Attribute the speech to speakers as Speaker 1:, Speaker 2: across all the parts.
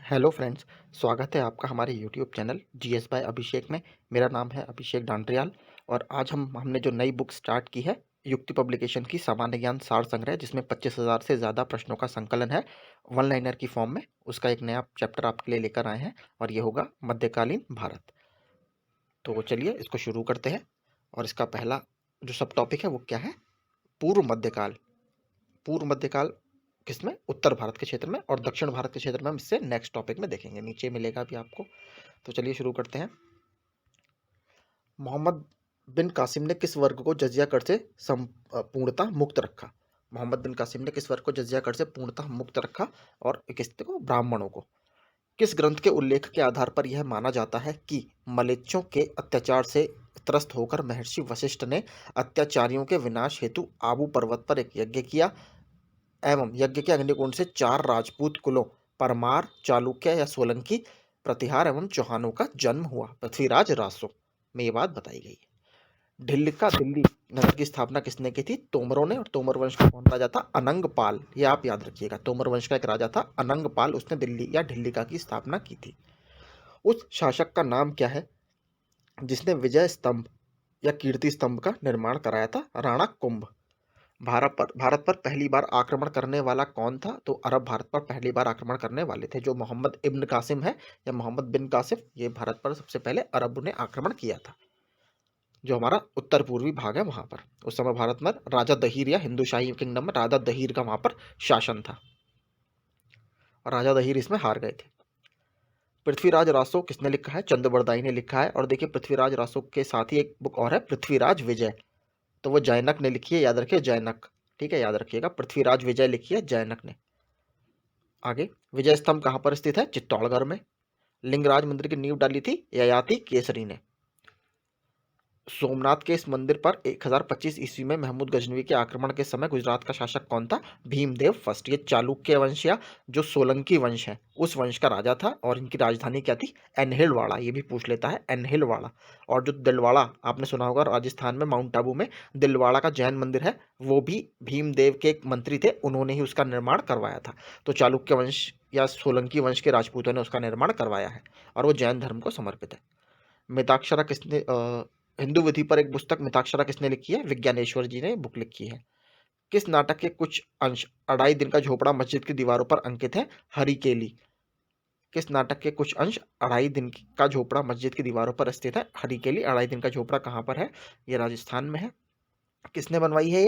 Speaker 1: Hello friends. स्वागत है आपका हमारे यूट्यूब चैनल जीएस बाय अभिषेक में। मेरा नाम है अभिषेक डांडरियाल और आज हमने जो नई बुक स्टार्ट की है युक्ति पब्लिकेशन की सामान्य ज्ञान सार संग्रह, जिसमें 25,000 से ज़्यादा प्रश्नों का संकलन है वन लाइनर की फॉर्म में। उसका एक नया चैप्टर आपके लिए लेकर आए हैं और ये होगा मध्यकालीन भारत। तो चलिए इसको शुरू करते हैं। और इसका पहला जो सब टॉपिक है वो क्या है? पूर्व मध्यकाल। पूर्व मध्यकाल किसमें? उत्तर भारत के क्षेत्र में, और दक्षिण भारत के क्षेत्र में हम इससे नेक्स्ट टॉपिक में देखेंगे, नीचे मिलेगा भी आपको। तो चलिए शुरू करते हैं। मोहम्मद बिन कासिम ने किस वर्ग को जजिया कर से पूर्णतः मुक्त रखा? मोहम्मद बिन कासिम ने किस वर्ग को जजिया कर से पूर्णतः मुक्त रखा? और किसको? ब्राह्मणों को। किस ग्रंथ के उल्लेख के आधार पर यह माना जाता है कि मलेच्छों के अत्याचार से त्रस्त होकर महर्षि वशिष्ठ ने अत्याचारियों के विनाश हेतु आबू पर्वत पर एक यज्ञ किया एवं यज्ञ के अग्निकुंड से 4 राजपूत कुलों परमार, चालुक्य या सोलंकी, प्रतिहार एवं चौहानों का जन्म हुआ? पृथ्वीराज रासो में ये बात बताई गई है। दिल्ली नगर की स्थापना किसने की थी? तोमरों ने। और तोमर वंश का कौन राजा था? अनंगपाल। ये आप याद रखिएगा, तोमर वंश का एक राजा था अनंगपाल, उसने दिल्ली या ढिल्लिका की स्थापना की थी। उस शासक का नाम क्या है जिसने विजय स्तंभ या कीर्ति स्तंभ का निर्माण कराया था? राणा कुंभ। भारत पर पहली बार आक्रमण करने वाला कौन था? तो अरब भारत पर पहली बार आक्रमण करने वाले थे जो मोहम्मद इब्न कासिम है या मोहम्मद बिन कासिम। ये भारत पर सबसे पहले अरब ने आक्रमण किया था, जो हमारा उत्तर पूर्वी भाग है वहां पर। उस समय भारत में राजा दहीर या हिंदू शाही किंगडम में राजा दहीर का वहां पर शासन था और राजा दहीर इसमें हार गए थे। पृथ्वीराज रासो किसने लिखा है? चंद्रबरदाई ने लिखा है। और देखिए, पृथ्वीराज रासो के साथ ही एक बुक और है, पृथ्वीराज विजय। तो वो जैनक ने लिखी है, याद रखिए, जैनक। ठीक है, याद रखिएगा, पृथ्वीराज विजय लिखी है जैनक ने। आगे, विजय स्तंभ कहां पर स्थित है? चित्तौड़गढ़ में। लिंगराज मंदिर की नींव डाली थी ययाति केसरी ने। सोमनाथ के इस मंदिर पर 1025 ईस्वी में महमूद गजनवी के आक्रमण के समय गुजरात का शासक कौन था? भीमदेव फर्स्ट। ये चालुक्य वंश या जो सोलंकी वंश है उस वंश का राजा था और इनकी राजधानी क्या थी? एनहिलवाड़ा। ये भी पूछ लेता है, एनहिलवाड़ा। और जो दिलवाड़ा आपने सुना होगा राजस्थान में, माउंट आबू में दिलवाड़ा का जैन मंदिर है, वो भी भीमदेव के एक मंत्री थे, उन्होंने ही उसका निर्माण करवाया था। तो चालुक्य वंश या सोलंकी वंश के राजपूतों ने उसका निर्माण करवाया है और वो जैन धर्म को समर्पित है। मिताक्षरा किसने हिंदू विधि पर एक पुस्तक मिताक्षरा किसने लिखी है? विज्ञानेश्वर जी ने बुक लिखी है। किस नाटक के कुछ अंश अढ़ाई दिन का झोपड़ा मस्जिद की दीवारों पर अंकित है? हरिकेली। किस नाटक के कुछ अंश अढ़ाई दिन का झोपड़ा मस्जिद की दीवारों पर स्थित है? हरिकेली। अढ़ाई दिन का झोपड़ा कहाँ पर है? ये राजस्थान में है। किसने बनवाई है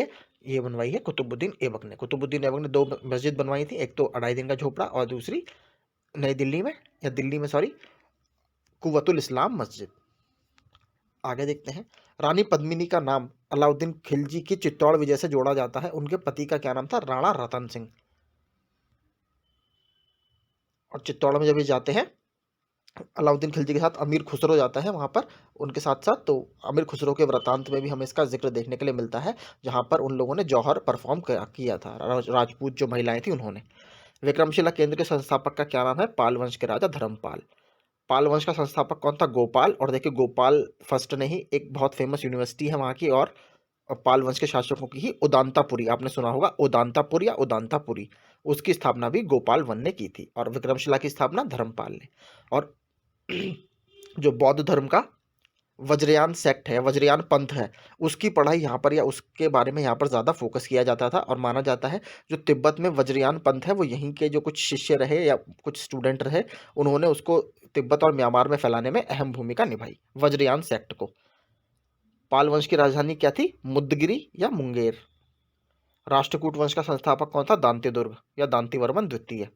Speaker 1: ये बनवाई है कुतुबुद्दीन ऐबक ने। कुतुबुद्दीन ऐबक ने 2 मस्जिद बनवाई थी, एक तो अढ़ाई दिन का झोपड़ा और दूसरी नई दिल्ली में, या दिल्ली में सॉरी, कुव्वतुल इस्लाम मस्जिद। आगे देखते हैं। रानी पद्मिनी का नाम अलाउद्दीन खिलजी की चित्तौड़ विजय से जोड़ा जाता है। उनके पति का क्या नाम था? राणा रतन सिंह। और चित्तौड़ में जब ये जाते हैं अलाउद्दीन खिलजी के साथ, अमीर खुसरो जाता है वहां पर उनके साथ साथ, तो अमीर खुसरो के वृतांत में भी हमें इसका जिक्र देखने के लिए मिलता है, जहां पर उन लोगों ने जौहर परफॉर्म किया था, राजपूत जो महिलाएं थी उन्होंने। विक्रमशिला केंद्र के संस्थापक का क्या नाम है? पाल वंश के राजा धर्मपाल। पाल वंश का संस्थापक कौन था? गोपाल। और देखिए, गोपाल फर्स्ट ने ही एक बहुत फेमस यूनिवर्सिटी है वहाँ की, और पाल वंश के शासकों की ही उदांतापुरी, आपने सुना होगा उदांतापुर या उदांतापुरी, उसकी स्थापना भी गोपाल वन ने की थी। और विक्रमशिला की स्थापना धर्मपाल ने। और जो बौद्ध धर्म का वज्रयान सेक्ट है, वज्रयान पंथ है, उसकी पढ़ाई यहाँ पर या उसके बारे में यहाँ पर ज़्यादा फोकस किया जाता था। और माना जाता है जो तिब्बत में वज्रयान पंथ है वो यहीं के जो कुछ शिष्य रहे या कुछ स्टूडेंट रहे, उन्होंने उसको तिब्बत और म्यांमार में फैलाने में अहम भूमिका निभाई, वज्रयान सेक्ट को। पाल वंश की राजधानी क्या थी? मुद्दगिरी या मुंगेर। राष्ट्रकूट वंश का संस्थापक कौन था? दांतीदुर्ग या दांतीवर्मन द्वितीय।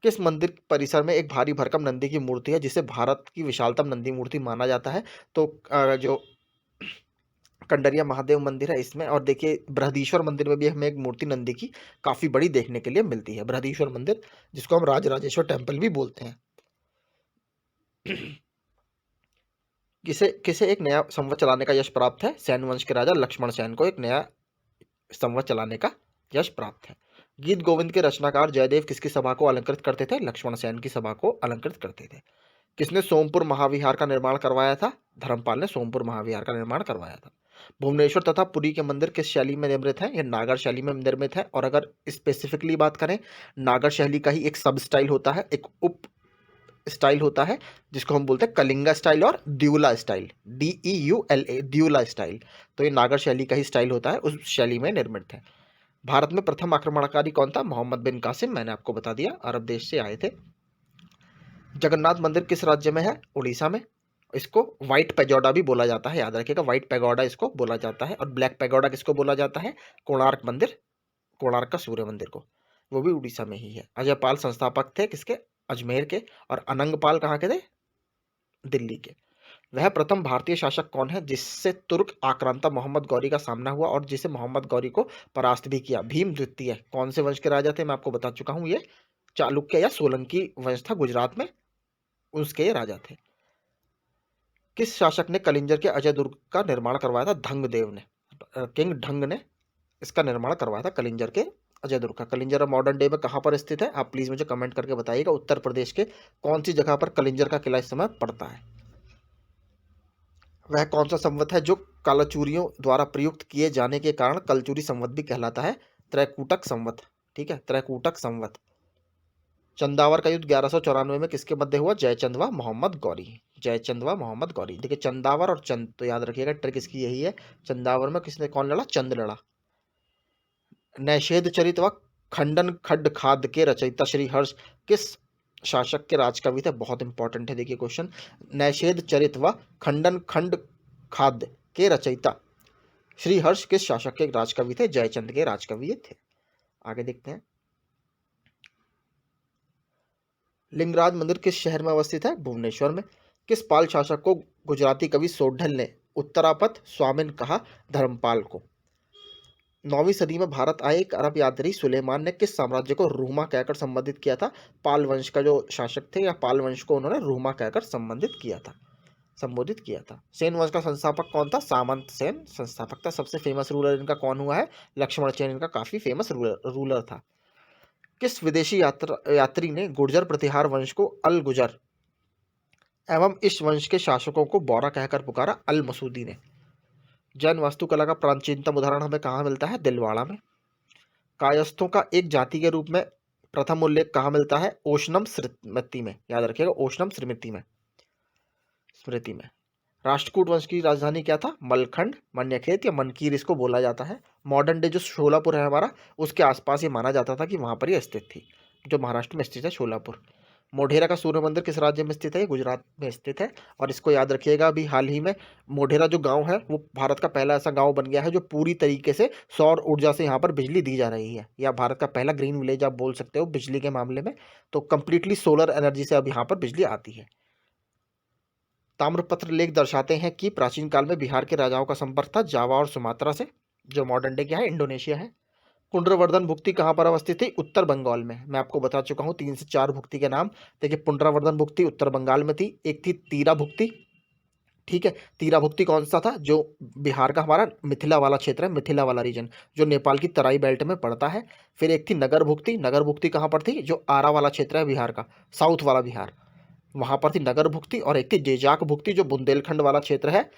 Speaker 1: किस मंदिर परिसर में एक भारी भरकम नंदी की मूर्ति है जिसे भारत की विशालतम नंदी मूर्ति माना जाता है? तो जो कंडरिया महादेव मंदिर है इसमें। और देखिए, बृहदीश्वर मंदिर में भी हमें एक मूर्ति नंदी की काफी बड़ी देखने के लिए मिलती है, बृहदीश्वर मंदिर, जिसको हम राजराजेश्वर टेम्पल भी बोलते हैं। किसे किसे एक नया संवत चलाने का यश प्राप्त है? सैन वंश के राजा लक्ष्मण सेन को एक नया संवत चलाने का यश प्राप्त है। गीत गोविंद के रचनाकार जयदेव किसकी सभा को अलंकृत करते थे? लक्ष्मण सेन की सभा को अलंकृत करते थे। किसने सोमपुर महाविहार का निर्माण करवाया था? धर्मपाल ने सोमपुर महाविहार का निर्माण करवाया था। भुवनेश्वर तथा पुरी के मंदिर किस शैली में निर्मित हैं? ये नागर शैली में निर्मित है। और अगर स्पेसिफिकली बात करें, नागर शैली का ही एक सब स्टाइल होता है, एक उप स्टाइल होता है, जिसको हम बोलते हैं कलिंगा स्टाइल और द्यूला स्टाइल, DEULA, द्यूला स्टाइल। तो ये नागर शैली का ही स्टाइल होता है, उस शैली में निर्मित है। भारत में प्रथम आक्रमणकारी कौन था? मोहम्मद बिन कासिम, मैंने आपको बता दिया, अरब देश से आए थे। जगन्नाथ मंदिर किस राज्य में है? उड़ीसा में। इसको व्हाइट पैगोडा भी बोला जाता है, याद रखिएगा, व्हाइट पैगोडा इसको बोला जाता है। और ब्लैक पैगोडा किसको बोला जाता है? कोणार्क मंदिर, कोणार्क का सूर्य मंदिर को, वो भी उड़ीसा में ही है। अजयपाल संस्थापक थे किसके? अजमेर के। और अनंगपाल कहाँ के थे? दिल्ली के। वह प्रथम भारतीय शासक कौन है जिससे तुर्क आक्रांता मोहम्मद गौरी का सामना हुआ और जिसे मोहम्मद गौरी को परास्त भी किया? भीम द्वितीय। कौन से वंश के राजा थे? मैं आपको बता चुका हूं, ये चालुक्य या सोलंकी वंश था, गुजरात में उसके ये राजा थे। किस शासक ने कलिंजर के अजय दुर्ग का निर्माण करवाया था? धंगदेव ने, किंग ढंग ने इसका निर्माण करवाया था, कलिंजर के अजय दुर्ग का। कलिंजर मॉडर्न डे में कहाँ पर स्थित है? आप प्लीज मुझे कमेंट करके बताइएगा। उत्तर प्रदेश के कौन सी जगह पर कलिंजर का किला इस समय पड़ता है? वह कौन सा संवत है जो कालचूरियों द्वारा प्रयुक्त किए जाने के कारण कलचूरी संवत भी कहलाता है? त्रैकूटक संवत। ठीक है, त्रैकूटक संवत। चंदावर का युद्ध 1194 में किसके मध्य हुआ? जयचंद व मोहम्मद गौरी। जयचंद व मोहम्मद गौरी। देखिए, चंदावर और चंद तो याद रखिएगा, ट्रिक इसकी यही है। चंदावर में किसने कौन लड़ा? चंद लड़ा। नैषेध चरित व खंडन खड्ड खाद के रचयिता श्री हर्ष किस शासक के राजकवि थे? बहुत इंपॉर्टेंट है, देखिए क्वेश्चन। नैषेध चरित व खंडन खंड खाद्य के रचयिता श्री हर्ष किस शासक के राजकवि थे? जयचंद के राजकवि थे। आगे देखते हैं। लिंगराज मंदिर किस शहर में अवस्थित है? भुवनेश्वर में। किस पाल शासक को गुजराती कवि सोढल ने उत्तरापथ स्वामिन कहा? धर्मपाल को। 9वीं सदी में भारत आए एक अरब यात्री सुलेमान ने किस साम्राज्य को रूमा कहकर संबोधित किया था? पाल वंश का जो शासक थे, या पाल वंश को उन्होंने रूमा कहकर संबोधित किया था। सेन वंश का संस्थापक कौन था? सामंत सेन संस्थापक था। सबसे फेमस रूलर इनका कौन हुआ है? लक्ष्मण सेन इनका काफी फेमस रूलर था। किस विदेशी यात्री ने गुर्जर प्रतिहार वंश को अल गुजर एवं इस वंश के शासकों को बौरा कहकर पुकारा? अल मसूदी ने। जैन वास्तुकला का प्राचीनतम उदाहरण हमें कहाँ मिलता है? दिलवाड़ा में। कायस्थों का एक जाति के रूप में प्रथम उल्लेख कहाँ मिलता है? ओशनम स्मृति में, याद रखिएगा, ओशनम स्मृति में। राष्ट्रकूट वंश की राजधानी क्या था? मलखंड, मन्यखेत या मनकीर इसको बोला जाता है। मॉडर्न डे जो शोलापुर है हमारा, उसके आसपास ये माना जाता था कि वहां पर ये स्थित थी, जो महाराष्ट्र में स्थित है, शोलापुर। मोढेरा का सूर्य मंदिर किस राज्य में स्थित है? ये गुजरात में स्थित है। और इसको याद रखिएगा, अभी हाल ही में मोढेरा जो गांव है, वो भारत का पहला ऐसा गांव बन गया है जो पूरी तरीके से सौर ऊर्जा से यहाँ पर बिजली दी जा रही है, या भारत का पहला ग्रीन विलेज आप बोल सकते हो बिजली के मामले में। तो कंप्लीटली सोलर एनर्जी से अब यहाँ पर बिजली आती है। ताम्रपत्र लेख दर्शाते हैं कि प्राचीन काल में बिहार के राजाओं का संपर्क था जावा और सुमात्रा से, जो मॉडर्न डे क्या है? इंडोनेशिया है। पुंड्रवर्धन भुक्ति कहाँ पर अवस्थित थी? उत्तर बंगाल में। मैं आपको बता चुका हूँ 3 से 4 भुक्ति के नाम। देखिए, पुंड्रवर्धन भुक्ति उत्तर बंगाल में थी। एक थी तीरा भुक्ति। ठीक है, तीरा भुक्ति कौन सा था? जो बिहार का हमारा मिथिला वाला क्षेत्र है, मिथिला वाला रीजन, जो नेपाल की तराई बेल्ट में पड़ता है। फिर एक थी नगर भुक्ति। नगर भुक्ति कहाँ पर थी? जो आरा वाला क्षेत्र है बिहार का, साउथ वाला बिहार, वहां पर थी नगर भुक्ति। और एक थी जेजाक भुक्ति, जो बुंदेलखंड वाला क्षेत्र है,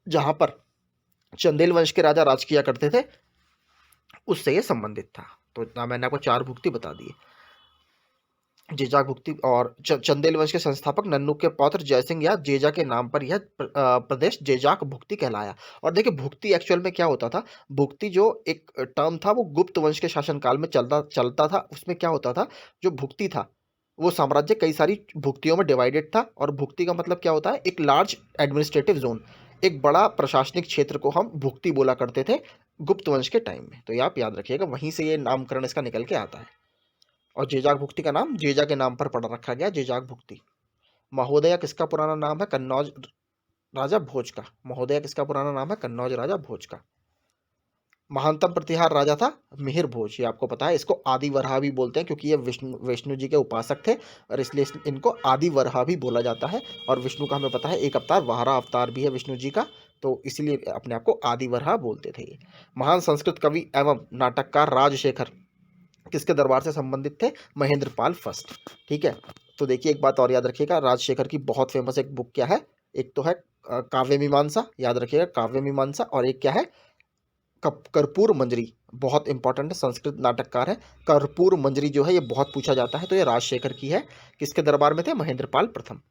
Speaker 1: जहां पर चंदेल वंश के राजा राज किया करते थे, उससे ये संबंधित था। तो इतना मैंने आपको 4 भुक्ति बता दिए। जेजाक भुक्ति। और चंदेल वंश के संस्थापक नन्नू के पौत्र जयसिंह या जेजा के नाम पर यह प्रदेश जेजाक भुक्ति कहलाया। और देखिए, भुक्ति एक्चुअल में क्या होता था? भुक्ति जो एक टर्म था, वो गुप्त वंश के शासनकाल में चलता था। उसमें क्या होता था? जो भुक्ति था, वो साम्राज्य कई सारी भुक्तियों में डिवाइडेड था। और भुक्ति का मतलब क्या होता है? एक लार्ज एडमिनिस्ट्रेटिव जोन, एक बड़ा प्रशासनिक क्षेत्र को हम भुक्ति बोला करते थे गुप्त वंश के टाइम में। तो ये आप याद रखिएगा, वहीं से ये नामकरण इसका निकल के आता है। और जेजाक भुक्ति का नाम जेजा के नाम पर पड़ रखा गया, जेजाक भुक्ति। महोदया किसका पुराना नाम है? कन्नौज राजा भोज का। महोदया किसका पुराना नाम है? कन्नौज राजा भोज का। महानतम प्रतिहार राजा था मिहिर भोज, ये आपको पता है। इसको आदि वराह भी बोलते हैं, क्योंकि ये विष्णु जी के उपासक थे, और इसलिए इनको आदि वराह भी बोला जाता है। और विष्णु का हमें पता है एक अवतार वारा अवतार भी है विष्णु जी का, तो इसलिए अपने आप को आदि वराह बोलते थे ये। महान संस्कृत कवि एवं नाटककार राजशेखर किसके दरबार से संबंधित थे? महेंद्र पाल फर्स्ट। ठीक है, तो देखिए, एक बात और याद रखिएगा, राजशेखर की बहुत फेमस एक बुक क्या है? एक तो है काव्य मीमांसा, याद रखिएगा काव्य मीमांसा। और एक क्या है, कर्पूर मंजरी, बहुत इंपॉर्टेंट है, संस्कृत नाटककार है। कर्पूर मंजरी जो है ये बहुत पूछा जाता है, तो ये राजशेखर की है। किसके दरबार में थे, महेंद्रपाल प्रथम।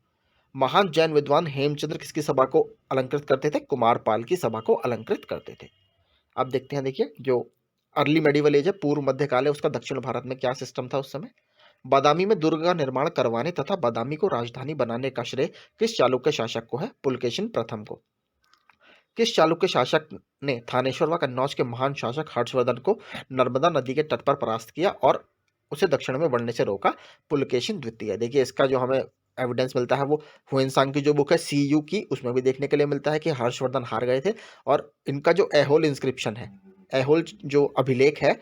Speaker 1: महान जैन विद्वान हेमचंद्र किसकी सभा को अलंकृत करते थे, कुमारपाल की सभा को अलंकृत करते थे। अब देखते हैं, देखिए जो अर्ली मेडिवल एज है, पूर्व मध्यकाल है, उसका दक्षिण भारत में क्या सिस्टम था उस समय। बादामी में दुर्ग का निर्माण करवाने तथा बादामी को राजधानी बनाने का श्रेय किस चालुक्य शासक को है, पुलकेशिन प्रथम को। किस चालुक्य शासक ने थानेश्वर व कन्नौज के महान शासक हर्षवर्धन को नर्मदा नदी के तट पर परास्त किया और उसे दक्षिण में बढ़ने से रोका, पुलकेशिन द्वितीय। देखिए इसका जो हमें एविडेंस मिलता है वो हुएनसांग की जो बुक है सीयू की, उसमें भी देखने के लिए मिलता है कि हर्षवर्धन हार गए थे। और इनका जो एहोल इंस्क्रिप्शन है, एहोल जो अभिलेख है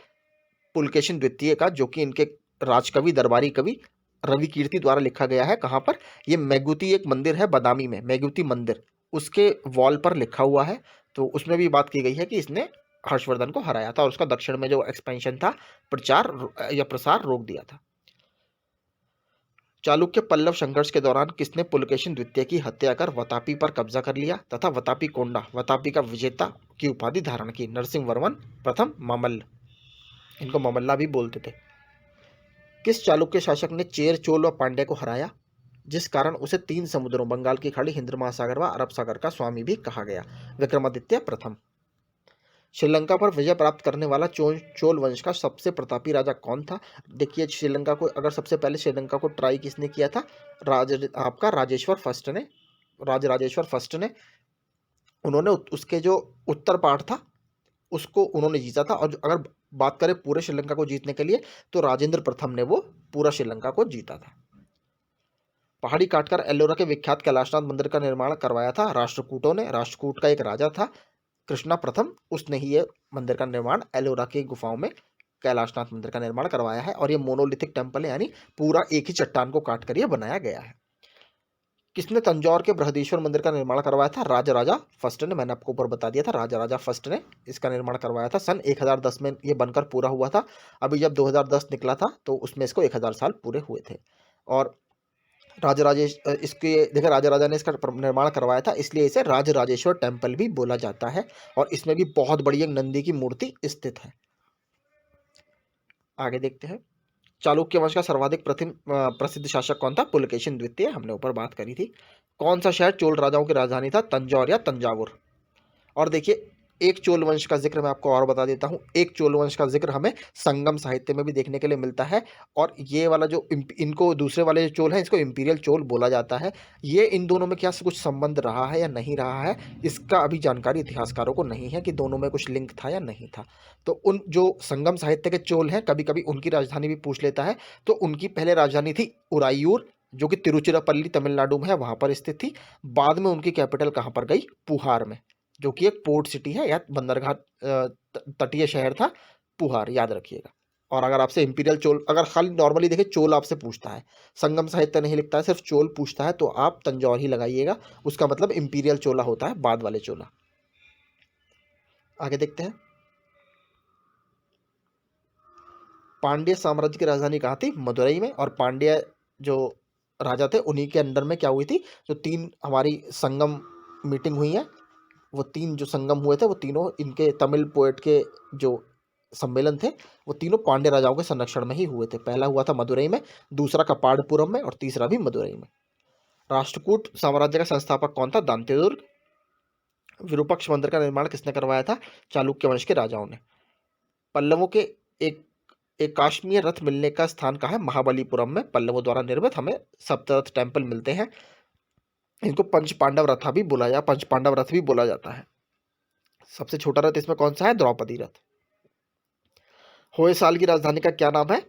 Speaker 1: पुलकेशिन द्वितीय का, जो कि इनके राजकवि दरबारी कवि रवि कीर्ति द्वारा लिखा गया है। कहाँ पर, ये मेगुती एक मंदिर है बादामी में, मेगुती मंदिर, उसके वॉल पर लिखा हुआ है। तो उसमें भी बात की गई है कि इसने हर्षवर्धन को हराया था और उसका दक्षिण में जो एक्सपेंशन था, प्रचार या प्रसार रोक दिया था। चालुक्य पल्लव संघर्ष के दौरान किसने पुलकेशिन द्वितीय की हत्या कर वतापी पर कब्जा कर लिया तथा वतापी कोंडा, वतापी का विजेता की उपाधि धारण की, नरसिंह वर्मन प्रथम, मामल्ल, इनको मामल्ला भी बोलते थे। किस चालुक्य शासक ने चेर, चोल व पांड्य को हराया, जिस कारण उसे तीन समुद्रों बंगाल की खाड़ी, हिंद महासागर व अरब सागर का स्वामी भी कहा गया, विक्रमादित्य प्रथम। श्रीलंका पर विजय प्राप्त करने वाला चोल वंश का सबसे प्रतापी राजा कौन था। देखिए श्रीलंका को, अगर सबसे पहले श्रीलंका को ट्राई किसने किया था, आपका राजेश्वर फर्स्ट ने, राजेश्वर फर्स्ट ने। उन्होंने उसके जो उत्तर पार्ट था उसको उन्होंने जीता था। और अगर बात करें पूरे श्रीलंका को जीतने के लिए, तो राजेंद्र प्रथम ने वो पूरा श्रीलंका को जीता था। पहाड़ी काटकर एलोरा के विख्यात कैलाशनाथ मंदिर का निर्माण करवाया था राष्ट्रकूटों ने। राष्ट्रकूट का एक राजा था कृष्णा प्रथम, उसने ही ये मंदिर का निर्माण एलोरा की गुफाओं में कैलाशनाथ मंदिर का निर्माण करवाया है। और ये मोनोलिथिक टेम्पल है, यानी पूरा एक ही चट्टान को काट कर ये बनाया गया है। किसने तंजौर के बृहदीश्वर मंदिर का निर्माण करवाया था, राजा फर्स्ट ने। मैंने आपको ऊपर बता दिया था, राजा फर्स्ट ने इसका निर्माण करवाया था। सन 1010 में ये बनकर पूरा हुआ था। अभी जब 2010 निकला था तो उसमें इसको 1000 साल पूरे हुए थे। और इसके देखिए राजा ने इसका निर्माण करवाया था, इसलिए इसे राजराजेश्वर टेम्पल भी बोला जाता है। और इसमें भी बहुत बड़ी एक नंदी की मूर्ति स्थित है। आगे देखते हैं, चालुक्य वंश का सर्वाधिक प्रसिद्ध शासक कौन था, पुलकेशिन द्वितीय, हमने ऊपर बात करी थी। कौन सा शहर चोल राजाओं की राजधानी था, तंजौर या तंजावुर। और देखिए एक चोल वंश का जिक्र मैं आपको और बता देता हूँ, एक चोल वंश का जिक्र हमें संगम साहित्य में भी देखने के लिए मिलता है। और ये वाला जो इनको दूसरे वाले जो चोल हैं, इसको इंपीरियल चोल बोला जाता है। ये इन दोनों में क्या कुछ संबंध रहा है या नहीं रहा है, इसका अभी जानकारी इतिहासकारों को नहीं है कि दोनों में कुछ लिंक था या नहीं था। तो उन जो संगम साहित्य के चोल हैं, कभी कभी उनकी राजधानी भी पूछ लेता है। तो उनकी पहले राजधानी थी उरायूर, जो कि तिरुचिरापल्ली तमिलनाडु में है, वहां पर स्थित थी। बाद में उनकी कैपिटल कहाँ पर गई, पुहार में, जो कि एक पोर्ट सिटी है या बंदरगाह तटीय शहर था, पुहार, याद रखिएगा। और अगर आपसे इंपीरियल चोल, अगर खाली नॉर्मली देखें चोल आपसे पूछता है, संगम साहित्य नहीं लिखता है, सिर्फ चोल पूछता है, तो आप तंजौर ही लगाइएगा। उसका मतलब इंपीरियल चोला होता है, बाद वाले चोला। आगे देखते हैं, पांड्य साम्राज्य की राजधानी कहाँ थी, मदुरई में। और पांड्य जो राजा थे उन्हीं के अंडर में क्या हुई थी, जो तीन हमारी संगम मीटिंग हुई है, वो तीन जो संगम हुए थे वो तीनों इनके तमिल पोएट के जो सम्मेलन थे, वो तीनों पांड्य राजाओं के संरक्षण में ही हुए थे। पहला हुआ था मदुरई में, दूसरा कपाड़पुरम में और तीसरा भी मदुरई में। राष्ट्रकूट साम्राज्य का संस्थापक कौन था, दांतेदुर्ग। विरूपाक्ष मंदिर का निर्माण किसने करवाया था, चालुक्य वंश के राजाओं ने। पल्लवों के एक एक काश्मीर रथ मिलने का स्थान कहाँ है, महाबलीपुरम में, पल्लवों द्वारा निर्मित हमें सप्तरथ टेम्पल मिलते हैं। इनको पंच पांडव रथ भी बोला जाता, पंच पांडव रथ भी बोला जाता है। सबसे छोटा रथ इसमें कौन सा है, द्रौपदी रथ। होयसाल की राजधानी का क्या नाम है,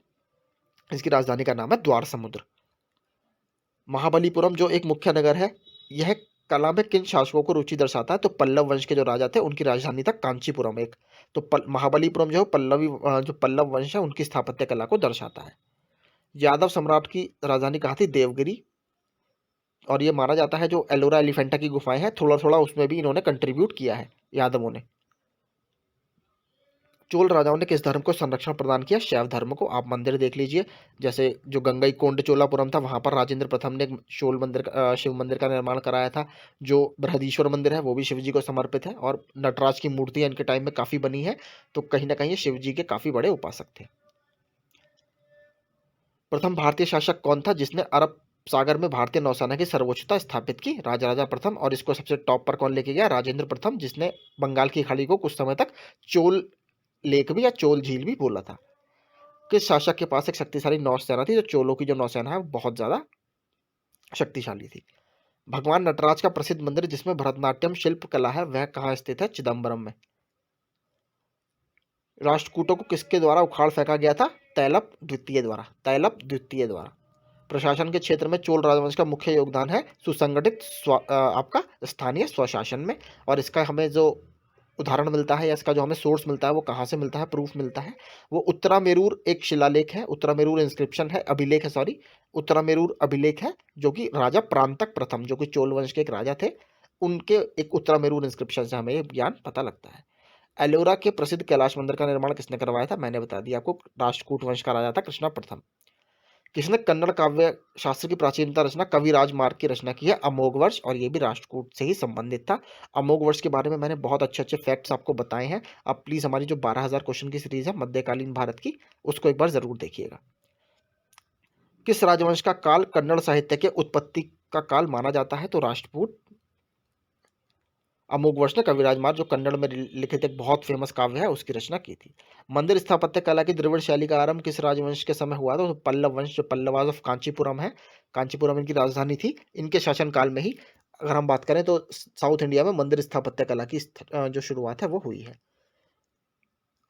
Speaker 1: इसकी राजधानी का नाम है द्वार समुद्र। महाबलीपुरम जो एक मुख्य नगर है, यह कला में किन शासकों को रुचि दर्शाता है, तो पल्लव वंश के जो राजा थे उनकी राजधानी था कांचीपुरम एक। तो महाबलीपुरम जो जो पल्लव वंश है उनकी स्थापत्य कला को दर्शाता है। यादव सम्राट की राजधानी कहाँ थी, देवगिरी। और ये माना जाता है जो एलोरा एलिफेंटा की गुफाएं हैं, थोड़ा थोड़ा उसमें भी इन्होंने कंट्रीब्यूट किया है यादवों ने। चोल राजाओं ने किस धर्म को संरक्षण प्रदान किया? शैव धर्म को। आप मंदिर देख लीजिए, जैसे जो गंगईकोंड चोलापुरम था, वहां पर राजेंद्र प्रथम ने एक शिव मंदिर का निर्माण कराया था। जो बृहदीश्वर मंदिर है वो भी शिव जी को समर्पित है, और नटराज की मूर्तियां इनके टाइम में काफी बनी है, तो कहीं ना कहीं ये शिव जी के काफी बड़े उपासक थे। प्रथम भारतीय शासक कौन था जिसने अरब सागर में भारतीय नौसेना की सर्वोच्चता स्थापित की? राजराजा प्रथम। और इसको सबसे टॉप पर कौन लेके गया? राजेंद्र प्रथम, जिसने बंगाल की खाड़ी को कुछ समय तक चोल लेक भी या चोल झील भी बोला था। किस शासक के पास एक शक्तिशाली नौसेना थी? जो चोलों की जो नौसेना है वो बहुत ज्यादा शक्तिशाली थी। भगवान नटराज का प्रसिद्ध मंदिर जिसमें भरतनाट्यम शिल्प कला है वह कहाँ स्थित है? चिदम्बरम में। राष्ट्रकूटों को किसके द्वारा उखाड़ फेंका गया था? तैलप द्वितीय द्वारा। तैलप द्वितीय द्वारा। प्रशासन के क्षेत्र में चोल राजवंश का मुख्य योगदान है सुसंगठित आपका स्थानीय स्वशासन में। और इसका हमें जो उदाहरण मिलता है या इसका जो हमें सोर्स मिलता है वो कहाँ से मिलता है, प्रूफ मिलता है? वो उत्तरामेरूर एक शिलालेख है, उत्तरामेरूर इंस्क्रिप्शन है, अभिलेख है, सॉरी, उत्तरामेरूर अभिलेख है, जो कि राजा प्रांतक प्रथम, जो कि चोल वंश के एक राजा थे, उनके एक उत्तरामेरूर इंस्क्रिप्शन से हमें ये ज्ञान पता लगता है। एलोरा के प्रसिद्ध कैलाश मंदिर का निर्माण किसने करवाया था? मैंने बता दिया आपको, राष्ट्रकूट वंश का राजा था कृष्णा प्रथम। किसने कन्नड़ काव्य शास्त्र की प्राचीनता रचना कविराज मार्ग की रचना की है? अमोघवर्ष। और ये भी राष्ट्रकूट से ही संबंधित था। अमोघवर्ष के बारे में मैंने बहुत अच्छे अच्छे फैक्ट्स आपको बताए हैं। आप प्लीज हमारी जो 12,000 क्वेश्चन की सीरीज है मध्यकालीन भारत की, उसको एक बार जरूर देखिएगा। किस राजवंश का काल कन्नड़ साहित्य के उत्पत्ति का काल माना जाता है? तो राष्ट्रकूट। अमोघवर्ष ने कविराज मार्ग, जो कन्नड़ में लिखित एक बहुत फेमस काव्य है, उसकी रचना की थी। मंदिर स्थापत्य कला की द्रविड़ शैली का आरंभ किस राजवंश के समय हुआ था? तो पल्लव वंश, जो पल्लवाज ऑफ कांचीपुरम है, कांचीपुरम इनकी राजधानी थी, इनके शासनकाल में ही अगर हम बात करें तो साउथ इंडिया में मंदिर स्थापत्य कला की जो शुरुआत है वो हुई है।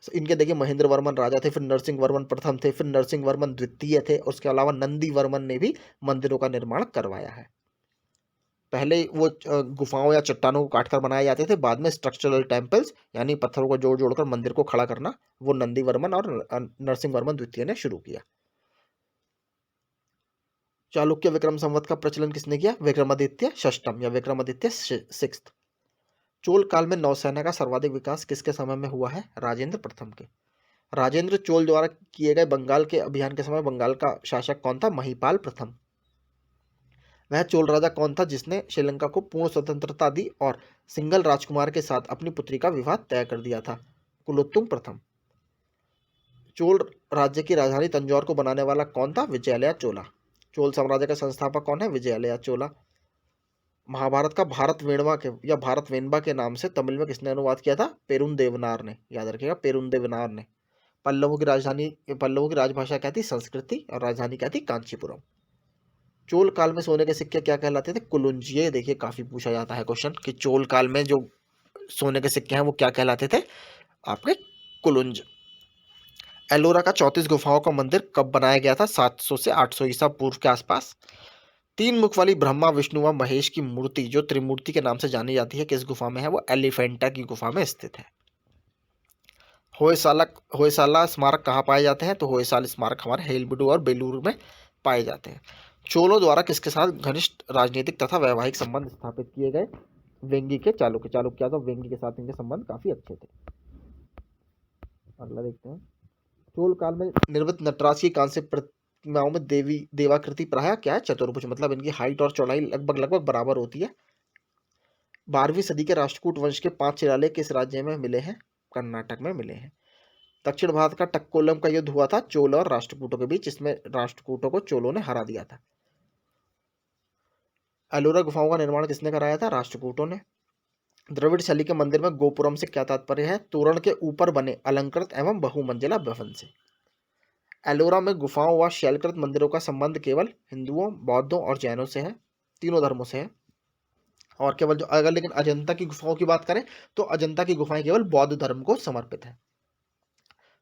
Speaker 1: इनके देखिए महेंद्र वर्मन राजा थे, फिर नरसिंह वर्मन प्रथम थे, फिर नरसिंह वर्मन द्वितीय थे, और उसके अलावा नंदी वर्मन ने भी मंदिरों का निर्माण करवाया है। पहले वो गुफाओं या चट्टानों को काटकर बनाए जाते थे, बाद में स्ट्रक्चरल टेम्पल्स यानी पत्थरों को जोड़ जोड़कर मंदिर को खड़ा करना वो नंदी वर्मन और नरसिंह वर्मन द्वितीय ने शुरू किया। चालुक्य विक्रम संवत का प्रचलन किसने किया? विक्रमादित्य षष्टम या विक्रमादित्य सिक्स्थ। चोल काल में नौसेना का सर्वाधिक विकास किसके समय में हुआ है? राजेंद्र प्रथम के। राजेंद्र चोल द्वारा किए गए बंगाल के अभियान के समय बंगाल का शासक कौन था? महिपाल प्रथम। वह चोल राजा कौन था जिसने श्रीलंका को पूर्ण स्वतंत्रता दी और सिंघल राजकुमार के साथ अपनी पुत्री का विवाह तय कर दिया था? कुलोत्तुंग प्रथम। चोल राज्य की राजधानी तंजौर को बनाने वाला कौन था? विजयालया चोला। चोल साम्राज्य का संस्थापक कौन है? विजयालया चोला। महाभारत का भारत वेणवा के या भारत वेनबा के नाम से तमिल में किसने अनुवाद किया था? पेरुन देवनार ने। याद रखिएगा, पेरुन देवनार ने। पल्लवों की राजभाषा क्या थी? संस्कृति। और राजधानी क्या थी? कांचीपुरम। चोल काल में सोने के सिक्के क्या कहलाते थे? कुलुंज। ये देखिए काफी पूछा जाता है क्वेश्चन कि चोल काल में जो सोने के सिक्के हैं वो क्या कहलाते थे? आपके कुलुंज। एलोरा का 34 गुफाओं का मंदिर कब बनाया गया था? 700 से 800 ईसा पूर्व के आसपास। तीन मुख वाली ब्रह्मा विष्णु व महेश की मूर्ति जो त्रिमूर्ति के नाम से जानी जाती है किस गुफा में है? वो एलिफेंटा की गुफा में स्थित है। होयसाला होयसाला स्मारक कहाँ पाए जाते हैं? तो होयसाल स्मारक हमारे हेलबिडु और बेलूर में पाए जाते हैं। चोलों द्वारा किसके साथ घनिष्ठ राजनीतिक तथा वैवाहिक संबंध स्थापित किए गए? वेंगी के चालुक्य। चालुक्य तो वेंगी के साथ इनके संबंध काफी अच्छे थे। अगला देखते हैं। चोल काल में निर्मित नटराज की कांस्य प्रतिमाओं में देवी देवाकृति प्रायः क्या है? चतुर्भुज। मतलब इनकी हाइट और चौड़ाई लगभग लगभग बराबर होती है। 12वीं सदी के राष्ट्रकूट वंश के 5 शिलालेख किस राज्य में मिले हैं? कर्नाटक में मिले हैं। दक्षिण भारत का टक्कोलम का युद्ध हुआ था चोल और राष्ट्रकूटों के बीच, इसमें राष्ट्रकूटों को चोलों ने हरा दिया था। एलोरा गुफाओं का निर्माण किसने कराया था? राष्ट्रकूटों ने। द्रविड़ शैली के मंदिर में गोपुरम से क्या तात्पर्य है? तोरण के ऊपर बने अलंकृत एवं बहुमंजिला भवन से। एलोरा में गुफाओं व शैलकृत मंदिरों का संबंध केवल हिंदुओं, बौद्धों और जैनों से है, तीनों धर्मों से है। और केवल जो अगर लेकिन अजंता की गुफाओं की बात करें तो अजंता की गुफाएं केवल बौद्ध धर्म को समर्पित है।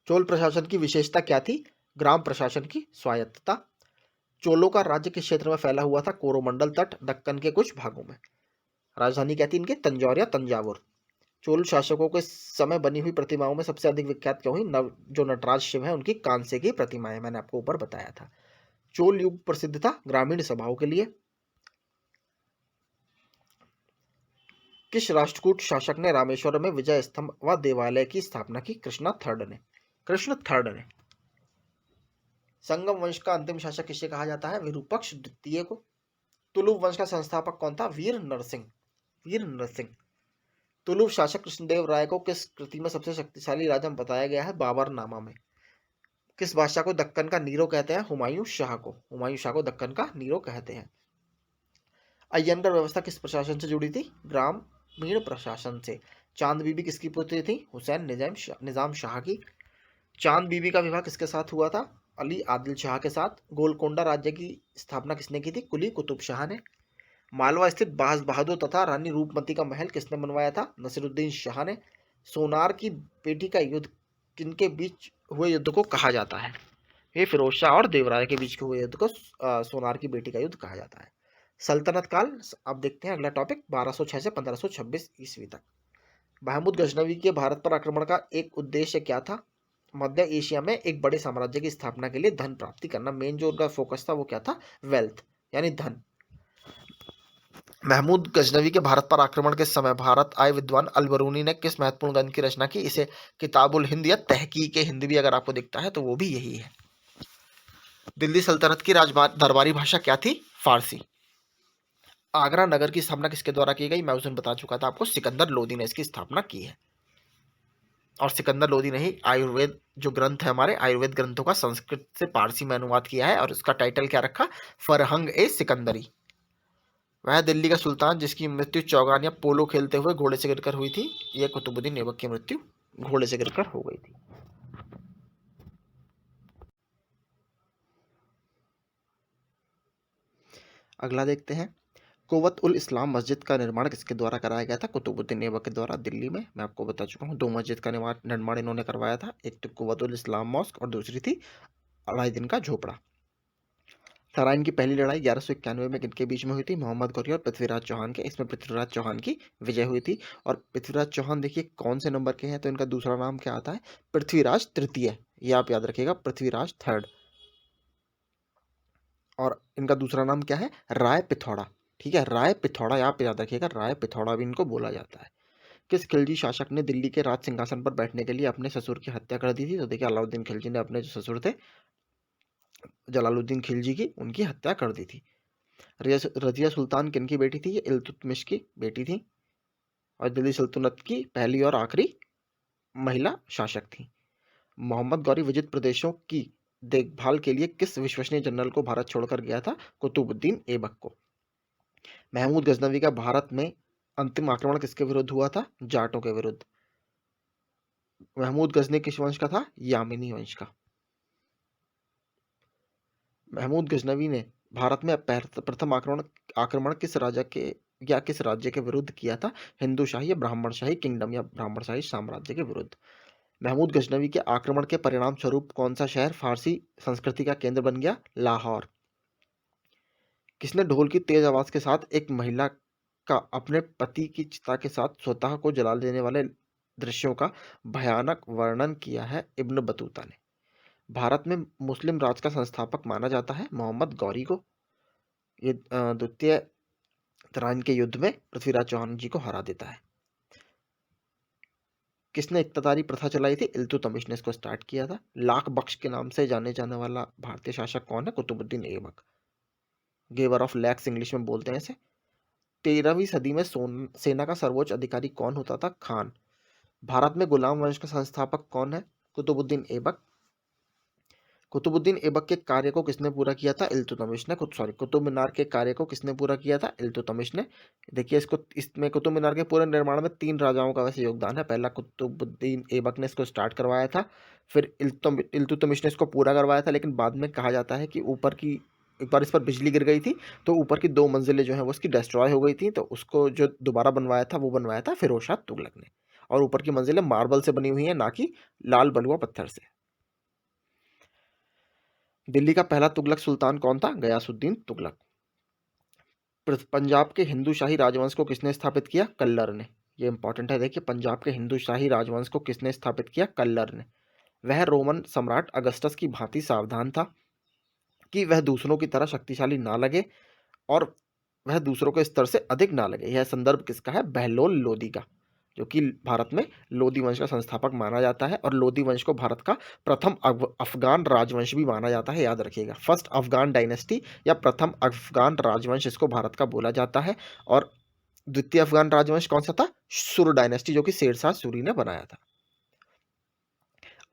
Speaker 1: चोल प्रशासन की विशेषता क्या थी? ग्राम प्रशासन की स्वायत्तता। चोलों का राज्य किस क्षेत्र में फैला हुआ था? कोरोमंडल तट, दक्कन के कुछ भागों में। राजधानी क्या थी इनके? तंजौर या तंजावुर। चोल शासकों के समय बनी हुई प्रतिमाओं में सबसे अधिक विख्यात क्या हुई? जो नटराज शिव है उनकी कांस्य की प्रतिमाएं, मैंने आपको ऊपर बताया था। चोल युग प्रसिद्ध था ग्रामीण सभाओं के लिए। किस राष्ट्रकूट शासक ने रामेश्वरम में विजय स्तंभ व देवालय की स्थापना की? कृष्ण थर्ड ने। कृष्ण थर्ड ने। संगम वंश का अंतिम शासक किसे कहा जाता है? विरूपक्ष द्वितीय को। तुलुप वंश का संस्थापक कौन था? वीर नरसिंह। वीर नरसिंह। तुलुप शासक कृष्णदेव राय को किस कृति में सबसे शक्तिशाली राजा बताया गया है? बाबरनामा में। किस बादशाह को दक्कन का नीरो कहते हैं? हुमायूं शाह को। हुमायूं शाह को दक्कन का नीरो कहते हैं। अय्यंगार व्यवस्था किस प्रशासन से जुड़ी थी? ग्रामीण प्रशासन से। चांद बीबी किसकी पुत्री थी? हुसैन निजाम शाह की। चांद बीबी का विवाह किसके साथ हुआ था? अली आदिल शाह के साथ। गोलकोंडा राज्य की स्थापना किसने की थी? कुली कुतुब शाह ने। मालवा स्थित बाज बहादुर तथा रानी रूपमती का महल किसने बनवाया था? नसीरुद्दीन शाह ने। सोनार की पेटी का युद्ध किनके बीच हुए युद्ध को कहा जाता है? ये फिरोज शाह और देवराय के बीच के हुए युद्ध को सोनार की बेटी का युद्ध कहा जाता है। सल्तनत काल, अब देखते हैं अगला टॉपिक, 1206 से 1526 ईस्वी तक। महमूद गजनवी के भारत पर आक्रमण का एक उद्देश्य क्या था? मध्य एशिया में एक बड़े साम्राज्य की स्थापना के लिए धन प्राप्ति करना। मेन जो उनका फोकस था वो क्या था? वेल्थ, यानी धन। महमूद गजनवी के भारत पर आक्रमण के समय भारत आए विद्वान अलबरूनी ने किस महत्वपूर्ण ग्रंथ की रचना की? इसे किताबुल हिंद या तहकीक हिंद भी अगर आपको दिखता है तो वो भी यही है। दिल्ली सल्तनत की दरबारी भाषा क्या थी? फारसी। आगरा नगर की स्थापना किसके द्वारा की गई? मैं उस दिन बता चुका था आपको, सिकंदर लोदी ने इसकी स्थापना की है। और सिकंदर लोदी ने ही आयुर्वेद जो ग्रंथ है हमारे आयुर्वेद ग्रंथों का संस्कृत से पारसी में अनुवाद किया है और उसका टाइटल क्या रखा? फरहंग ए सिकंदरी। वह दिल्ली का सुल्तान जिसकी मृत्यु चौगान या पोलो खेलते हुए घोड़े से गिरकर हुई थी। यह कुतुबुद्दीन ऐबक की मृत्यु घोड़े से गिरकर हो गई थी। अगला देखते हैं, कुव्वत उल इस्लाम मस्जिद का निर्माण किसके द्वारा कराया गया था? कुतुबुद्दीन ऐबक के द्वारा दिल्ली में। मैं आपको बता चुका हूँ, दो मस्जिद का निर्माण इन्होंने करवाया था। एक तो कुव्वत उल इस्लाम मॉस्क और दूसरी थी अलाउद्दीन का झोपड़ा। तराइन की पहली लड़ाई 1191 में किनके बीच में हुई थी? मोहम्मद गौरी और पृथ्वीराज चौहान के। इसमें पृथ्वीराज चौहान की विजय हुई थी। और पृथ्वीराज चौहान देखिए कौन से नंबर के हैं, तो इनका दूसरा नाम क्या आता है? पृथ्वीराज तृतीय। ये आप याद रखिएगा, पृथ्वीराज थर्ड। और इनका दूसरा नाम क्या है? राय पिथौड़ा। ठीक है, राय पिथौड़ा आप याद रखिएगा, राय पिथौड़ा भी इनको बोला जाता है। किस खिलजी शासक ने दिल्ली के राज सिंहासन पर बैठने के लिए अपने ससुर की हत्या कर दी थी? तो देखिए अलाउद्दीन खिलजी ने अपने जो ससुर थे जलालुद्दीन खिलजी की, उनकी हत्या कर दी थी। रजिया सुल्तान किन की बेटी थी? ये इल्तुतमिश की बेटी थी और दिल्ली सल्तनत की पहली और आखिरी महिला शासक थी। मोहम्मद गौरी विजित प्रदेशों की देखभाल के लिए किस विश्वसनीय जनरल को भारत छोड़कर गया था? कुतुबुद्दीन ऐबक को। महमूद गजनवी का भारत में अंतिम आक्रमण किसके विरुद्ध हुआ था? जाटों के विरुद्ध। महमूद गजनी किस वंश का था? यामिनी वंश का। महमूद गजनवी ने भारत में प्रथम आक्रमण किस राज्य के विरुद्ध किया था? हिंदू शाही या ब्राह्मण शाही किंगडम या ब्राह्मण शाही साम्राज्य के विरुद्ध। महमूद गजनवी के आक्रमण के परिणाम स्वरूप कौन सा शहर फारसी संस्कृति का केंद्र बन गया? लाहौर। किसने ढोल की तेज आवाज के साथ एक महिला का अपने पति की चिता के साथ स्वतः को जला देने वाले दृश्यों का भयानक वर्णन किया है? इब्न बतूता ने। भारत में मुस्लिम राज का संस्थापक माना जाता है मोहम्मद गौरी को। ये द्वितीय तराइन के युद्ध में पृथ्वीराज चौहान जी को हरा देता है। किसने इक्तदारी प्रथा चलाई थी? इल्तुतमिश ने इसको स्टार्ट किया था। लाख बख्श के नाम से जाने जाने वाला भारतीय शासक कौन है? कुतुबुद्दीन ऐबक। गेवर ऑफ लैक्स इंग्लिश में बोलते हैं इसे। 13वीं सदी में सेना का सर्वोच्च अधिकारी कौन होता था? खान। भारत में गुलाम वंश का संस्थापक कौन है? कुतुबुद्दीन ऐबक। कुतुबुद्दीन ऐबक के कार्य को किसने पूरा किया था? इल्तुतमिश ने। कुतुब मीनार के कार्य को किसने पूरा किया था? इल्तुतमिश ने। देखिए इसमें कुतुब मीनार के पूरे निर्माण में 3 राजाओं का वैसे योगदान है। पहला कुतुबुद्दीन ऐबक ने इसको स्टार्ट करवाया था, फिर इल्तुतमिश ने इसको पूरा करवाया था, लेकिन बाद में कहा जाता है कि एक बार इस पर बिजली गिर गई थी तो ऊपर की 2 मंजिलें जो हैं वो उसकी डिस्ट्रॉय हो गई थी, तो उसको जो दोबारा बनवाया था वो बनवाया था फिरोज शाह तुगलक ने। और ऊपर की मंजिलें मार्बल से बनी हुई हैं, ना कि लाल बलुआ पत्थर से। दिल्ली का पहला तुगलक सुल्तान कौन था? गयासुद्दीन तुगलक। पंजाब के हिंदू शाही राजवंश को किसने स्थापित किया? कल्लर ने। ये इंपॉर्टेंट है, देखिए पंजाब के हिंदू शाही राजवंश को किसने स्थापित किया? कल्लर ने। वह रोमन सम्राट अगस्टस की भांति सावधान था कि वह दूसरों की तरह शक्तिशाली ना लगे और वह दूसरों के स्तर से अधिक ना लगे। यह संदर्भ किसका है? बहलोल लोदी का, जो कि भारत में लोदी वंश का संस्थापक माना जाता है और लोदी वंश को भारत का प्रथम अफगान राजवंश भी माना जाता है, याद रखिएगा। फर्स्ट अफगान डायनेस्टी या प्रथम अफगान राजवंश इसको भारत का बोला जाता है। और द्वितीय अफगान राजवंश कौन सा था? सुर डायनेस्टी, जो कि शेरशाह सूरी ने बनाया था।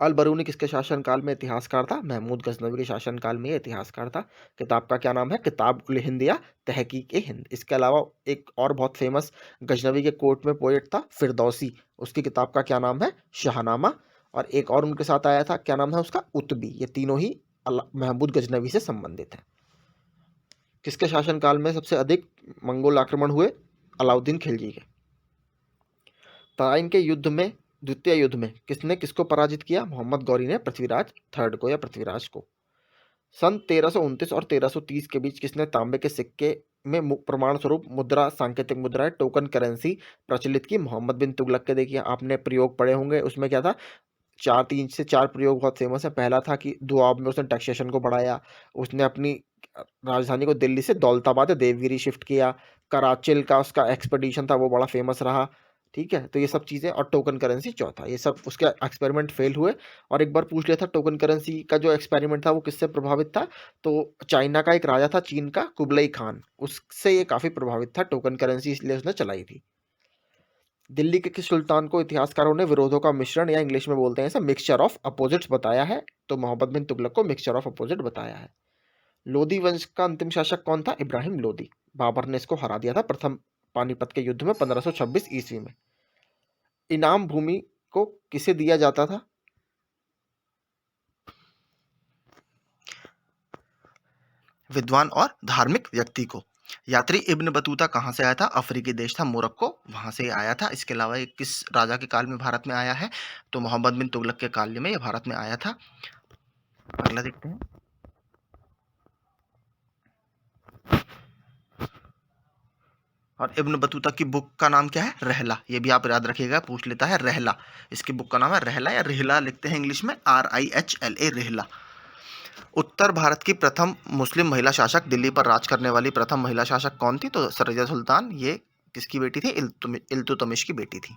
Speaker 1: अल बरूनी किसके शासनकाल में इतिहासकार था? महमूद गजनवी के शासनकाल में ये इतिहासकार था। किताब का क्या नाम है? किताब उल हिंद या तहकीक ए हिंद। इसके अलावा एक और बहुत फेमस गजनवी के कोर्ट में पोएट था फिरदौसी, उसकी किताब का क्या नाम है? शाहनामा। और एक और उनके साथ आया था, क्या नाम है उसका? उतबी। ये तीनों ही महमूद गजनवी से संबंधित हैं। किसके शासनकाल में सबसे अधिक मंगोल आक्रमण हुए? अलाउद्दीन खिलजी के। तराइन के युद्ध में, द्वितीय युद्ध में किसने किसको पराजित किया? मोहम्मद गौरी ने पृथ्वीराज थर्ड को या पृथ्वीराज को। सन 1329 और 1330 के बीच किसने तांबे के सिक्के में प्रमाण स्वरूप मुद्रा, सांकेतिक मुद्रा, टोकन करेंसी प्रचलित की? मोहम्मद बिन तुगलक के। देखिए आपने प्रयोग पढ़े होंगे, उसमें क्या था? 3 से 4 प्रयोग बहुत फेमस है। पहला था कि दुआब में उसने टैक्सेशन को बढ़ाया, उसने अपनी राजधानी को दिल्ली से दौलताबाद या देवगिरी शिफ्ट किया, कराचिल का उसका एक्सपेडिशन था वो बड़ा फेमस रहा। ठीक है, तो ये सब चीज़ें, और टोकन करेंसी चौथा, ये सब उसके एक्सपेरिमेंट फेल हुए। और एक बार पूछ लिया था टोकन करेंसी का जो एक्सपेरिमेंट था वो किससे प्रभावित था? तो चाइना का एक राजा था चीन का, कुबलई खान, उससे ये काफ़ी प्रभावित था टोकन करेंसी, इसलिए उसने चलाई थी। दिल्ली के किस सुल्तान को इतिहासकारों ने विरोधों का मिश्रण या इंग्लिश में बोलते हैं इसे मिक्सचर ऑफ अपोजिट्स बताया है? तो मोहम्मद बिन तुगलक को मिक्सचर ऑफ अपोजिट बताया है। लोदी वंश का अंतिम शासक कौन था? इब्राहिम लोदी। बाबर ने इसको हरा दिया था प्रथम पानीपत के युद्ध में 1526 ईस्वी में। इनाम भूमि को किसे दिया जाता था? विद्वान और धार्मिक व्यक्ति को। यात्री इब्न बतूता कहाँ से आया था? अफ्रीकी देश था मोरक्को, वहां से आया था। इसके अलावा ये किस राजा के काल में भारत में आया है? तो मोहम्मद बिन तुगलक के काल में ये भारत में आया था। अगला देखते हैं। और इब्न बतूता की बुक का नाम क्या है? रहला। ये भी आप याद रखिएगा, पूछ लेता है रहला। इसकी बुक का नाम है रहला या रिहला लिखते हैं इंग्लिश में, RIHLA, रिहला। उत्तर भारत की प्रथम मुस्लिम महिला शासक, दिल्ली पर राज करने वाली प्रथम महिला शासक कौन थी? तो सरजिया सुल्तान। ये किसकी बेटी थी? इल्तुतमिश की बेटी थी।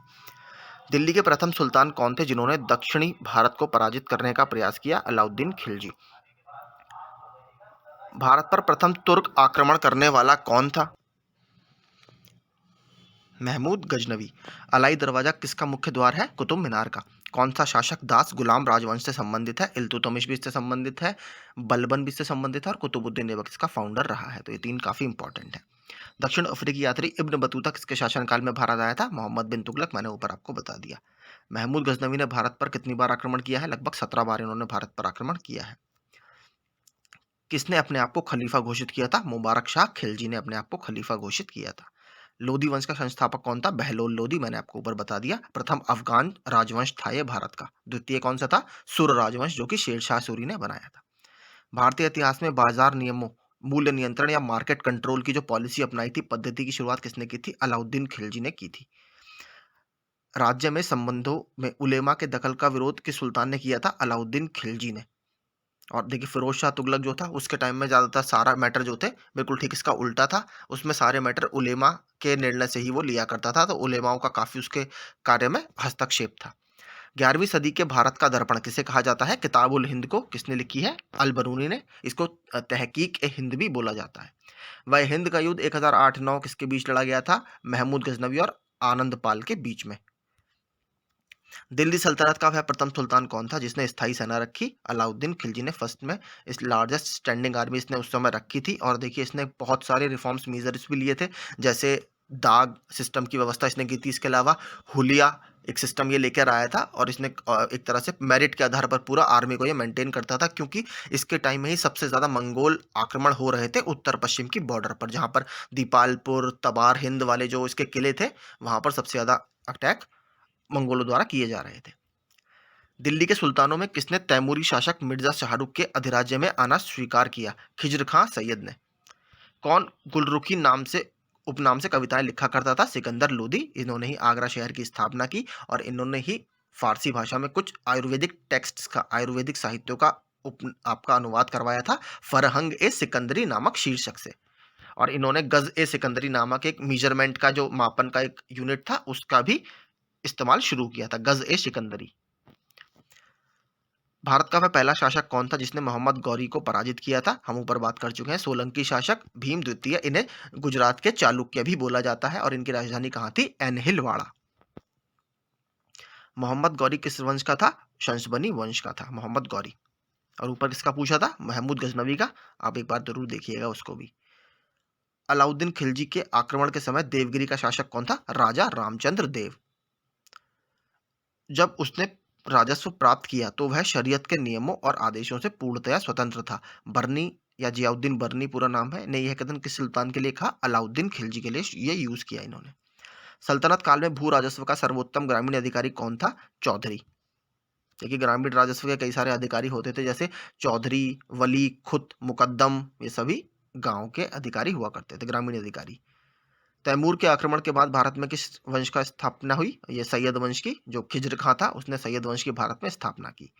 Speaker 1: दिल्ली के प्रथम सुल्तान कौन थे जिन्होंने दक्षिणी भारत को पराजित करने का प्रयास किया? अलाउद्दीन खिलजी। भारत पर प्रथम तुर्क आक्रमण करने वाला कौन था? महमूद गजनवी। अलाई दरवाजा किसका मुख्य द्वार है? कुतुब मीनार का। कौन सा शासक दास गुलाम राजवंश से संबंधित है? इल्तुतमिश भी इससे संबंधित है, बलबन भी इससे संबंधित है, और कुतुबुद्दीन ऐबक इसका फाउंडर रहा है। तो ये तीन काफी इंपॉर्टेंट है। दक्षिण अफ्रीकी यात्री इब्न बतूता किसके शासनकाल में भारत आया था? मोहम्मद बिन तुगलक, मैंने ऊपर आपको बता दिया। महमूद गजनवी ने भारत पर कितनी बार आक्रमण किया है? लगभग 17 बार इन्होंने भारत पर आक्रमण किया है। किसने अपने आप को खलीफा घोषित किया था? मुबारक शाह खिलजी ने अपने आप को खलीफा घोषित किया था। लोदी वंश का संस्थापक कौन था? बहलोल लोदी, मैंने आपको ऊपर बता दिया। प्रथम अफगान राजवंश था ये भारत का। द्वितीय कौन सा था? सुर राजवंश, जो कि शेरशाह सूरी ने बनाया था। भारतीय इतिहास में बाजार नियमों, मूल्य नियंत्रण या मार्केट कंट्रोल की जो पॉलिसी अपनाई थी, पद्धति की शुरुआत किसने की थी? अलाउद्दीन खिलजी ने की थी। राज्य में संबंधों में उलेमा के दखल का विरोध किस सुल्तान ने किया था? अलाउद्दीन खिलजी ने। और देखिए फिरोज शाह तुगलक जो था उसके टाइम में ज़्यादातर सारा मैटर जो थे बिल्कुल ठीक इसका उल्टा था। उसमें सारे मैटर उलेमा के निर्णय से ही वो लिया करता था, तो उलेमाओं का काफ़ी उसके कार्य में हस्तक्षेप था। 11वीं सदी के भारत का दर्पण किसे कहा जाता है? किताब उल हिंद को किसने लिखी है? अल बरूनी ने। इसको तहकीक ए हिंद भी बोला जाता है। वह हिंद का युद्ध 1008-9 किसके बीच लड़ा गया था? महमूद गजनवी और आनंद पाल के बीच में। दिल्ली सल्तनत का वह प्रथम सुल्तान कौन था जिसने स्थायी सेना रखी? अलाउद्दीन खिलजी ने फर्स्ट में इस लार्जेस्ट स्टैंडिंग आर्मी इसने उस समय रखी थी। और देखिए इसने बहुत सारे रिफॉर्म्स मीजर्स भी लिए थे, जैसे दाग सिस्टम की व्यवस्था इसने की थी। इसके अलावा हुलिया एक सिस्टम ये लेकर आया था, और इसने एक तरह से मेरिट के आधार पर पूरा आर्मी को ये मेंटेन करता था, क्योंकि इसके टाइम में ही सबसे ज़्यादा मंगोल आक्रमण हो रहे थे उत्तर पश्चिम की बॉर्डर पर, जहाँ पर दीपालपुर, तबार हिंद वाले जो इसके किले थे वहाँ पर सबसे ज़्यादा अटैक मंगोलों द्वारा किए जा रहे थे। दिल्ली के सुल्तानों में किसने तैमूरी शासक मिर्जा शाहरुख के अधिराज्य में आना स्वीकार किया? खिज्र खां सैयद ने। कौन गुलरुखी नाम से उपनाम से कविताएं लिखा करता था? सिकंदर लोदी। इन्होंने ही आगरा शहर की स्थापना की, और इन्होंने ही फारसी भाषा में कुछ आयुर्वेदिक टेक्स्ट्स का, आयुर्वेदिक साहित्यों का आपका अनुवाद करवाया था, फरहंग ए सिकंदरी नामक शीर्षक से। और इन्होंने गज ए सिकंदरी नामक एक मेजरमेंट का जो मापन का एक यूनिट था उसका भी इस्तेमाल शुरू किया था, गज ए सिकंदरी। भारत का वह पहला शासक कौन था जिसने मोहम्मद गौरी को पराजित किया था? हम ऊपर बात कर चुके हैं, सोलंकी शासक भीम द्वितीय। इन्हें गुजरात के चालुक्य भी बोला जाता है और इनकी राजधानी कहाँ थी? एनहिलवाड़ा। मोहम्मद गौरी किस वंश का था? शंसबनी वंश का था मोहम्मद गौरी। और ऊपर किसका पूछा था? महमूद गजनवी का। आप एक बार जरूर देखिएगा उसको भी। अलाउद्दीन खिलजी के आक्रमण के समय देवगिरी का शासक कौन था? राजा रामचंद्र देव। जब उसने राजस्व प्राप्त किया तो वह शरीयत के नियमों और आदेशों से पूर्णतया स्वतंत्र था। बर्नी या जियाउद्दीन बर्नी पूरा नाम है ने यह कथन किस सुल्तान के लिए कहा? अलाउद्दीन खिलजी के लिए ये यूज किया इन्होंने। सल्तनत काल में भू राजस्व का सर्वोत्तम ग्रामीण अधिकारी कौन था? चौधरी। देखिए ग्रामीण राजस्व के कई सारे अधिकारी होते थे, जैसे चौधरी, वली, खुत, मुकद्दम, ये सभी गांव के अधिकारी हुआ करते थे, ग्रामीण अधिकारी। तैमूर के आक्रमण के बाद भारत में किस वंश का स्थापना हुई? ये सैयद वंश की। जो खिज्र खां था उसने सैयद वंश की भारत में स्थापना की।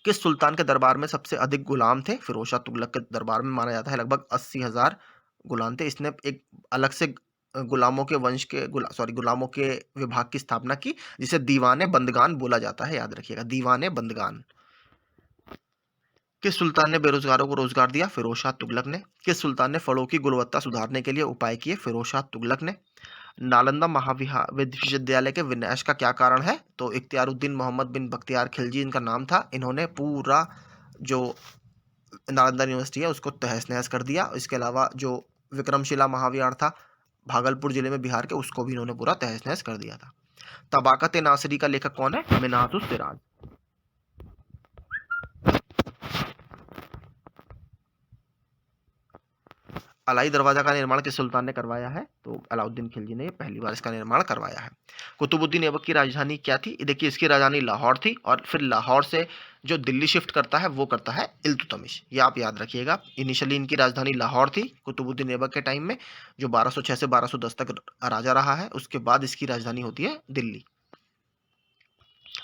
Speaker 1: किस सुल्तान के दरबार में सबसे अधिक गुलाम थे? फिरोज शाह तुगलक के दरबार में माना जाता है लगभग 80,000 गुलाम थे। इसने एक अलग से गुलामों के वंश के गुलामों के विभाग की स्थापना की, जिसे दीवाने बंदगान बोला जाता है, याद रखिएगा, दीवाने बंदगान। किस सुल्तान ने बेरोजगारों को रोजगार दिया? फिरोज शाह तुगलक ने। किस सुल्तान ने फलों की गुणवत्ता सुधारने के लिए उपाय किए? फिरोज शाह तुगलक ने। नालंदा विश्वविद्यालय के विनाश का क्या कारण है? तो इख्तियारुद्दीन मोहम्मद बिन बख्तियार खिलजी इनका नाम था। इन्होंने पूरा जो नालंदा यूनिवर्सिटी है उसको तहस नहस कर दिया। इसके अलावा जो विक्रमशिला महाविहार था भागलपुर जिले में बिहार के, उसको भी इन्होंने पूरा तहस नहस कर दिया था। तबाकत नासिरी का लेखक कौन है? मिन्हाजुस सिराज। अलाई दरवाजा का निर्माण किस सुल्तान ने करवाया है? तो अलाउद्दीन खिलजी ने पहली बार इसका निर्माण करवाया है। कुतुबुद्दीन ऐबक की राजधानी क्या थी? देखिए इसकी राजधानी लाहौर थी और फिर लाहौर से जो दिल्ली शिफ्ट करता है वो करता है इल्तुतमिश। ये आप याद रखिएगा। इनिशियली इनकी राजधानी लाहौर थी कुतुबुद्दीन ऐबक के टाइम में, जो 1206 से 1210 तक राजा रहा है। उसके बाद इसकी राजधानी होती है दिल्ली।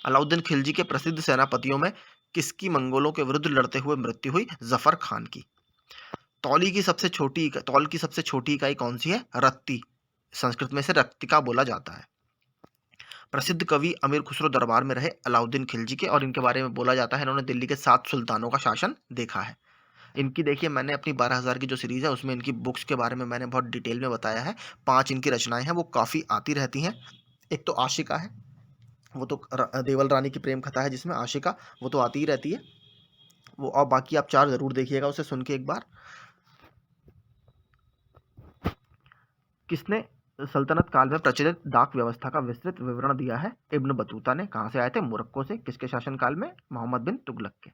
Speaker 1: अलाउद्दीन खिलजी के प्रसिद्ध सेनापतियों में किसकी मंगोलों के विरुद्ध लड़ते हुए मृत्यु हुई? जफर खान की। तौल की सबसे छोटी इकाई कौन सी है? रत्ती। संस्कृत में से रक्तिका बोला जाता है। प्रसिद्ध कवि अमीर खुसरो दरबार में रहे अलाउद्दीन खिलजी के, और इनके बारे में बोला जाता है इन्होंने दिल्ली के 7 सुल्तानों का शासन देखा है। इनकी देखिए मैंने अपनी 12,000 की जो सीरीज है उसमें इनकी बुक्स के बारे में मैंने बहुत डिटेल में बताया है। 5 इनकी रचनाएं हैं, वो काफ़ी आती रहती हैं। एक तो आशिका है, वो तो देवल रानी की प्रेम कथा है जिसमें आशिका, वो तो आती ही रहती है वो। और बाकी आप 4 जरूर देखिएगा उसे सुन के एक बार। किसने सल्तनत काल में प्रचलित डाक व्यवस्था का विस्तृत विवरण दिया है? इब्न बतूता ने। कहां से आए थे? मोरक्को से। किसके शासनकाल में? मोहम्मद बिन तुगलक के।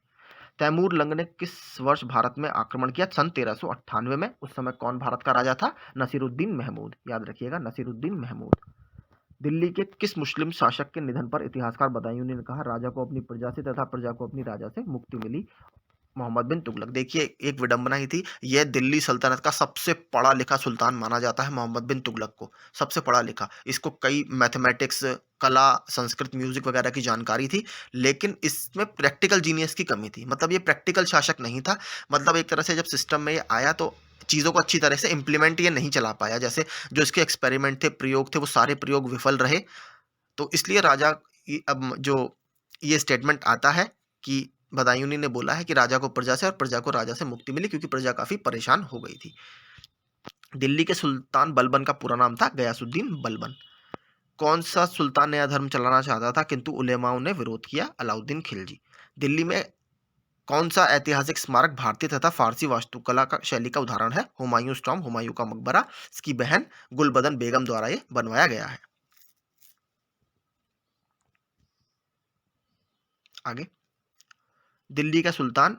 Speaker 1: तैमूर लंग ने किस वर्ष भारत में आक्रमण किया? सन 1398 में। उस समय कौन भारत का राजा था? नसीरुद्दीन महमूद। याद रखिएगा, नसीरुद्दीन महमूद। दिल्ली के किस मुस्लिम शासक के निधन पर इतिहासकार बदायूंनी ने कहा राजा को अपनी प्रजा से तथा प्रजा को अपनी राजा से मुक्ति मिली? मोहम्मद बिन तुगलक। देखिए एक विडंबना ही थी, यह दिल्ली सल्तनत का सबसे पढ़ा लिखा सुल्तान माना जाता है मोहम्मद बिन तुगलक को, सबसे पढ़ा लिखा। इसको कई मैथमेटिक्स, कला, संस्कृत, म्यूजिक वगैरह की जानकारी थी, लेकिन इसमें प्रैक्टिकल जीनियस की कमी थी। मतलब ये प्रैक्टिकल शासक नहीं था। मतलब एक तरह से जब सिस्टम में ये आया तो चीज़ों को अच्छी तरह से इम्प्लीमेंट ये नहीं चला पाया। जैसे जो इसके एक्सपेरिमेंट थे, प्रयोग थे, वो सारे प्रयोग विफल रहे। तो इसलिए राजा अब जो ये स्टेटमेंट आता है कि बदायूंनी ने बोला है कि राजा को प्रजा से और प्रजा को राजा से मुक्ति मिली, क्योंकि प्रजा काफी परेशान हो गई थी। दिल्ली के सुल्तान बलबन का पूरा नाम था गयासुद्दीन बलबन। कौन सा सुल्तान नया धर्म चलाना चाहता था किंतु उलेमाओं ने विरोध किया? अलाउद्दीन खिलजी। दिल्ली में कौन सा ऐतिहासिक स्मारक भारतीय तथा फारसी वास्तुकला का शैली का उदाहरण है? हुमायूं टॉम, हुमायूं का मकबरा। इसकी बहन गुलबदन बेगम द्वारा ये बनवाया गया है। आगे, दिल्ली का सुल्तान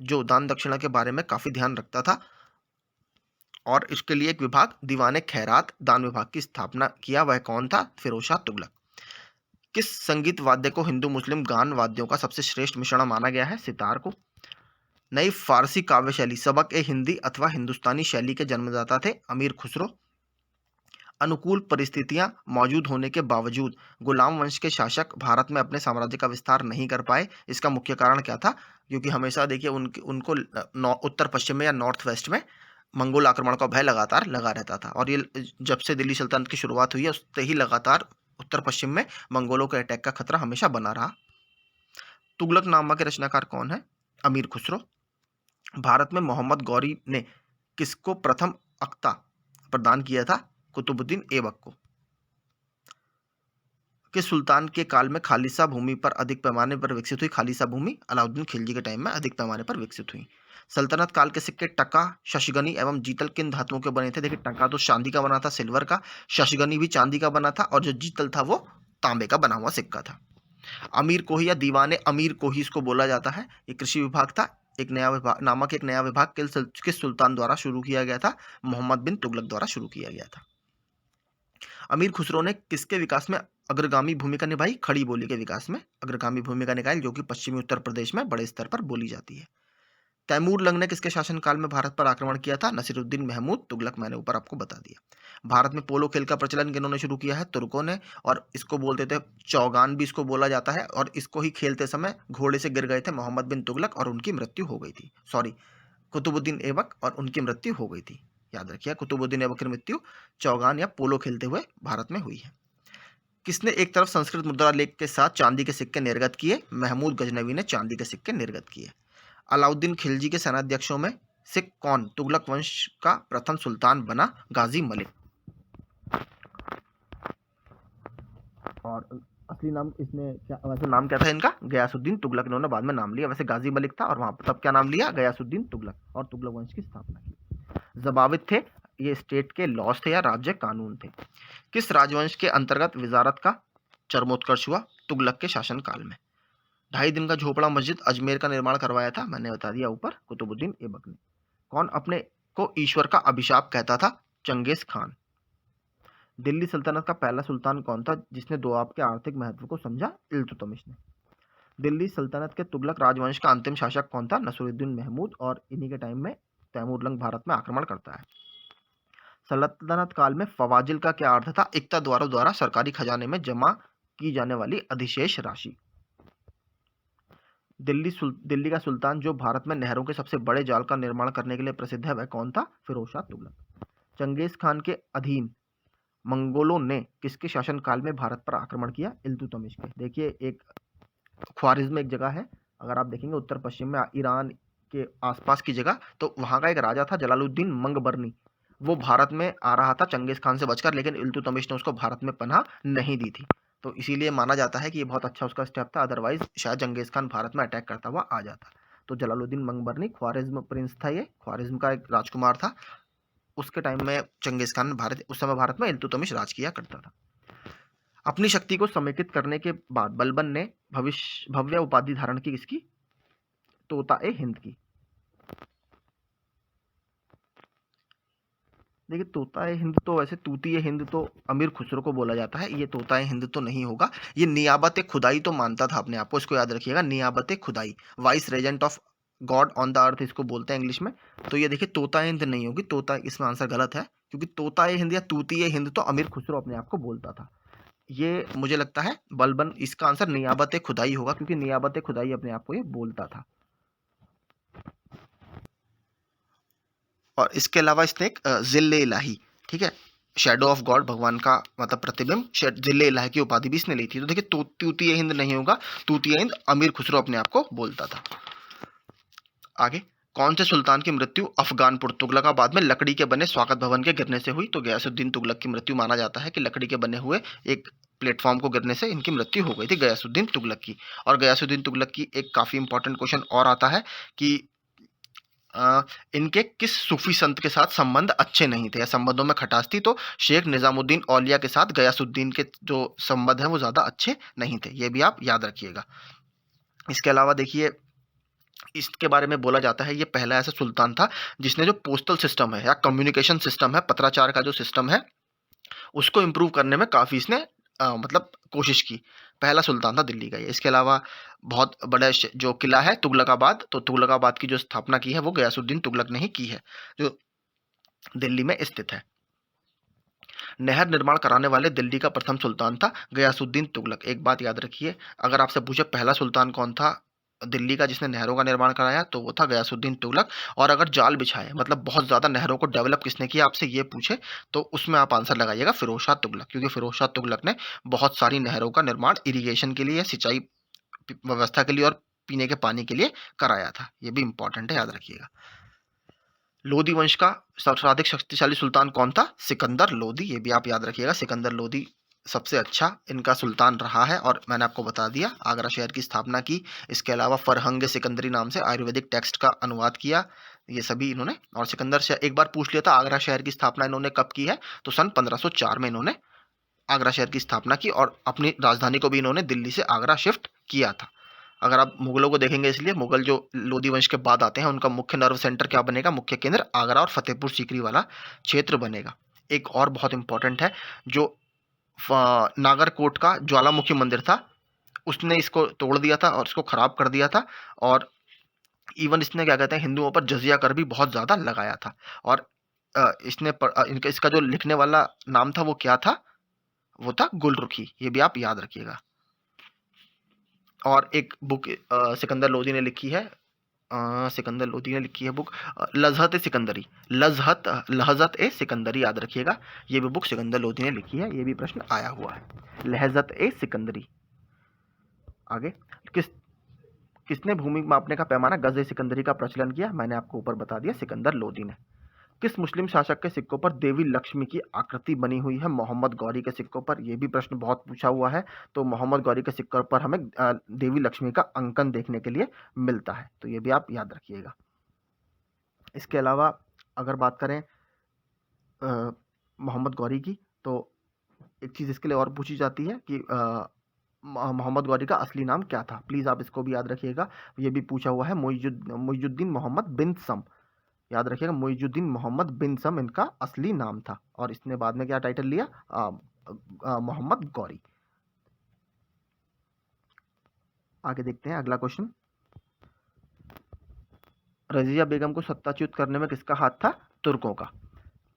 Speaker 1: जो दान दक्षिणा के बारे में काफी ध्यान रखता था और इसके लिए एक विभाग दीवाने खैरात दान विभाग की स्थापना किया, वह कौन था? फिरोज शाह तुगलक। किस संगीत वाद्य को हिंदू मुस्लिम गान वाद्यों का सबसे श्रेष्ठ मिश्रण माना गया है? सितार को। नई फारसी काव्य शैली सबक ए हिंदी अथवा हिंदुस्तानी शैली के जन्मदाता थे अमीर खुसरो। अनुकूल परिस्थितियां मौजूद होने के बावजूद गुलाम वंश के शासक भारत में अपने साम्राज्य का विस्तार नहीं कर पाए। इसका मुख्य कारण क्या था? क्योंकि हमेशा देखिए उनको उत्तर पश्चिम में या नॉर्थ वेस्ट में मंगोल आक्रमण का भय लगातार लगा रहता था। और ये जब से दिल्ली सल्तनत की शुरुआत हुई है उससे ही लगातार उत्तर पश्चिम में मंगोलों के अटैक का खतरा हमेशा बना रहा। तुगलकनामा के रचनाकार कौन है? अमीर खुसरो। भारत में मोहम्मद गौरी ने किसको प्रथम अख्ता प्रदान किया था? कुतुबुद्दीन ऐबक को। किस सुल्तान के काल में खालिसा भूमि पर अधिक पैमाने पर विकसित हुई? खालिसा भूमि अलाउद्दीन खिलजी के टाइम में अधिक पैमाने पर विकसित हुई। सल्तनत काल के सिक्के टका, शशगनी एवं जीतल किन धातुओं के बने थे? देखिए, टका तो चांदी का बना था, सिल्वर का। शशगनी भी चांदी का बना था और जो जीतल था वो तांबे का बना हुआ सिक्का था। अमीर कोही या दीवाने अमीर कोही इसको बोला जाता है। ये कृषि विभाग था। एक नया विभाग नामक एक नया विभाग किस सुल्तान द्वारा शुरू किया गया था? मोहम्मद बिन तुगलक द्वारा शुरू किया गया था। अमीर खुसरो ने किसके विकास में अग्रगामी भूमिका निभाई? खड़ी बोली के विकास में अग्रगामी भूमिका निभाई, जो कि पश्चिमी उत्तर प्रदेश में बड़े स्तर पर बोली जाती है। तैमूर लंग ने किसके शासनकाल में भारत पर आक्रमण किया था? नसीरुद्दीन महमूद तुगलक, मैंने ऊपर आपको बता दिया। भारत में पोलो खेल का प्रचलन किन्होंने शुरू किया है? तुर्कों ने। और इसको बोलते थे चौगान भी इसको बोला जाता है। और इसको ही खेलते समय घोड़े से गिर गए थे मोहम्मद बिन तुगलक और उनकी मृत्यु हो गई थी। सॉरी, कुतुबुद्दीन ऐबक और उनकी मृत्यु हो गई थी। याद रखिए, कुतुबुद्दीन ऐबक की मृत्यु चौगान या पोलो खेलते हुए भारत में हुई है। किसने एक तरफ संस्कृत मुद्रा लेख के साथ चांदी के सिक्के निर्गत किए? महमूद गजनवी ने चांदी के सिक्के निर्गत किए। अलाउद्दीन खिलजी के सेनाध्यक्षों में से कौन तुगलक वंश का प्रथम सुल्तान बना? गाजी मलिक। और असली नाम इसने क्या, वैसे नाम क्या था इनका? गयासुद्दीन तुगलक। इन्होंने बाद में नाम लिया, वैसे गाजी मलिक था और वहां पर तब क्या नाम लिया? गयासुद्दीन तुगलक, और तुगलक वंश की स्थापना की। जबाविद थे, ये स्टेट के लॉज थे या राज्य कानून थे। किस राजवंश के अंतर्गत विजारत का चरमोत्कर्ष हुआ? तुगलक के शासनकाल में। 2.5 दिन का झोपड़ा मस्जिद अजमेर का निर्माण करवाया था? मैंने बता दिया ऊपर, कुतुबुद्दीन ऐबक ने। कौन अपने को ईश्वर का अभिशाप कहता था? Genghis Khan. दिल्ली सल्तनत का पहला सुल्तान कौन था जिसने दोआब के आर्थिक महत्व को समझा? इल्तुतमिश ने। दिल्ली सल्तनत के तुगलक राजवंश का अंतिम शासक कौन था? नसीरुद्दीन महमूद। और इन्हीं के टाइम में तैमूर लंग भारत में आक्रमण करता है। सल्तनत काल में फवाजिल का क्या अर्थ था? इक्ता द्वारा सरकारी खजाने में जमा की जाने वाली अधिशेष राशि। दिल्ली का सुल्तान जो भारत में नहरों के सबसे बड़े जाल का निर्माण करने के लिए प्रसिद्ध है, वह कौन था? फिरोज शाह तुगलक। चंगेज खान के अधीन मंगोलों ने किसके शासनकाल में भारत पर आक्रमण किया? इल्तुतमिश के। देखिए, एक ख्वारिज्म में एक जगह है, अगर आप देखेंगे उत्तर पश्चिम में ईरान के आसपास की जगह, तो वहां का एक राजा था जलालुद्दीन मंगबरनी। वो भारत में आ रहा था चंगेज खान से बचकर, लेकिन इल्तुतमिश ने उसको भारत में पनाह नहीं दी थी। तो इसीलिए माना जाता है कि ये बहुत अच्छा उसका स्टेप था, अदरवाइज शायद चंगेज खान भारत में अटैक करता हुआ आ जाता। तो जलालुद्दीन मंगबरनी ख्वारिज्म प्रिंस था, ये ख्वारिज्म का एक राजकुमार था। उसके टाइम में चंगेज खान उस समय भारत में इल्तुतमिश राज किया करता था। अपनी शक्ति को समेकित करने के बाद बलबन ने भव्य उपाधि धारण की किसकी? तोता ए हिंद की। देखिए, तोता ए हिंद तो वैसे तूती ए हिंद तो अमीर खुसरो को बोला जाता है, ये तोता ए हिंद तो नहीं होगा। ये नियाबत खुदाई तो मानता था अपने आप को, इसको याद रखिएगा, नियाबत खुदाई, vice regent of God on the earth इसको बोलते हैं इंग्लिश में। तो ये देखिए, तोता ए हिंद नहीं होगी, तोता इसमें आंसर गलत है, क्योंकि तोता ए हिंद या तूती ए हिंद तो अमीर खुसरो अपने आप को बोलता था। ये मुझे लगता है बलबन, इसका आंसर नियाबत खुदाई होगा, क्योंकि नियाबत खुदाई अपने आप को ये बोलता था। और इसके अलावा इसने एक जिले इलाही, ठीक है, शेडो ऑफ गॉड, भगवान का मतलब प्रतिबिंब, जिले इलाही की उपाधि भी इसने ली थी। तो देखिए, तूतीय हिंद नहीं होगा, तूतीय हिंद अमीर खुसरो अपने आप को बोलता था। आगे, कौन से सुल्तान की मृत्यु अफगानपुर तुगलकाबाद में लकड़ी के बने स्वागत भवन के गिरने से हुई? तो गयासुद्दीन तुगलक की मृत्यु माना जाता है कि लकड़ी के बने हुए एक प्लेटफॉर्म को गिरने से इनकी मृत्यु हो गई थी, गयासुद्दीन तुगलक की। और गयासुद्दीन तुगलक की एक काफी इंपॉर्टेंट क्वेश्चन और आता है कि इनके किस सूफी संत के साथ संबंध अच्छे नहीं थे या संबंधों में खटास थी? तो शेख निजामुद्दीन औलिया के साथ गयासुद्दीन के जो संबंध हैं वो ज़्यादा अच्छे नहीं थे, ये भी आप याद रखिएगा। इसके अलावा देखिए, इसके बारे में बोला जाता है ये पहला ऐसा सुल्तान था जिसने जो पोस्टल सिस्टम है या कम्युनिकेशन सिस्टम है, पत्राचार का जो सिस्टम है, उसको इम्प्रूव करने में काफ़ी इसने मतलब कोशिश की। पहला सुल्तान था दिल्ली का ये। इसके अलावा बहुत बड़ा जो किला है तुगलकाबाद, तो तुगलकाबाद की जो स्थापना की है वो गयासुद्दीन तुगलक ने ही की है, जो दिल्ली में स्थित है। नहर निर्माण कराने वाले दिल्ली का प्रथम सुल्तान था गयासुद्दीन तुगलक। एक बात याद रखिए, अगर आपसे पूछे पहला सुल्तान कौन था दिल्ली का जिसने नहरों का निर्माण कराया तो वो था गयासुद्दीन तुगलक। और अगर जाल बिछाए मतलब बहुत ज्यादा नहरों को डेवलप किसने किया आपसे ये पूछे तो उसमें आप आंसर लगाइएगा फिरोज शाह तुगलक, क्योंकि फिरोज शाह तुगलक ने बहुत सारी नहरों का निर्माण इरिगेशन के लिए, सिंचाई व्यवस्था के लिए और पीने के पानी के लिए कराया था। ये भी इंपॉर्टेंट है, याद रखिएगा। लोधी वंश का सर्वाधिक शक्तिशाली सुल्तान कौन था? सिकंदर लोधी। ये भी आप याद रखिएगा, सिकंदर लोधी सबसे अच्छा इनका सुल्तान रहा है। और मैंने आपको बता दिया आगरा शहर की स्थापना की, इसके अलावा फरहंग सिकंदरी नाम से आयुर्वेदिक टेक्स्ट का अनुवाद किया, ये सभी इन्होंने। और सिकंदर शहर एक बार पूछ लिया था आगरा शहर की स्थापना इन्होंने कब की है, तो सन 1504 में इन्होंने आगरा शहर की स्थापना की और अपनी राजधानी को भी इन्होंने दिल्ली से आगरा शिफ्ट किया था। अगर आप मुगलों को देखेंगे, इसलिए मुगल जो लोधी वंश के बाद आते हैं उनका मुख्य नर्व सेंटर क्या बनेगा, मुख्य केंद्र आगरा और फतेहपुर सीकरी वाला क्षेत्र बनेगा। एक और बहुत इंपॉर्टेंट है, जो नागरकोट का ज्वालामुखी मंदिर था उसने इसको तोड़ दिया था और इसको खराब कर दिया था। और इवन इसने क्या कहते हैं हिंदुओं पर जजिया कर भी बहुत ज्यादा लगाया था। और इसका जो लिखने वाला नाम था वो क्या था, वो था गुलरुखी। ये भी आप याद रखिएगा। और एक बुक सिकंदर लोधी ने लिखी है, सिकंदर लोधी ने लिखी है बुक लज़हत ए सिकंदरी, लहज़त ए सिकंदरी, याद रखिएगा। ये भी बुक सिकंदर लोधी ने लिखी है, ये भी प्रश्न आया हुआ है, लहज़त ए सिकंदरी। आगे, किस किसने भूमि मापने का पैमाना गज ए सिकंदरी का प्रचलन किया? मैंने आपको ऊपर बता दिया, सिकंदर लोधी ने। किस मुस्लिम शासक के सिक्कों पर देवी लक्ष्मी की आकृति बनी हुई है? मोहम्मद गौरी के सिक्कों पर। यह भी प्रश्न बहुत पूछा हुआ है, तो मोहम्मद गौरी के सिक्कों पर हमें देवी लक्ष्मी का अंकन देखने के लिए मिलता है, तो यह भी आप याद रखिएगा। इसके अलावा अगर बात करें मोहम्मद गौरी की, तो एक चीज़ इसके लिए और पूछी जाती है कि मोहम्मद गौरी का असली नाम क्या था? प्लीज़ आप इसको भी याद रखिएगा। ये भी पूछा हुआ है, मुइजुद्दीन मोहम्मद बिन सम, याद रखिएगा, मुइजुद्दीन मोहम्मद बिन सम इनका असली नाम था। और इसने बाद में क्या टाइटल लिया, मोहम्मद गौरी। आगे देखते हैं अगला क्वेश्चन। रजिया बेगम को सत्ताच्युत करने में किसका हाथ था? तुर्कों का।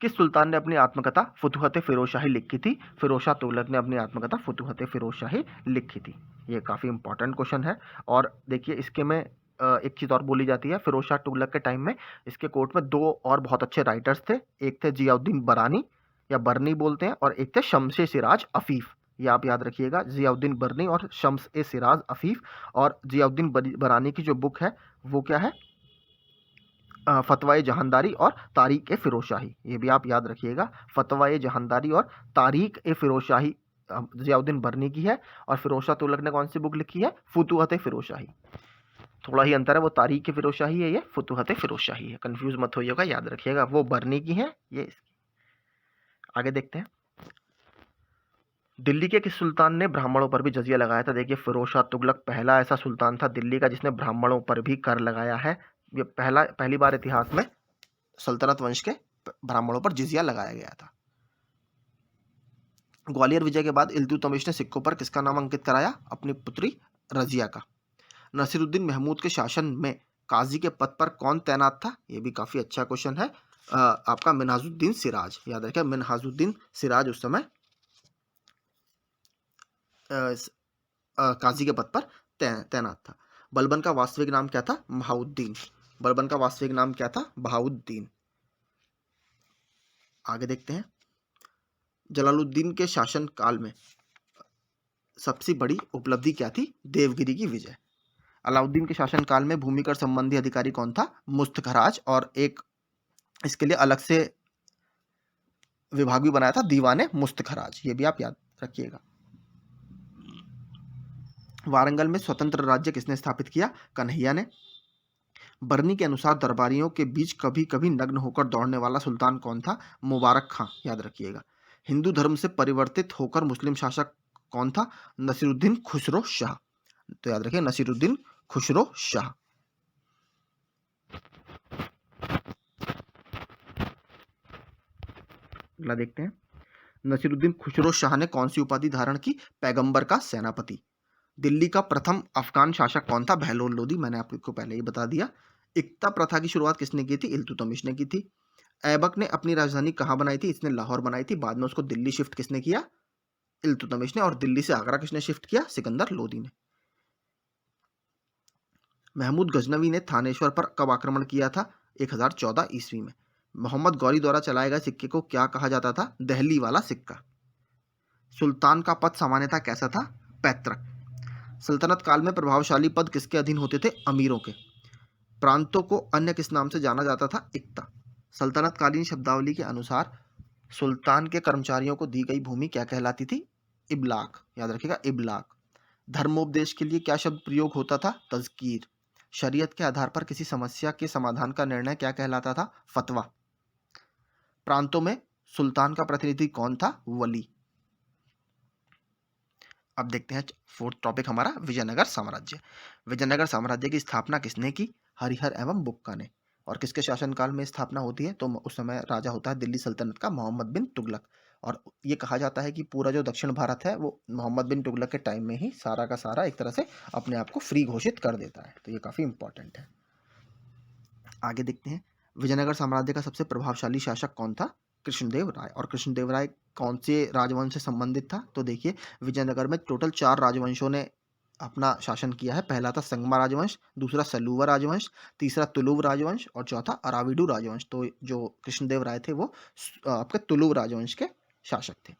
Speaker 1: किस सुल्तान ने अपनी आत्मकथा फुतुहत फिरोजशाही लिखी थी? फिरोज शाह तुगलक ने अपनी आत्मकथा फुतुहत फिरोजशाही लिखी थी। ये काफ़ी इंपॉर्टेंट क्वेश्चन है। और देखिए इसके में एक चीज़ और बोली जाती है, फिरोज शाह तुगलक के टाइम में इसके कोर्ट में दो और बहुत अच्छे राइटर्स थे, एक थे जियाउद्दीन बरानी या बरनी बोलते हैं, और एक थे शम्स ए सिराज अफीफ। ये आप याद रखिएगा, जियाउद्दीन बरनी और शम्स ए सिराज अफीफ। और जियाउद्दीन बरानी की जो बुक है वो क्या है, फतवाए जहानदारी और तारीख ए फिरोजशाही। ये भी आप याद रखिएगा, फतवाए जहानदारी और तारीख ए फिरोजशाही जियाउद्दीन बरनी की है। और फिरोज शाह तुगलक ने कौन सी बुक लिखी है? फुतुहत फिरोजशाही। थोड़ा ही अंतर है, वो तारीख ए फिरोजशाही है, ये फुतुहत फिरोजशाही है, कंफ्यूज मत होइएगा, याद रखिएगा, वो बरनी की है, ये इसकी। आगे देखते हैं, दिल्ली के किस सुल्तान ने ब्राह्मणों पर भी जजिया लगाया था? देखिए फिरोज शाह तुगलक पहला ऐसा सुल्तान था दिल्ली का जिसने ब्राह्मणों पर भी कर लगाया है। ये पहली बार इतिहास में सल्तनत वंश के ब्राह्मणों पर जिजिया लगाया गया था। ग्वालियर विजय के बाद इल्तुतमिश ने सिक्कों पर किसका नाम अंकित कराया? अपनी पुत्री रजिया का। नसीरुद्दीन महमूद के शासन में काजी के पद पर कौन तैनात था? ये भी काफी अच्छा क्वेश्चन है। आपका मिन्हाजुद्दीन सिराज, याद रखें, मिन्हाजुद्दीन सिराज उस समय काजी के पद पर तैनात था। बलबन का वास्तविक नाम क्या था? बहाउद्दीन। बलबन का वास्तविक नाम क्या था? बहाउद्दीन। आगे देखते हैं, जलालुद्दीन के शासन काल में सबसे बड़ी उपलब्धि क्या थी? देवगिरी की विजय। अलाउद्दीन के शासन काल में भूमि कर संबंधी अधिकारी कौन था? मुस्तखराज। और एक इसके लिए अलग से विभाग भी बनाया था, दीवाने मुस्तखराज। ये भी आप याद रखिएगा। वारंगल में स्वतंत्र राज्य किसने स्थापित किया? कन्हैया ने। बरनी के अनुसार दरबारियों के बीच कभी कभी नग्न होकर दौड़ने वाला सुल्तान कौन था? मुबारक खां, याद रखिएगा। हिंदू धर्म से परिवर्तित होकर मुस्लिम शासक कौन था? नसीरुद्दीन खुसरो शाह। तो याद रखिए, नसीरुद्दीन खुसरो शाह। अगला देखते हैं, नसीरुद्दीन खुसरो शाह ने कौन सी उपाधि धारण की? पैगंबर का सेनापति। दिल्ली का प्रथम अफगान शासक कौन था? बहलोल लोदी। मैंने आपको पहले ही बता दिया। इक्ता प्रथा की शुरुआत किसने की थी? इल्तुतमिश ने की थी। ऐबक ने अपनी राजधानी कहाँ बनाई थी? इसने लाहौर बनाई थी। बाद में उसको दिल्ली शिफ्ट किसने किया? इल्तुतमिश ने। और दिल्ली से आगरा किसने शिफ्ट किया? सिकंदर लोदी ने। महमूद गजनवी ने थानेश्वर पर कब आक्रमण किया था? 1014 ईस्वी में। मोहम्मद गौरी द्वारा चलाए गए सिक्के को क्या कहा जाता था? दहली वाला सिक्का। सुल्तान का पद सामान्यतः कैसा था? पैतृक। सल्तनत काल में प्रभावशाली पद किसके अधीन होते थे? अमीरों के। प्रांतों को अन्य किस नाम से जाना जाता था? इक्ता। सल्तनत कालीन शब्दावली के अनुसार सुल्तान के कर्मचारियों को दी गई भूमि क्या कहलाती थी? इबलाक। याद रखिएगा, इबलाक। धर्मोपदेश के लिए क्या शब्द प्रयोग होता था? तज़कीर। शरीयत के आधार पर किसी समस्या के समाधान का निर्णय क्या कहलाता था? फतवा। प्रांतों में सुल्तान का प्रतिनिधि कौन था? वली। अब देखते हैं फोर्थ टॉपिक हमारा, विजयनगर साम्राज्य। विजयनगर साम्राज्य की स्थापना किसने की? हरिहर एवं बुक्का ने। और किसके शासनकाल में स्थापना होती है? तो उस समय राजा होता है दिल्ली सल्तनत का मोहम्मद बिन तुगलक। और ये कहा जाता है कि पूरा जो दक्षिण भारत है वो मोहम्मद बिन तुगलक के टाइम में ही सारा का सारा एक तरह से अपने आप को फ्री घोषित कर देता है। तो ये काफ़ी इंपॉर्टेंट है। आगे देखते हैं, विजयनगर साम्राज्य का सबसे प्रभावशाली शासक कौन था? कृष्णदेव राय। और कृष्णदेव राय कौन से राजवंश से संबंधित था? तो देखिए, विजयनगर में टोटल 4 राजवंशों ने अपना शासन किया है। पहला था संगमा राजवंश, दूसरा सलूवा राजवंश, तीसरा तुलुव राजवंश और चौथा अराविडू राजवंश। तो जो कृष्णदेव राय थे वो आपके तुलुव राजवंश के शासक थे।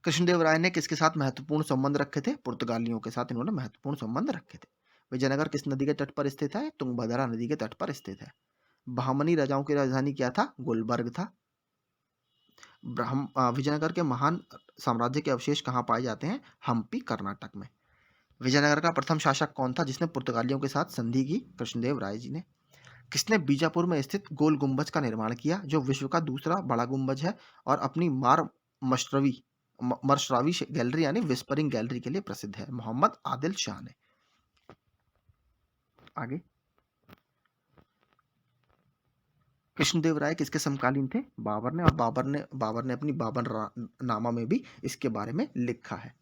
Speaker 1: कृष्णदेव राय ने किसके साथ महत्वपूर्ण संबंध रखे थे? पुर्तगालियों के साथ इन्होंने महत्वपूर्ण संबंध रखे थे। विजयनगर किस नदी के तट पर स्थित है? तुंगभद्रा नदी के तट पर स्थित है। बहमनी राजाओं की राजधानी क्या था? गुलबर्ग था। विजयनगर के महान साम्राज्य के अवशेष कहाँ पाए जाते हैं? हम्पी, कर्नाटक में। विजयनगर का प्रथम शासक कौन था जिसने पुर्तगालियों के साथ संधि की? कृष्णदेव राय जी ने। किसने बीजापुर में स्थित गोल गुंबज का निर्माण किया, जो विश्व का दूसरा बड़ा गुंबज है और अपनी मरशरावी गैलरी यानी विस्परिंग गैलरी के लिए प्रसिद्ध है? मोहम्मद आदिल शाह ने। आगे, कृष्णदेव राय किसके समकालीन थे? बाबर ने। और बाबर ने अपनी बाबर नामा में भी इसके बारे में लिखा है।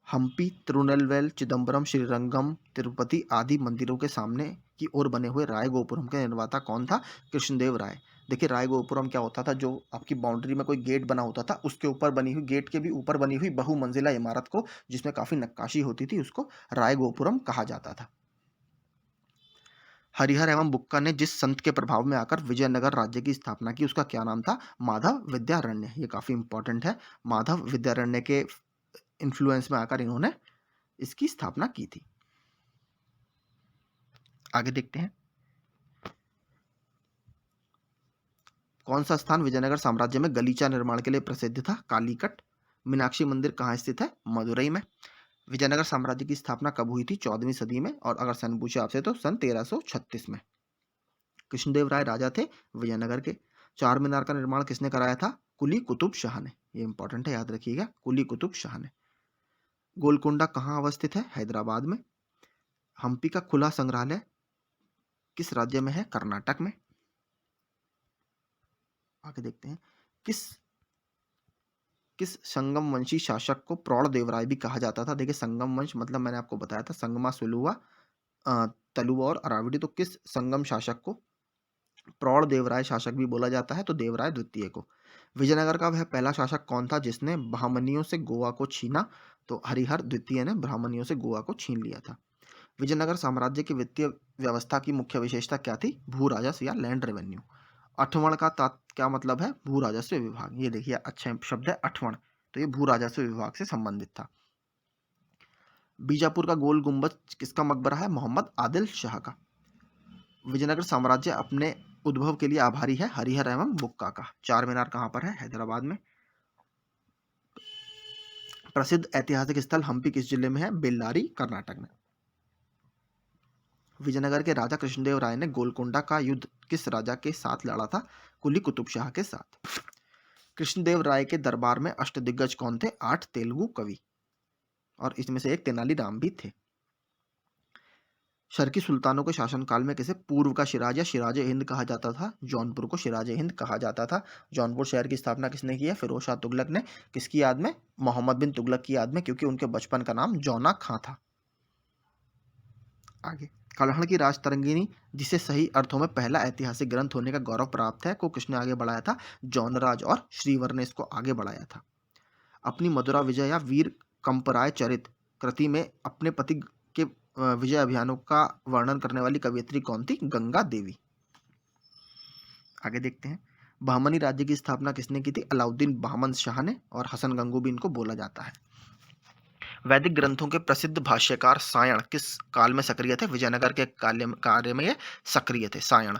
Speaker 1: हम्पी, तिरुनेलवेल, चिदम्बरम, श्रीरंगम, तिरुपति आदि मंदिरों के सामने की ओर बने हुए राय गोपुरम के निर्माता कौन था? कृष्णदेव राय। देखिए, राय गोपुरम क्या होता था? जो आपकी बाउंड्री में कोई गेट बना होता था, उसके ऊपर बनी हुई, गेट के भी ऊपर बनी हुई बहुमंजिला इमारत को, जिसमें काफी नक्काशी होती थी, उसको राय गोपुरम कहा जाता था। हरिहर एवं बुक्का ने जिस संत के प्रभाव में आकर विजयनगर राज्य की स्थापना की, उसका क्या नाम था? माधव विद्यारण्य। ये काफी इंपॉर्टेंट है। माधव विद्यारण्य के इन्फ्लुएंस में आकर इन्होंने इसकी स्थापना की थी। आगे देखते हैं, कौन सा स्थान विजयनगर साम्राज्य में गलीचा निर्माण के लिए प्रसिद्ध था? कालीकट। मीनाक्षी मंदिर कहाँ स्थित है? मदुरई में। विजयनगर साम्राज्य की स्थापना कब हुई थी? 14वीं सदी में। और अगर सन पूछे आपसे तो सन 1336 में। कृष्णदेव राय राजा थे विजयनगर के। चार मीनार का निर्माण किसने कराया था? कुली कुतुब शाह ने। ये इंपॉर्टेंट है, याद रखिएगा, कुली कुतुब शाह ने। गोलकोंडा कहाँ अवस्थित है? हैदराबाद में। हम्पी का खुला संग्रहालय किस राज्य में है? कर्नाटक में। आगे देखते हैं, किस किस संगम वंशी शासक को प्रौढ़ देवराय भी कहा जाता था? देखिए, संगम वंश मतलब मैंने आपको बताया था, संगमा, सुलुवा, तलुवा और अरावली। तो किस संगम शासक को प्रौढ़ देवराय शासक भी बोला जाता है? तो देवराय द्वितीय को। विजयनगर का वह पहला शासक कौन था जिसने ब्राह्मणियों से गोवा को छीना? तो हरिहर द्वितीय ने ब्राह्मणियों से गोवा को छीन लिया था। विजयनगर साम्राज्य की वित्तीय व्यवस्था की मुख्य विशेषता क्या थी? भू राजस्व या लैंड रेवेन्यू। अठवण का क्या मतलब है? भू राजस्व विभाग। ये देखिए, अच्छा शब्द है अठवण, तो ये भू राजस्व विभाग से संबंधित था। बीजापुर का गोल गुंबद किसका मकबरा है? मोहम्मद आदिल शाह का। विजयनगर साम्राज्य अपने उद्भव के लिए आभारी है हरिहर एवं बुक्का का। चार मीनार कहाँ पर है? हैदराबाद में। प्रसिद्ध ऐतिहासिक स्थल हम्पी किस जिले में है? बेल्लारी, कर्नाटक में। विजयनगर के राजा कृष्णदेव राय ने गोलकोंडा का युद्ध किस राजा के साथ लड़ा था? कुली कुतुब शाह के साथ। कृष्णदेव राय के दरबार में अष्टदिग्गज कौन थे? 8 तेलुगु कवि, और इसमें से एक तेनालीराम भी थे। शर्की सुल्तानों के शासनकाल में किसे पूर्व का शिराज या शिराज हिंद कहा जाता था? जौनपुर को शिराज हिंद कहा जाता था। जौनपुर शहर की स्थापना किसने की है? फिरोज शाह तुगलक ने। किसकी याद में? मोहम्मद बिन तुगलक की याद में, क्योंकि उनके बचपन का नाम जौना खां था। आगे, कलहण की राजतरंगिणी, जिसे सही अर्थों में पहला ऐतिहासिक ग्रंथ होने का गौरव प्राप्त है, को किसने आगे बढ़ाया था? जौनराज और श्रीवर ने इसको आगे बढ़ाया था। अपनी मधुरा विजय या वीर कंपराय चरित कृति में अपने पति विजय अभियानों का वर्णन करने वाली कवयित्री कौन थी? गंगा देवी। आगे देखते हैं, बहमनी राज्य की स्थापना किसने की थी? अलाउद्दीन बहमन शाह ने, और हसन गंगू भी इनको बोला जाता है। वैदिक ग्रंथों के प्रसिद्ध भाष्यकार सायण किस काल में सक्रिय थे? विजयनगर के कार्य में ये सक्रिय थे सायण।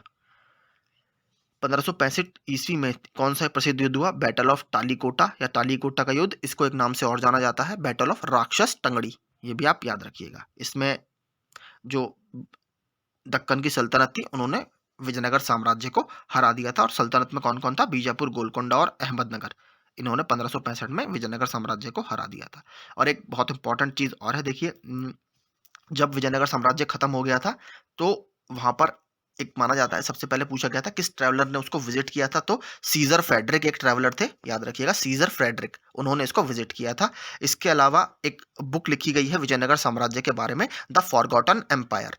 Speaker 1: 1565 ईस्वी में कौन सा प्रसिद्ध युद्ध हुआ? बैटल ऑफ टालीकोटा या टालीकोटा का युद्ध। इसको एक नाम से और जाना जाता है, बैटल ऑफ राक्षस टंगड़ी। ये भी आप याद रखिएगा। इसमें जो दक्कन की सल्तनत थी उन्होंने विजयनगर साम्राज्य को हरा दिया था, और सल्तनत में कौन कौन था? बीजापुर, गोलकोंडा और अहमदनगर। इन्होंने 1565 में विजयनगर साम्राज्य को हरा दिया था। और एक बहुत इंपॉर्टेंट चीज और है, देखिए, जब विजयनगर साम्राज्य खत्म हो गया था तो वहां पर एक माना जाता है, सबसे पहले पूछा गया था किस ट्रैवलर ने उसको विजिट किया था, तो सीजर फ्रेडरिक एक ट्रैवलर थे, याद रखिएगा, सीजर फ्रेडरिक, उन्होंने इसको विजिट किया था। इसके अलावा एक बुक लिखी गई है विजयनगर साम्राज्य के बारे में, द फॉरगॉटन एम्पायर।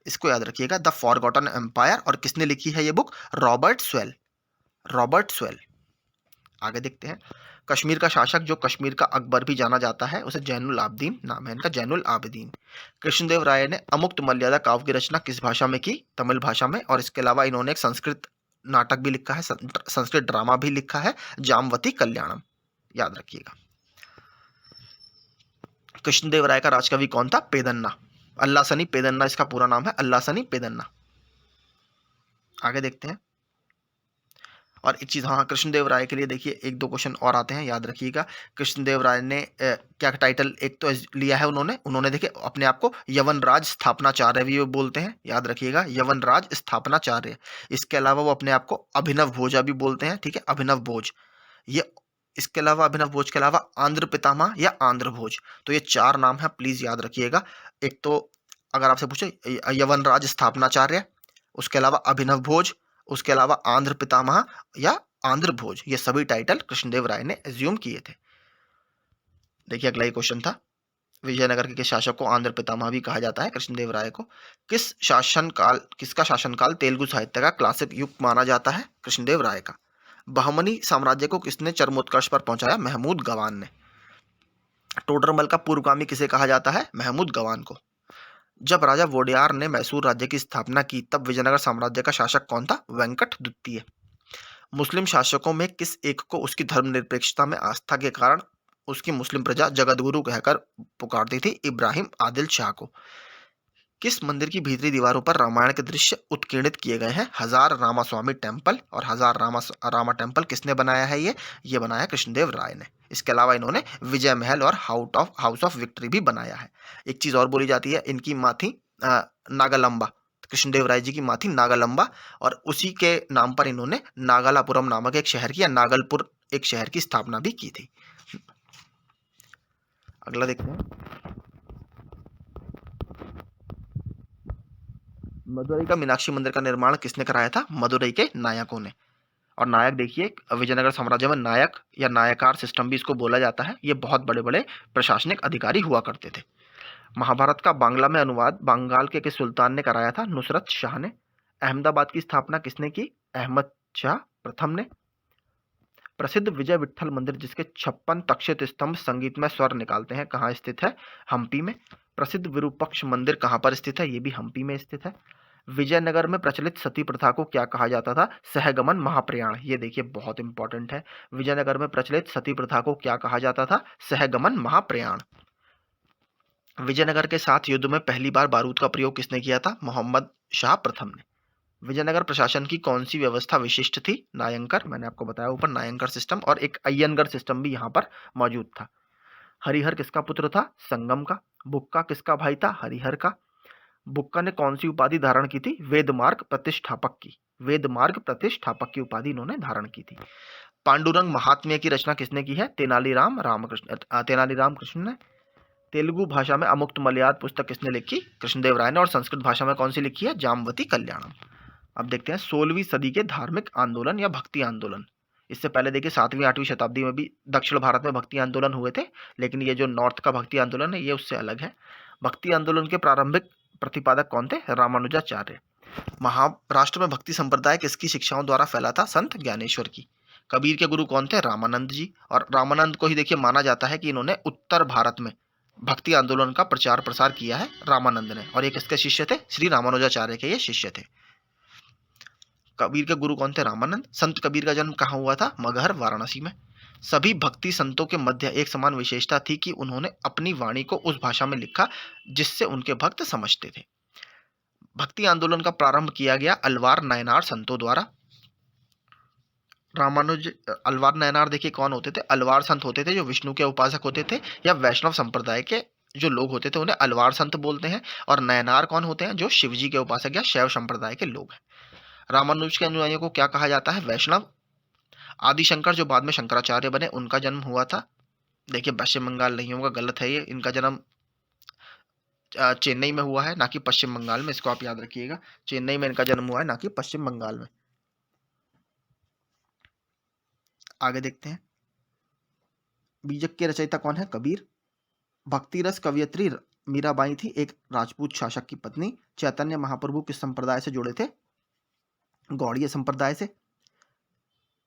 Speaker 1: इसको याद रखिएगा, द फॉरगॉटन एम्पायर। और किसने लिखी है ये book? Robert swell. Robert swell. आगे देखते हैं, कश्मीर का शासक जो कश्मीर का अकबर भी जाना जाता है, उसे जैनुल आबदीन नाम है इनका, जैनुल आबदीन। कृष्णदेव राय ने अमुक्त मर्यादा काव्य की रचना किस भाषा में की? तमिल भाषा में। और इसके अलावा इन्होंने एक संस्कृत नाटक भी लिखा है, संस्कृत ड्रामा भी लिखा है, जामवती कल्याणम, याद रखिएगा। कृष्णदेव राय का राजकवि कौन था? पेदन्ना, अल्लासनी पेदन्ना इसका पूरा नाम है, अल्लासनी पेदन्ना। आगे देखते हैं, और एक चीज, हाँ, कृष्णदेव राय के लिए देखिए एक दो क्वेश्चन और आते हैं, याद रखिएगा। कृष्णदेव राय ने क्या टाइटल एक तो लिया है उन्होंने देखिए अपने आप को यवनराज स्थापनाचार्य भी वो बोलते हैं, याद रखिएगा, यवनराज स्थापनाचार्य। इसके अलावा वो अपने आप को अभिनव भोजा भी बोलते हैं, ठीक है, अभिनव भोज। ये इसके अलावा अभिनव भोज के अलावा आंध्र पितामह या आंध्र भोज, तो ये चार नाम है, प्लीज याद रखिएगा। एक तो अगर आपसे पूछे यवनराज स्थापनाचार्य, उसके अलावा अभिनव भोज, उसके अलावा आंध्र पितामह या आंध्र भोज, ये सभी टाइटल कृष्णदेव राय ने एज्यूम किए थे। देखिए अगला ही क्वेश्चन था, विजयनगर के शासक को आंध्र पितामह भी कहा जाता है कृष्णदेव राय को। किसका शासनकाल तेलुगु साहित्य का क्लासिक युग माना जाता है? कृष्णदेव राय का। बहमनी साम्राज्य को किसने चरमोत्कर्ष पर पहुंचाया? महमूद गवान ने। टोडरमल का पूर्वगामी किसे कहा जाता है? महमूद गवान को। जब राजा वोडियार ने मैसूर राज्य की स्थापना की तब विजयनगर साम्राज्य का शासक कौन था? वेंकट द्वितीय। मुस्लिम शासकों में किस एक को उसकी धर्मनिरपेक्षता में आस्था के कारण उसकी मुस्लिम प्रजा जगतगुरु कहकर पुकारती थी? इब्राहिम आदिल शाह को। किस मंदिर की भीतरी दीवारों पर रामायण के दृश्य उत्कीर्णित किए गए हैं? हजार रामास्वामी टेम्पल। और हजार रामा टेम्पल किसने बनाया है? ये बनाया कृष्णदेव राय ने। इसके अलावा इन्होंने विजय महल और हाउस ऑफ विक्ट्री भी बनाया है। एक चीज और बोली जाती है, इनकी माँ थी नागालंबा, कृष्णदेव राय जी की माँ थी नागालंबा, और उसी के नाम पर इन्होंने नागालापुरम नामक एक शहर की, या नागलपुर एक शहर की स्थापना भी की थी। अगला देखते हैं, मदुरई का मीनाक्षी मंदिर का निर्माण किसने कराया था? मदुरई के नायकों ने। और नायक देखिए, विजयनगर साम्राज्य में नायक या नायकार सिस्टम भी इसको बोला जाता है, ये बहुत बड़े बड़े प्रशासनिक अधिकारी हुआ करते थे। महाभारत का बांग्ला में अनुवाद बंगाल के किस सुल्तान ने कराया था? नुसरत शाह ने। अहमदाबाद की स्थापना किसने की? अहमद शाह प्रथम ने। प्रसिद्ध विजय विट्ठल मंदिर जिसके 56 तक्षित स्तंभ संगीतमय स्वर निकालते हैं, कहाँ स्थित है? हम्पी में। प्रसिद्ध विरूपक्ष मंदिर कहाँ पर स्थित है? ये भी हम्पी में स्थित है। विजयनगर में प्रचलित सती प्रथा को क्या कहा जाता था? सहगमन महाप्रयाण। ये देखिए बहुत इंपॉर्टेंट है, विजयनगर में प्रचलित सती प्रथा को क्या कहा जाता था? सहगमन महाप्रयाण। विजयनगर के साथ युद्ध में पहली बार बारूद का प्रयोग किसने किया था? मोहम्मद शाह प्रथम ने। विजयनगर प्रशासन की कौन सी व्यवस्था विशिष्ट थी? नायंकर, मैंने आपको बताया ऊपर, नायंकर सिस्टम, और एक अय्यनगर सिस्टम भी यहाँ पर मौजूद था। हरिहर किसका पुत्र था? संगम का। बुक्का किसका भाई था? हरिहर का। बुक्का ने कौन सी उपाधि धारण की थी? वेदमार्ग प्रतिष्ठापक की। वेदमार्ग प्रतिष्ठापक की उपाधि इन्होंने धारण की थी। पांडुरंग महात्म्य की रचना किसने की है? तेनालीराम कृष्ण ने। तेलुगु भाषा में अमुक्त मलयाद पुस्तक किसने लिखी? कृष्णदेव राय ने। और संस्कृत भाषा में कौन सी लिखी है? जामवती कल्याणम। अब देखते हैं 16वीं सदी के धार्मिक आंदोलन या भक्ति आंदोलन। इससे पहले देखिए 7वीं 8वीं शताब्दी में भी दक्षिण भारत में भक्ति आंदोलन हुए थे, लेकिन ये जो नॉर्थ का भक्ति आंदोलन है ये उससे अलग है। भक्ति आंदोलन के प्रारंभिक प्रतिपादक कौन थे? रामानुजाचार्य। महाराष्ट्र में भक्ति संप्रदाय किसकी शिक्षाओं द्वारा फैला था? संत ज्ञानेश्वर की। कबीर के गुरु कौन थे? रामानंद जी। और रामानंद को ही देखिए माना जाता है कि इन्होंने उत्तर भारत में भक्ति आंदोलन का प्रचार प्रसार किया है रामानंद ने, और ये किसके शिष्य थे? श्री रामानुजाचार्य के ये शिष्य थे। कबीर के गुरु कौन थे? रामानंद। संत कबीर का जन्म कहाँ हुआ था? मगहर, वाराणसी में। सभी भक्ति संतों के मध्य एक समान विशेषता थी कि उन्होंने अपनी वाणी को उस भाषा में लिखा जिससे उनके भक्त समझते थे। भक्ति आंदोलन का प्रारंभ किया गया अलवार नायनार संतों द्वारा। रामानुज अलवार नायनार देखिए कौन होते थे? अलवार संत होते थे जो विष्णु के उपासक होते थे, या वैष्णव संप्रदाय के जो लोग होते थे उन्हें अलवार संत बोलते हैं। और नयनार कौन होते हैं? जो शिवजी के उपासक या शैव संप्रदाय के लोग हैं। रामानुज के अनुयायियों को क्या कहा जाता है? वैष्णव। आदिशंकर जो बाद में शंकराचार्य बने, उनका जन्म हुआ था, देखिए पश्चिम बंगाल नहीं होगा, गलत है ये, इनका जन्म चेन्नई में हुआ है, ना कि पश्चिम बंगाल में, इसको आप याद रखिएगा। चेन्नई में इनका जन्म हुआ है, ना कि पश्चिम बंगाल में। आगे देखते हैं, बीजक के रचयिता कौन है? कबीर। भक्ति रस कवियत्री मीराबाई थी एक राजपूत शासक की पत्नी। चैतन्य महाप्रभु किस संप्रदाय से जुड़े थे? गौड़ीय संप्रदाय से।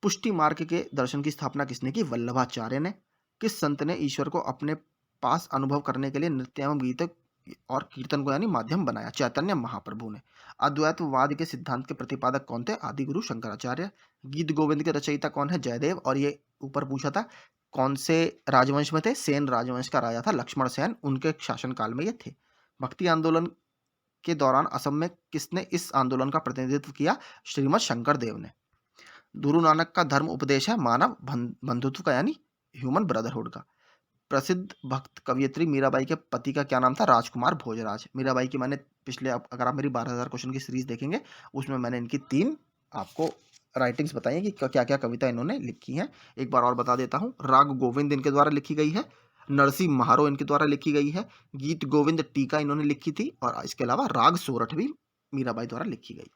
Speaker 1: पुष्टि मार्ग के दर्शन की स्थापना किसने की? वल्लभाचार्य ने। किस संत ने ईश्वर को अपने पास अनुभव करने के लिए नृत्य एवं गीत और कीर्तन को यानी माध्यम बनाया? चैतन्य महाप्रभु ने। अद्वैतवाद के सिद्धांत के प्रतिपादक कौन थे? आदि गुरु शंकराचार्य। गीत गोविंद के रचयिता कौन है? जयदेव। और ये ऊपर पूछा था कौन से राजवंश में थे? सेन राजवंश का राजा था लक्ष्मण सेन, उनके शासनकाल में ये थे। भक्ति आंदोलन के दौरान असम में किसने इस आंदोलन का प्रतिनिधित्व किया? श्रीमद शंकर देव ने। गुरु नानक का धर्म उपदेश है मानव बंधुत्व का यानी ह्यूमन ब्रदरहुड का। प्रसिद्ध भक्त कवियत्री मीराबाई के पति का क्या नाम था? राजकुमार भोजराज। मीराबाई की मैंने पिछले, अगर आप मेरी 12,000 क्वेश्चन की सीरीज देखेंगे उसमें मैंने इनकी 3 आपको राइटिंग्स बताई हैं कि क्या क्या कविता इन्होंने लिखी हैं। एक बार और बता देता हूँ, राग गोविंद इनके द्वारा लिखी गई है, नरसिंह महारो इनके द्वारा लिखी गई है, गीत गोविंद टीका इन्होंने लिखी थी, और इसके अलावा राग सोरठ भी मीराबाई द्वारा लिखी गई।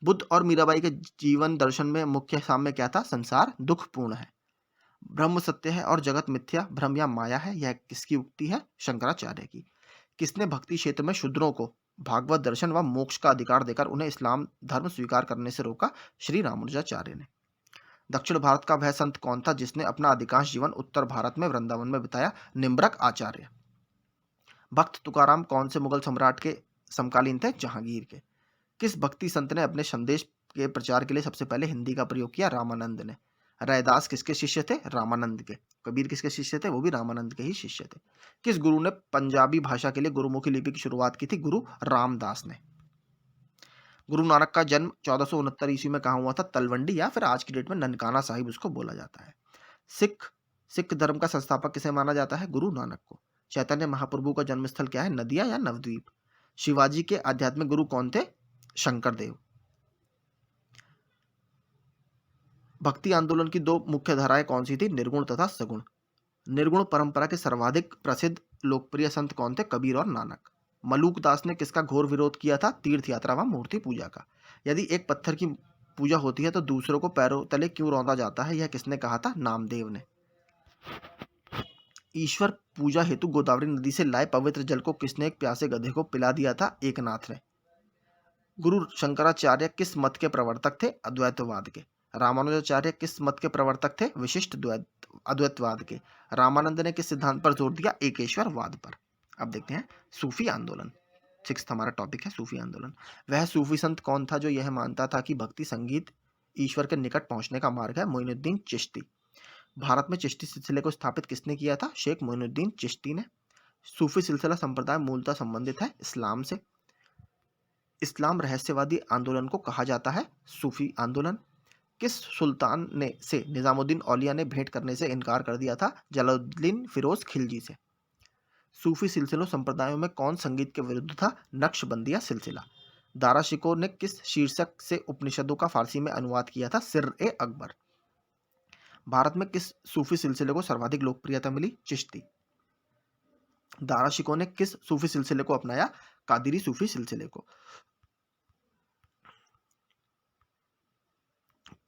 Speaker 1: बुद्ध और मीराबाई के जीवन दर्शन में मुख्य साम्य क्या था? संसार दुखपूर्ण है, ब्रह्म सत्य है और जगत मिथ्या, भ्रम या माया है। यह किसकी उक्ति है? शंकराचार्य की। किसने भक्ति क्षेत्र में शूद्रों को भागवत दर्शन व मोक्ष का अधिकार देकर उन्हें इस्लाम धर्म स्वीकार करने से रोका? श्री रामानुजाचार्य ने। दक्षिण भारत का वह संत कौन था जिसने अपना अधिकांश जीवन उत्तर भारत में वृंदावन में बिताया? निम्रक आचार्य। भक्त तुकाराम कौन से मुगल सम्राट के समकालीन थे? जहांगीर के। किस भक्ति संत ने अपने संदेश के प्रचार के लिए सबसे पहले हिंदी का प्रयोग किया? रामानंद ने। रैदास किसके शिष्य थे? रामानंद के। कबीर किसके शिष्य थे? वो भी रामानंद के ही शिष्य थे। किस गुरु ने पंजाबी भाषा के लिए गुरुमुखी लिपि की शुरुआत की थी? गुरु रामदास ने। गुरु नानक का जन्म 1469 ईस्वी में कहाँ हुआ था? तलवंडी, या फिर आज की डेट में ननकाना साहिब उसको बोला जाता है। सिख धर्म का संस्थापक किसे माना जाता है? गुरु नानक को। चैतन्य महाप्रभु का जन्मस्थल क्या है? नदिया या नवद्वीप। शिवाजी के आध्यात्मिक गुरु कौन थे? शंकर देव। भक्ति आंदोलन की 2 मुख्य धाराएं कौन सी थी? निर्गुण तथा सगुण। निर्गुण परंपरा के सर्वाधिक प्रसिद्ध लोकप्रिय संत कौन थे? कबीर और नानक। मलूक दास ने किसका घोर विरोध किया था? तीर्थ यात्रा व मूर्ति पूजा का। यदि एक पत्थर की पूजा होती है तो दूसरों को पैरों तले क्यों रौंदा जाता है? यह किसने कहा था? नामदेव ने। ईश्वर पूजा हेतु गोदावरी नदी से लाए पवित्र जल को किसने एक प्यासे गधे को पिला दिया था? एकनाथ ने। गुरु शंकराचार्य किस मत के प्रवर्तक थे? अद्वैतवाद के। रामानुजाचार्य किस मत के प्रवर्तक थे? विशिष्ट अद्वैतवाद के। रामानंद ने किस सिद्धांत पर जोर दिया? एकेश्वरवाद पर। अब देखते हैं सूफी आंदोलन। 6th हमारा टॉपिक है सूफी आंदोलन। वह सूफी संत कौन था जो यह मानता था कि भक्ति संगीत ईश्वर के निकट पहुंचने का मार्ग है? मोइनुद्दीन चिश्ती। भारत में चिश्ती सिलसिले को स्थापित किसने किया था? शेख मोइनुद्दीन चिश्ती ने। सूफी सिलसिला संप्रदाय मूलतः संबंधित है इस्लाम से। इस्लाम रहस्यवादी आंदोलन को कहा जाता है सूफी आंदोलन। किस सुल्तान ने से निजामुद्दीन औलिया ने भेंट करने से इनकार कर दिया था? जलालुद्दीन फिरोज खिलजी से। सूफी सिलसिलों संप्रदायों में कौन संगीत के विरुद्ध था? नक्शबंदिया सिलसिला। दारा शिकोह ने किस शीर्षक से उपनिषदों का फारसी में अनुवाद किया था? सिर-ए-अकबर। भारत में किस सूफी सिलसिले को सर्वाधिक लोकप्रियता मिली? चिश्ती। दारा शिकोह ने किस सूफी सिलसिले को अपनाया? कादिरी सूफी सिलसिले को।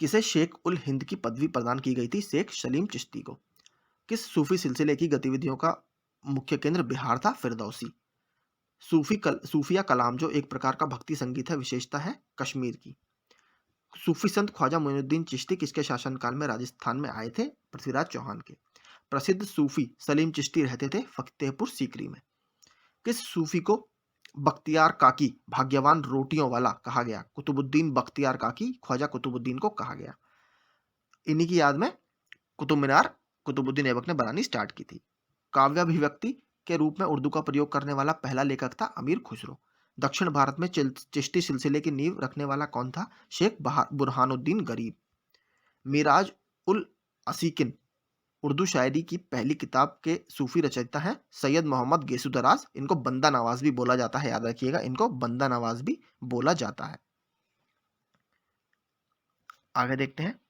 Speaker 1: किसे शेख उल हिंद की पदवी प्रदान की गई थी? शेख सलीम चिश्ती को। किस सूफी सिलसिले की गतिविधियों का मुख्य केंद्र बिहार था? फिरदौसी। सूफिया कलाम जो एक प्रकार का भक्ति संगीत है, विशेषता है कश्मीर की। सूफी संत ख्वाजा मोइनुद्दीन चिश्ती किसके शासनकाल में राजस्थान में आए थे? पृथ्वीराज चौहान के। प्रसिद्ध सूफी सलीम चिश्ती रहते थे फतेहपुर सीकरी में। किस सूफी को बख्तियार काकी भाग्यवान रोटियों वाला कहा गया? कुतुबुद्दीन बख्तियार काकी ख्वाजा कुतुबुद्दीन को कहा गया। इन्हीं की याद में कुतुब मीनार कुतुबुद्दीन ऐबक ने बनानी स्टार्ट की थी। काव्याभिव्यक्ति के रूप में उर्दू का प्रयोग करने वाला पहला लेखक था अमीर खुसरो। दक्षिण भारत में चिश्ती सिलसिले की नींव रखने वाला कौन था? शेख बुरहानुद्दीन गरीब। मिराज उल असीकिन उर्दू शायरी की पहली किताब के सूफी रचयिता हैं सैयद मोहम्मद गेसु दराज। इनको बंदा नवाज भी बोला जाता है, याद रखिएगा, इनको बंदा नवाज भी बोला जाता है। आगे देखते हैं।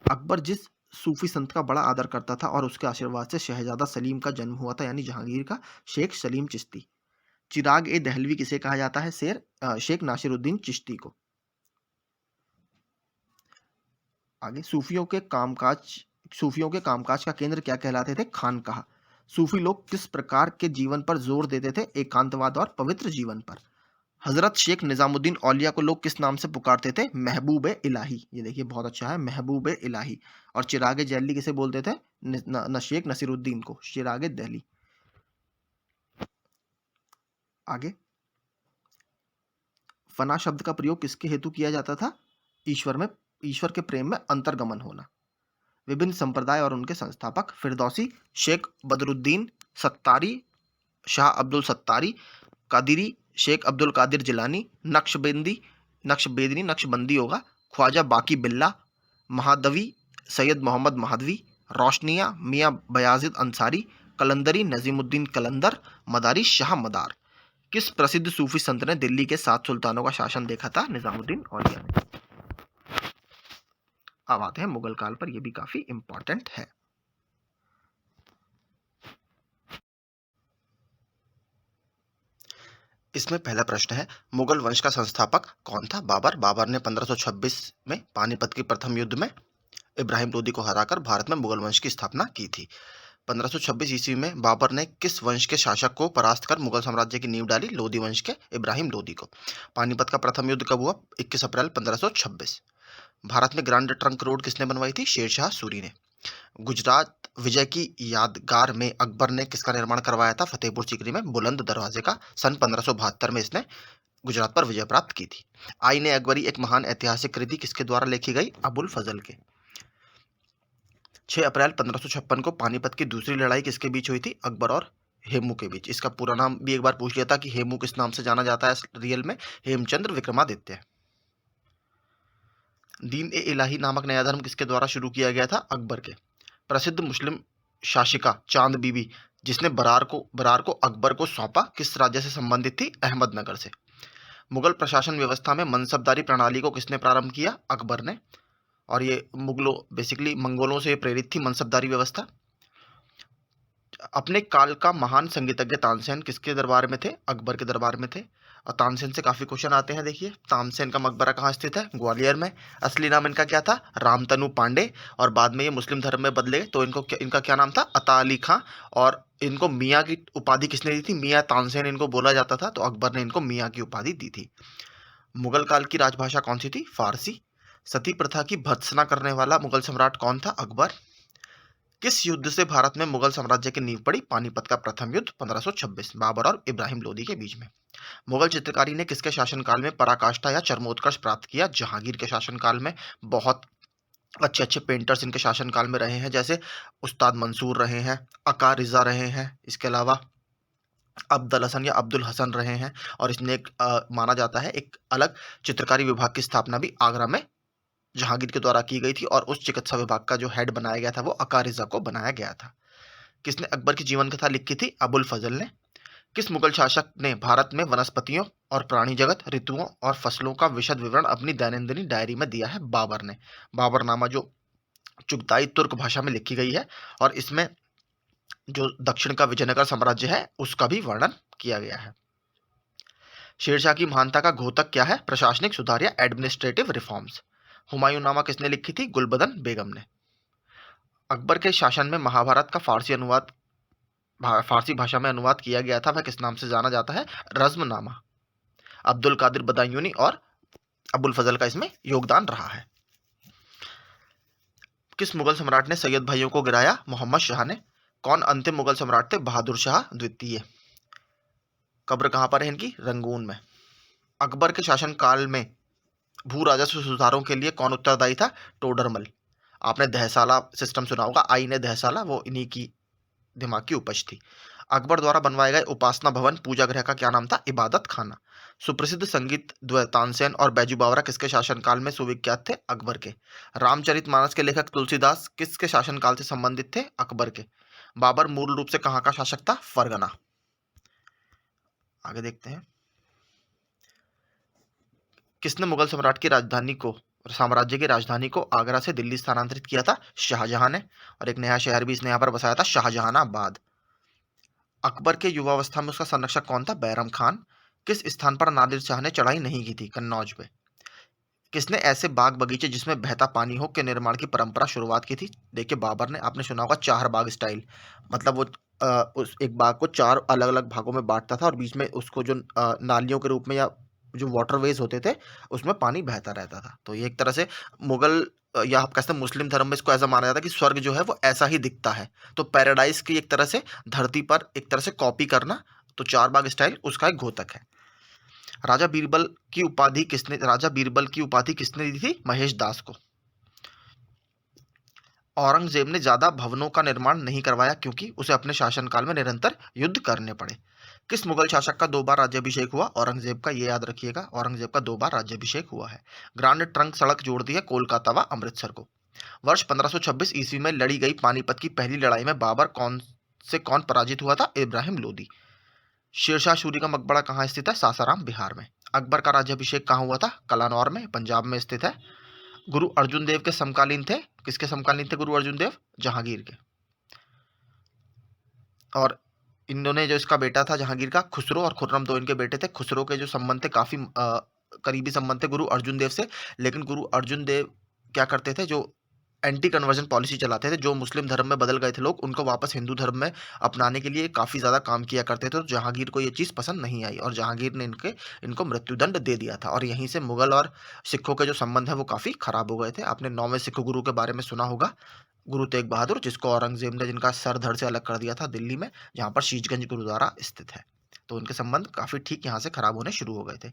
Speaker 1: अकबर जिस सूफी संत का बड़ा आदर करता था और उसके आशीर्वाद से शहजादा सलीम का जन्म हुआ था, यानी जहांगीर का, शेख सलीम चिश्ती। चिराग ए दहलवी किसे कहा जाता है? शेख नासिरुद्दीन चिश्ती को। आगे, सूफियों के कामकाज का केंद्र क्या कहलाते थे? खानकाह। सूफी लोग किस प्रकार के जीवन पर जोर देते थे? एकांतवाद और पवित्र जीवन पर। हजरत शेख निजामुद्दीन औलिया को लोग किस नाम से पुकारते थे? महबूब इलाही। ये देखिए बहुत अच्छा है, महबूब इलाही। और चिराग जैली किसे बोलते थे? शेख नसीरुद्दीन को, चिराग दहली। आगे, फना शब्द का प्रयोग किसके हेतु किया जाता था? ईश्वर के प्रेम में अंतर्गमन होना। विभिन्न संप्रदाय और उनके संस्थापक। फिरदौसी, शेख बदरुद्दीन सत्तारी, शाह अब्दुल सत्तारी, कादिरी, शेख अब्दुल कादिर जिलानी, नक्शबंदी होगा, ख्वाजा बाकी बिल्ला, महादवी, सैयद मोहम्मद महादवी, रोशनिया, मियाँ बयाजिद अंसारी, कलंदरी, नजीमुद्दीन कलंदर, मदारी, शाह मदार। किस प्रसिद्ध सूफी संत ने दिल्ली के 7 सुल्तानों का शासन देखा था? निजामुद्दीन औलिया ने। अब आते हैं मुगल काल पर, यह भी काफी इंपॉर्टेंट है। इसमें पहला प्रश्न है, मुगल वंश का संस्थापक कौन था? बाबर। बाबर ने 1526 में पानीपत के प्रथम युद्ध में इब्राहिम लोदी को हराकर भारत में मुगल वंश की स्थापना की थी। 1526 ईस्वी में बाबर ने किस वंश के शासक को परास्त कर मुगल साम्राज्य की नींव डाली? लोदी वंश के इब्राहिम लोदी को। पानीपत का प्रथम युद्ध कब हुआ? 21 अप्रैल 1526। भारत में ग्रांड ट्रंक रोड किसने बनवाई थी? शेरशाह सूरी ने। गुजरात विजय की यादगार में अकबर ने किसका निर्माण करवाया था? फतेहपुर सीकरी में बुलंद दरवाजे का। सन 1572 में इसने गुजरात पर विजय प्राप्त की थी। आईने अकबरी एक महान ऐतिहासिक कृति किसके द्वारा लिखी गई? अबुल फजल के। 6 अप्रैल 1556 को पानीपत की दूसरी लड़ाई किसके बीच हुई थी? अकबर और हेमू के बीच। इसका पूरा नाम भी एक बार पूछ लिया था कि हेमू किस नाम से जाना जाता है रियल में? हेमचंद्र विक्रमादित्य। दीन ए इलाही नामक नया धर्म किसके द्वारा शुरू किया गया था? अकबर के। प्रसिद्ध मुस्लिम शासिका चांद बीबी जिसने बरार को अकबर को सौंपा किस राज्य से संबंधित थी? अहमदनगर से। मुगल प्रशासन व्यवस्था में मनसबदारी प्रणाली को किसने प्रारंभ किया? अकबर ने। और ये मंगोलों से प्रेरित थी मनसबदारी व्यवस्था। अपने काल का महान संगीतज्ञ तानसेन किसके दरबार में थे? अकबर के दरबार में थे। और तानसेन से काफी क्वेश्चन आते हैं। देखिए, तानसेन का मकबरा कहाँ स्थित है? ग्वालियर में। असली नाम इनका क्या था? रामतनु पांडे। और बाद में ये मुस्लिम धर्म में बदले तो इनका क्या नाम था? अता अली खां। और इनको मियाँ की उपाधि किसने दी थी? मियाँ तानसेन इनको बोला जाता था, तो अकबर ने इनको मियाँ की उपाधि दी थी। मुगल काल की राजभाषा कौन सी थी? फारसी। सती प्रथा की भर्त्सना करने वाला मुगल सम्राट कौन था? अकबर। किस युद्ध से भारत में मुगल साम्राज्य की नींव पड़ी? पानीपत का प्रथम युद्ध 1526 बाबर और इब्राहिम लोदी के बीच में। मुगल चित्रकारी ने किसके शासनकाल में पराकाष्ठा या चरमोत्कर्ष प्राप्त किया? जहांगीर के शासनकाल में। बहुत अच्छे अच्छे पेंटर्स इनके शासनकाल में रहे हैं, जैसे उस्ताद मंसूर रहे हैं, अका रिजा रहे हैं, इसके अलावा अब्दुल हसन या अब्दुल हसन रहे हैं। और इसने माना जाता है एक अलग चित्रकारी विभाग की स्थापना भी आगरा में जहांगीर के द्वारा की गई थी, और उस चिकित्सा विभाग का जो हेड बनाया गया था वो अकारिजा को बनाया गया था। किसने अकबर की जीवन कथा लिखी थी? अबुल फजल ने। किस मुगल शासक ने भारत में वनस्पतियों और प्राणी जगत, ऋतुओं और फसलों का विशद विवरण अपनी दैनंदिनी डायरी में दिया है? बाबर ने। बाबरनामा जो चुगताई तुर्क भाषा में लिखी गई है, और इसमें जो दक्षिण का विजयनगर साम्राज्य है उसका भी वर्णन किया गया है। शेरशाह की महानता का घोतक क्या है? प्रशासनिक सुधार या एडमिनिस्ट्रेटिव रिफॉर्म्स। हुमायूं नामा किसने लिखी थी? गुलबदन बेगम ने। अकबर के शासन में महाभारत का फारसी भाषा में अनुवाद किया गया था, वह किस नाम से जाना जाता है? रज़्मनामा। अब्दुल कादिर बदायूनी और अबुल फजल का इसमें योगदान रहा है। किस मुगल सम्राट ने सैयद भाइयों को गिराया? मोहम्मद शाह ने। कौन अंतिम मुगल सम्राट थे? बहादुर शाह द्वितीय। कब्र कहाँ पर है इनकी? रंगून में। अकबर के शासनकाल में भू राजस्व सुधारों के लिए कौन उत्तरदायी था? टोडरमल। आपने दहसाला सिस्टम सुना होगा, आई ने दहसाला, वो इन्हीं की दिमाग की उपज थी। अकबर द्वारा बनवाए गए उपासना भवन पूजा गृह का क्या नाम था? इबादत खाना। सुप्रसिद्ध संगीत द्वय तानसेन और बैजू बावरा किसके शासनकाल में सुविख्यात थे? अकबर के। रामचरितमानस के लेखक तुलसीदास किसके शासनकाल से संबंधित थे? अकबर के। बाबर मूल रूप से कहाँ का शासक था? फरगना। आगे देखते हैं। किसने मुगल सम्राट की राजधानी को साम्राज्य की राजधानी को आगरा से दिल्ली स्थानांतरित किया था? शाहजहां ने। और एक नया शहर भी इसने यहाँ पर बसाया था, शाहजहानाबाद। अकबर के युवावस्था में उसका संरक्षक कौन था? बैरम खान। किस स्थान पर नादिर शाह ने चढ़ाई नहीं की थी? कन्नौज पे। किसने ऐसे बाग बगीचे जिसमें बहता पानी हो के निर्माण की परंपरा शुरुआत की थी? देखिए बाबर ने। आपने सुना होगा चार बाग स्टाइल, मतलब वो उस एक बाग को चार अलग अलग भागों में बांटता था और बीच में उसको जो नालियों के रूप में या जो वाटरवेज होते थे उसमें पानी बहता रहता था। तो ये एक तरह से मुगल या आप कह सकते हैं मुस्लिम धर्म में इसको ऐसा माना जाता है कि स्वर्ग जो है वो ऐसा ही दिखता है। तो पैराडाइज की एक तरह से धरती पर एक तरह से कॉपी करना, तो चार बाग स्टाइल उसका एक घोतक है। राजा बीरबल की उपाधि किसने दी थी? महेश दास को। औरंगजेब ने ज्यादा भवनों का निर्माण नहीं करवाया क्योंकि उसे अपने शासनकाल में निरंतर युद्ध करने पड़े। किस मुगल शासक का दो बार राज्याभिषेक हुआ? औरंगजेब का। ये याद रखिएगा, औरंगजेब का दो बार राज्याभिषेक हुआ है। ग्रांड ट्रंक सड़क जोड़ती है कोलकाता व अमृतसर को। वर्ष 1526 ईस्वी में लड़ी गई पानीपत की पहली लड़ाई में बाबर कौन पराजित हुआ था? इब्राहिम लोदी। शेरशाह सूरी का मकबरा कहाँ स्थित है? सासाराम बिहार में। अकबर का राज्याभिषेक कहाँ हुआ था? कलानौर में, पंजाब में स्थित है। गुरु अर्जुन देव के समकालीन थे? किसके समकालीन थे गुरु अर्जुन देव? जहांगीर के। और इन्होंने जो इसका बेटा था जहांगीर का, खुसरो और खुर्रम, दो इनके बेटे थे। खुसरो के जो संबंध थे काफी करीबी संबंध थे गुरु अर्जुन देव से, लेकिन गुरु अर्जुन देव क्या करते थे? जो एंटी कन्वर्जन पॉलिसी चलाते थे, जो मुस्लिम धर्म में बदल गए थे लोग उनको वापस हिंदू धर्म में अपनाने के लिए काफ़ी ज़्यादा काम किया करते थे। तो जहांगीर को ये चीज़ पसंद नहीं आई और जहांगीर ने इनको मृत्युदंड दे दिया था और यहीं से मुगल और सिखों के जो संबंध है वो काफ़ी खराब हो गए थे। आपने 9वें सिख गुरु के बारे में सुना होगा, गुरु तेग बहादुर, जिसको औरंगजेब ने जिनका सर धड़ से अलग कर दिया था दिल्ली में, जहाँ पर शीशगंज गुरुद्वारा स्थित है। तो उनके संबंध काफ़ी ठीक यहाँ से खराब होने शुरू हो गए थे।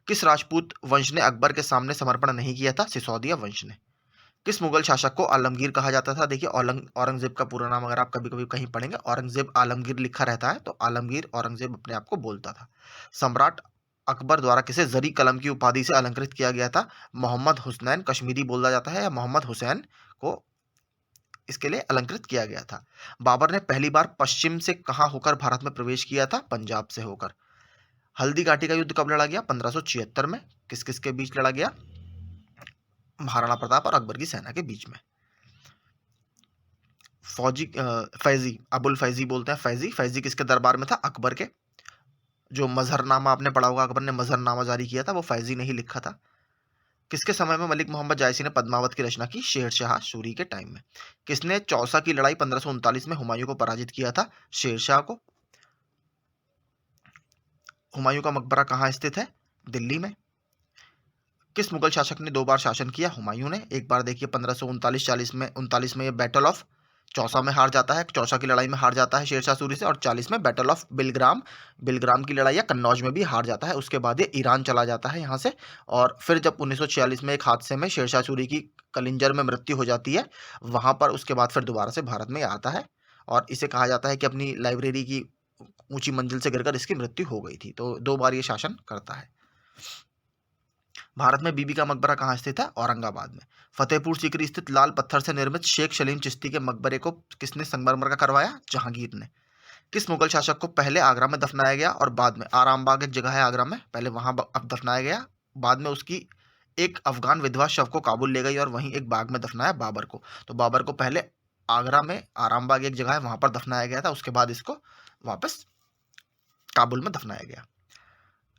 Speaker 1: किस राजपूत वंश ने अकबर के सामने समर्पण नहीं किया था? सिसोदिया वंश ने। किस मुगल शासक को आलमगीर कहा जाता था? देखिए औरंगजेब का पूरा नाम अगर आप कभी कभी कहीं पढ़ेंगे, औरंगजेब आलमगीर लिखा रहता है, तो आलमगीर औरंगजेब अपने आप को बोलता था। सम्राट अकबर द्वारा किसे जरी कलम की उपाधि से अलंकृत किया गया था? मोहम्मद हुसनैन, कश्मीरी बोला जाता है, या मोहम्मद हुसैन को इसके लिए अलंकृत किया गया था। बाबर ने पहली बार पश्चिम से कहाँ होकर भारत में प्रवेश किया था? पंजाब से होकर। हल्दी घाटी का युद्ध कब लड़ा गया? 1576 में। किस किस के बीच लड़ा गया? महाराणा प्रताप और अकबर की सेना के बीच में। फैजी, अबुल फैजी बोलते हैं, फैजी। फैजी किसके दरबार में था? अकबर के। जो मजहरनामा आपने पढ़ा होगा, अकबर ने मजहरनामा जारी किया था, वो फैजी ने ही लिखा था। किसके समय में मलिक मोहम्मद जायसी ने पद्मावत की रचना की? शेरशाह सूरी के टाइम में। किसने चौसा की लड़ाई 1539 में हुमायूं को पराजित किया था? शेरशाह को। हुमायूं का मकबरा कहाँ स्थित है? दिल्ली में। किस मुगल शासक ने दो बार शासन किया? हुमायूं ने। एक बार देखिए 1539-40 में, 39 में ये बैटल ऑफ चौसा में हार जाता है, चौसा की लड़ाई में हार जाता है शेरशाह सूरी से, और 40 में बैटल ऑफ बिलग्राम, बिलग्राम की लड़ाई या कन्नौज में भी हार जाता है। उसके बाद ये ईरान चला जाता है यहाँ से, और फिर जब 1946 में एक हादसे में शेरशाह सूरी की कलिंजर में मृत्यु हो जाती है, वहाँ पर उसके बाद फिर दोबारा से भारत में आता है, और इसे कहा जाता है कि अपनी लाइब्रेरी की ऊंची मंजिल से गिरकर इसकी मृत्यु हो गई थी। तो दो बार ये शासन करता है। भारत में बीबी का मकबरा कहाँ स्थित है? औरंगाबाद में। फतेहपुर सीकरी स्थित लाल पत्थर से निर्मित शेख सलीम चिश्ती के मकबरे को किसने संगमरमर का करवाया? जहांगीर ने। किस मुगल शासक को पहले आगरा में दफनाया गया और बाद में, आरामबाग एक जगह है आगरा में, पहले वहां अब दफनाया गया, बाद में उसकी एक अफगान विधवा शव को काबुल ले गई और वहीं एक बाग में दफनाया बाबर को। तो बाबर को पहले आगरा में आरामबाग एक जगह है वहां पर दफनाया गया था, उसके बाद इसको वापस काबुल में दफनाया गया।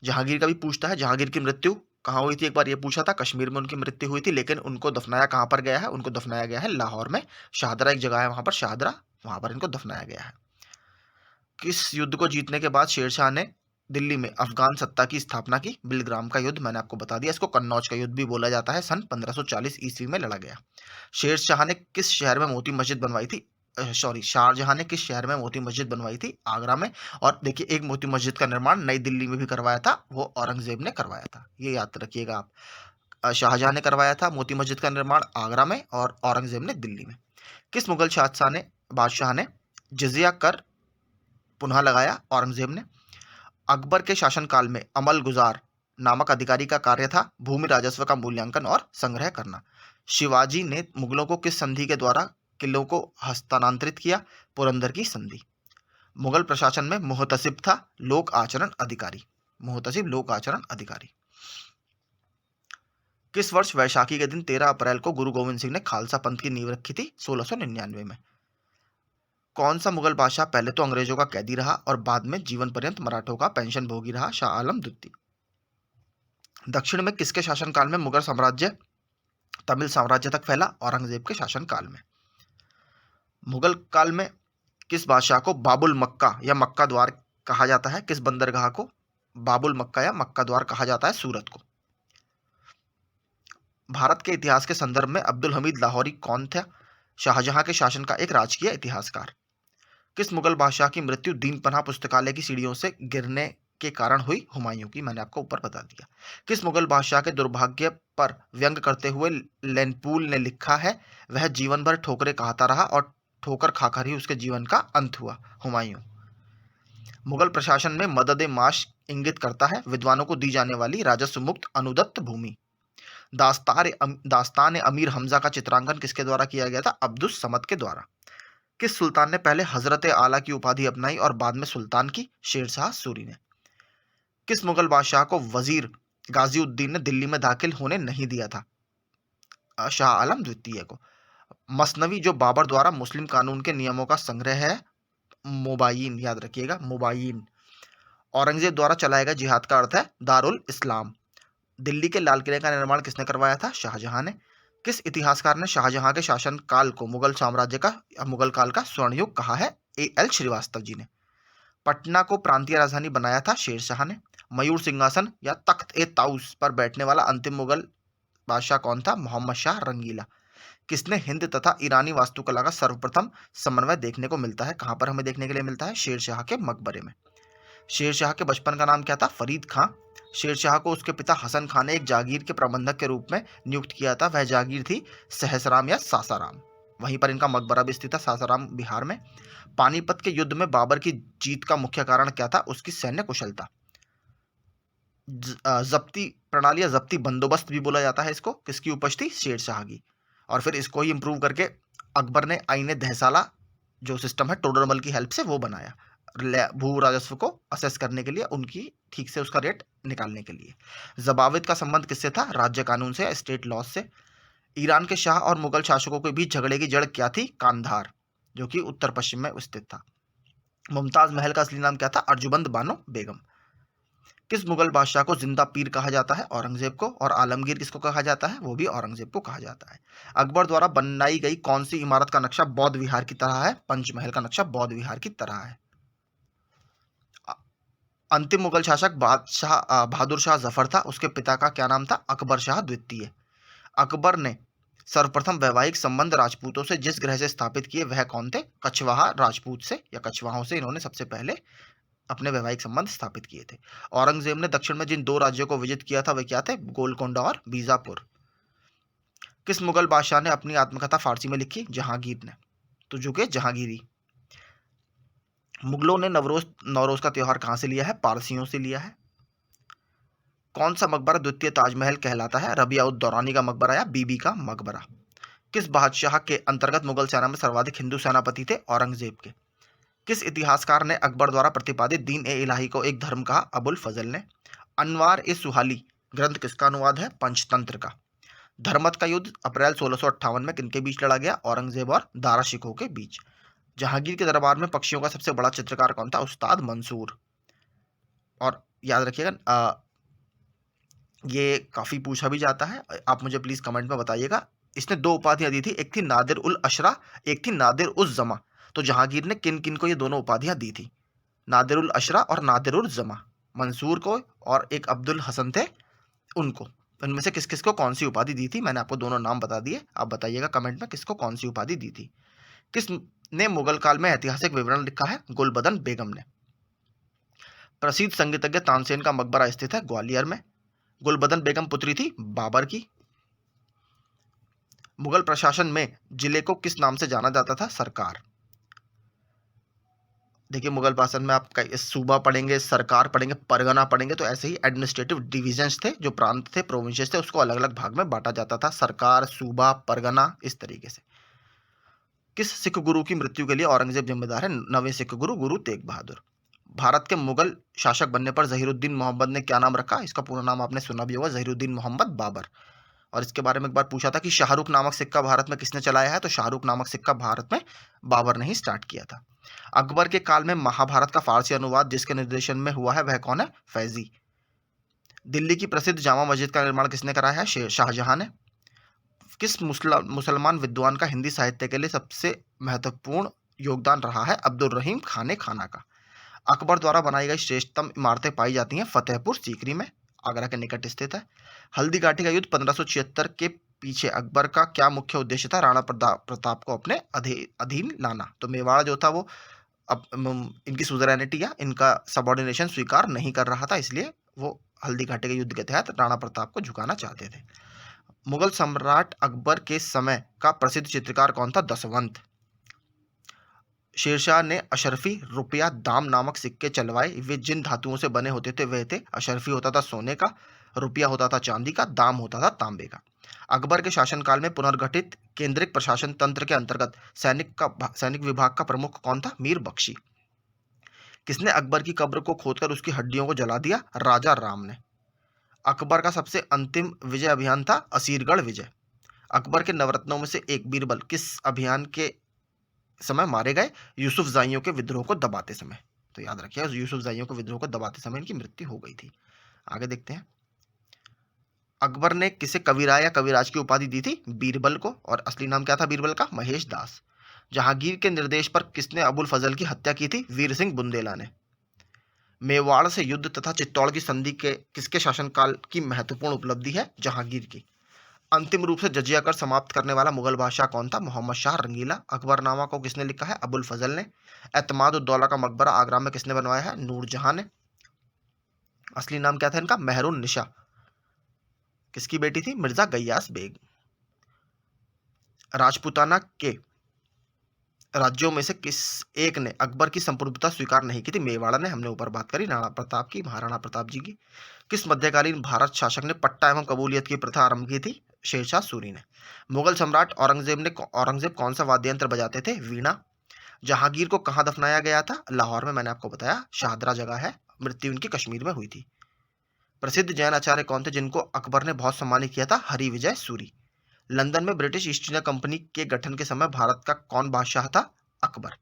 Speaker 1: जहांगीर का भी पूछता है, जहांगीर की मृत्यु कहाँ हुई थी? एक बार ये पूछा था, कश्मीर में उनकी मृत्यु हुई थी, लेकिन उनको दफनाया कहाँ पर गया है? उनको दफनाया गया है लाहौर में, शाहदरा एक जगह है वहां पर, शाहदरा, वहां पर इनको दफनाया गया है। किस युद्ध को जीतने के बाद शेरशाह ने दिल्ली में अफगान सत्ता की स्थापना की? बिलग्राम का युद्ध मैंने आपको बता दिया, इसको कन्नौज का युद्ध भी बोला जाता है, सन 1540 ईस्वी में लड़ा गया। शेर शाह ने किस शहर में मोती मस्जिद बनवाई थी? शाहजहां ने किस शहर में मोती मस्जिद बनवाई थी? आगरा में। और देखिए, एक मोती मस्जिद का निर्माण नई दिल्ली में भी करवाया था, वो औरंगजेब ने करवाया था, ये याद रखिएगा आप। शाहजहां ने करवाया था मोती मस्जिद का निर्माण आगरा में, और औरंगजेब ने दिल्ली में। किस मुगल बादशाह ने जिजिया कर पुनः लगाया? औरंगजेब ने। अकबर के शासनकाल में अमल गुजार नामक अधिकारी का कार्य था भूमि राजस्व का मूल्यांकन और संग्रह करना। शिवाजी ने मुगलों को किस संधि के द्वारा किलों को हस्तांतरित किया? पुरंदर की संधि। मुगल प्रशासन में मुहतसिब था लोक आचरण अधिकारी। मुहतसिब लोक आचरण अधिकारी। किस वर्ष वैशाखी के दिन 13 अप्रैल को गुरु गोविंद सिंह ने खालसा पंथ की नींव रखी थी? 1699 में। कौन सा मुगल बादशाह पहले तो अंग्रेजों का कैदी रहा और बाद में जीवन पर्यंत मराठों का पेंशन भोगी रहा? शाह आलम द्वितीय। दक्षिण में किसके शासनकाल में मुगल साम्राज्य तमिल साम्राज्य तक फैला? औरंगजेब के शासनकाल में। मुगल काल में किस बादशाह को बाबुल मक्का या मक्का द्वार कहा जाता है? किस बंदरगाह को बाबुल मक्का या मक्का द्वार कहा जाता है? सूरत को। भारत के इतिहास के संदर्भ में अब्दुल हमीद लाहौरी कौन था? शाहजहां के शासन का एक राजकीय इतिहासकार। किस मुगल बादशाह की मृत्यु दीनपनाह पुस्तकालय की सीढ़ियों से गिरने के कारण हुई? हुमायूं की, मैंने आपको ऊपर बता दिया। किस मुगल बादशाह के दुर्भाग्य पर व्यंग करते हुए लेनपूल ने लिखा है, वह जीवन भर ठोकरें खाता रहा और ठोकर खाकर ही उसके जीवन का अंत हुआ? हुमायूं। मुगल प्रशासन में मदद ए माश इंगित करता है विद्वानों को दी जाने वाली राजस्व मुक्त अनुदत्त भूमि। दास्तान अमीर हमजा का चित्रांकन किसके द्वारा किया गया था? अब्दुस समद के द्वारा। किस सुल्तान ने पहले हजरत आला की उपाधि अपनाई और बाद में सुल्तान की? शेरशाह सूरी ने। किस मुगल बादशाह को वजीर गाजीउद्दीन ने दिल्ली में दाखिल होने नहीं दिया था? शाह आलम द्वितीय को। मसनवी जो बाबर द्वारा मुस्लिम कानून के नियमों का संग्रह है, मुबायिन, याद रखिएगा, मुबायिन। औरंगजेब द्वारा चलाए गए जिहाद का अर्थ है दारुल इस्लाम। दिल्ली के लाल किले का निर्माण किसने करवाया था? शाहजहां ने। किस इतिहासकार ने शाहजहां के शासनकाल को मुगल काल का स्वर्ण युग कहा है? A.L. श्रीवास्तव जी ने। पटना को प्रांतीय राजधानी बनाया था शेरशाह ने। मयूर सिंहासन या तख्त ए ताउस पर बैठने वाला अंतिम मुगल बादशाह कौन था? मोहम्मद शाह रंगीला। किसने हिंद तथा ईरानी वास्तुकला का सर्वप्रथम समन्वय देखने को मिलता है? कहां पर हमें देखने के लिए मिलता है? शेरशाह के मकबरे में। शेरशाह के बचपन का नाम क्या था? फरीद खां। शेरशाह को उसके पिता हसन खान ने एक जागीर के प्रबंधक के रूप में नियुक्त किया था, वह जागीर थी सहसराम या सासाराम। वहीं पर इनका मकबरा भी स्थित था, सासाराम बिहार में। पानीपत के युद्ध में बाबर की जीत का मुख्य कारण क्या था? उसकी सैन्य कुशलता। जब्ती प्रणाली या जब्ती बंदोबस्त भी बोला जाता है इसको, किसकी उपज थी? शेरशाह की। और फिर इसको ही इंप्रूव करके अकबर ने आईने दहसाला जो सिस्टम है टोडरमल की हेल्प से वो बनाया, भू राजस्व को असेस करने के लिए, उनकी ठीक से उसका रेट निकालने के लिए। जबाविद का संबंध किससे था? राज्य कानून से, स्टेट लॉ से। ईरान के शाह और मुगल शासकों के बीच झगड़े की जड़ क्या थी? कांधार, जो कि उत्तर पश्चिम में स्थित था। मुमताज महल का असली नाम क्या था? अर्जुबंद बानो बेगम। किस मुगल बादशाह को जिंदा पीर कहा जाता है? औरंगजेब को। और आलमगीर किसको कहा जाता है? वो भी औरंगजेब को कहा जाता है। अकबर द्वारा बनाई गई कौन सी इमारत का नक्शा बौद्ध विहार की तरह है? पंचमहल का नक्शा बौद्ध विहार की तरह है। अंतिम मुगल शासक बहादुर शाह जफर था, उसके पिता का क्या नाम था? अकबर शाह द्वितीय। अकबर ने सर्वप्रथम वैवाहिक संबंध राजपूतों से जिस ग्रह से स्थापित किए वह कौन थे? कछवाहा राजपूत से या कछवाहों से इन्होंने सबसे पहले अपने वैवाहिक संबंध स्थापित किए थे। औरंगजेब ने दक्षिण में जिन दो राज्यों को विजित किया था वे क्या थे? गोलकोंडा और बीजापुर। किस मुगल बादशाह ने अपनी आत्मकथा फारसी में लिखी? जहांगीर ने। तुझुके जहांगीरी। मुगलों ने नवरोज का त्योहार कहां से लिया है? पारसियों से लिया है। कौन सा मकबरा द्वितीय ताजमहल कहलाता है? रबिया उद दौरानी का मकबरा या बीबी का मकबरा। किस बादशाह के अंतर्गत मुगल सेना में सर्वाधिक हिंदू सेनापति थे? औरंगजेब के। किस इतिहासकार ने अकबर द्वारा प्रतिपादित दीन ए इलाही को एक धर्म कहा? अबुल फजल ने। अनवार ए सुहाली ग्रंथ किसका अनुवाद है? पंचतंत्र का। धर्मत का युद्ध अप्रैल 1658 में किनके बीच लड़ा गया? औरंगजेब और दारा शिकोह के बीच। जहांगीर के दरबार में पक्षियों का सबसे बड़ा चित्रकार कौन था? उस्ताद मंसूर। और याद रखिएगा, ये काफी पूछा भी जाता है, आप मुझे प्लीज कमेंट में बताइएगा। इसने दो उपाधियां दी थी, एक थी नादिर उल अशरा, एक थी नादिर उज जमा। तो जहांगीर ने किन किन को ये दोनों उपाधियां दी थी? नादिर उल अशरा और नादिर उल जमा। मंसूर को और एक अब्दुल हसन थे उनको। इनमें से किस किस को कौन सी उपाधि दी थी? मैंने आपको दोनों नाम बता दिए, आप बताइएगा कमेंट में किसको कौन सी उपाधि दी थी। किस ने मुगल काल में ऐतिहासिक विवरण लिखा है? गुलबदन बेगम ने। प्रसिद्ध संगीतज्ञ तानसेन का मकबरा स्थित है ग्वालियर में। गुलबदन बेगम पुत्री थी बाबर की। मुगल प्रशासन में जिले को किस नाम से जाना जाता था? सरकार। देखिए मुगल शासन में आप सूबा पढ़ेंगे, सरकार पढ़ेंगे, परगना पढ़ेंगे, तो ऐसे ही एडमिनिस्ट्रेटिव डिविजन्स थे, जो प्रांत थे, प्रोविंसेस थे, उसको अलग अलग भाग में बांटा जाता था, सरकार, सूबा, परगना, इस तरीके से। किस सिख गुरु की मृत्यु के लिए औरंगजेब जिम्मेदार है? नवें सिख गुरु, गुरु तेग बहादुर। भारत के मुगल शासक बनने पर जहीरुद्दीन मोहम्मद ने क्या नाम रखा? इसका पूरा नाम आपने सुना भी होगा, जहीरुद्दीन मोहम्मद बाबर। और इसके बारे में एक बार पूछा था कि शाहरुख नामक सिक्का भारत में किसने चलाया है? तो शाहरुख नामक सिक्का भारत में बाबर ने ही स्टार्ट किया था। अकबर के काल में महाभारत का फारसी अनुवाद जिसके निर्देशन में हुआ है वह कौन है? फैजी। दिल्ली की प्रसिद्ध जामा मस्जिद का निर्माण किसने कराया है? शाहजहां ने। किस मुसलमान विद्वान का हिंदी साहित्य के लिए सबसे महत्वपूर्ण योगदान रहा है? अब्दुल रहीम खाने खाना का। अकबर द्वारा बनाई गई श्रेष्ठतम इमारतें पाई जाती हैं फतेहपुर सीकरी में, आगरा के निकट स्थित है। हल्दी घाटी का युद्ध 1576 के पीछे अकबर का क्या मुख्य उद्देश्य था? राणा प्रताप को अपने अधीन लाना। तो मेवाड़ जो था वो अब इनकी सुजरैनिटी या इनका सबॉर्डिनेशन स्वीकार नहीं कर रहा था, इसलिए वो हल्दी घाटी के युद्ध के तहत राणा प्रताप को झुकाना चाहते थे। मुगल सम्राट अकबर के समय का प्रसिद्ध चित्रकार कौन था? दसवंत। शेरशाह ने अशरफी, रुपया, दाम नामक सिक्के चलवाए। वे जिन धातुओं से बने होते थे वे थे, अशरफी होता था सोने का, रुपया होता था चांदी का, दाम होता था तांबे का। अकबर के शासनकाल में पुनर्गठित केंद्रिक प्रशासन तंत्र के अंतर्गत सैनिक विभाग का प्रमुख कौन था? मीर बख्शी। किसने अकबर की कब्र को खोदकर उसकी हड्डियों को जला दिया? राजा राम ने। अकबर का सबसे अंतिम विजय अभियान था असीरगढ़ विजय। अकबर के नवरत्नों में से एक बीरबल किस अभियान के समय मारे गए? यूसुफ जाइयों के विद्रोह को दबाते समय। तो याद रखिए यूसुफ जाइयों के विद्रोह को दबाते समय इनकी मृत्यु हो गई थी। आगे देखते हैं। अकबर ने किसे कविराय या कविराज की उपाधि दी थी? बीरबल को। और असली नाम क्या था बीरबल का? महेश दास। जहांगीर के निर्देश पर किसने अबुल फजल की हत्या की थी? वीर सिंह बुंदेला ने। मेवाड़ से युद्ध तथा चित्तौड़ की संधि के किसके शासनकाल की महत्वपूर्ण उपलब्धि है? जहांगीर की। अंतिम रूप से जजिया कर समाप्त करने वाला मुगल बादशाह कौन था? मोहम्मद शाह रंगीला। अकबरनामा को किसने लिखा है? अबुल फजल ने। एतमाद उद्दौला का मकबरा आगरा में किसने बनवाया है? नूरजहां ने। असली नाम क्या था इनका? मेहरुन निशा। किसकी बेटी थी? मिर्जा गयास बेग। राजपूताना के राज्यों में से किस एक ने अकबर की संप्रभुता स्वीकार नहीं की थी? मेवाड़ ने। हमने ऊपर बात करी राणा प्रताप की, महाराणा प्रताप जी की। किस मध्यकालीन भारत शासक ने पट्टा एवं कबूलियत की प्रथा आरंभ की थी? शेरशाह सूरी ने। मुगल सम्राट औरंगजेब कौन सा वाद्य यंत्र बजाते थे? वीणा। जहांगीर को कहाँ दफनाया गया था? लाहौर में। मैंने आपको बताया शाहदरा जगह है, मृत्यु उनकी कश्मीर में हुई थी। प्रसिद्ध जैन आचार्य कौन थे जिनको अकबर ने बहुत सम्मानित किया था? हरिविजय सूरी। लंदन में ब्रिटिश ईस्ट इंडिया कंपनी के गठन के समय भारत का कौन बादशाह था? अकबर।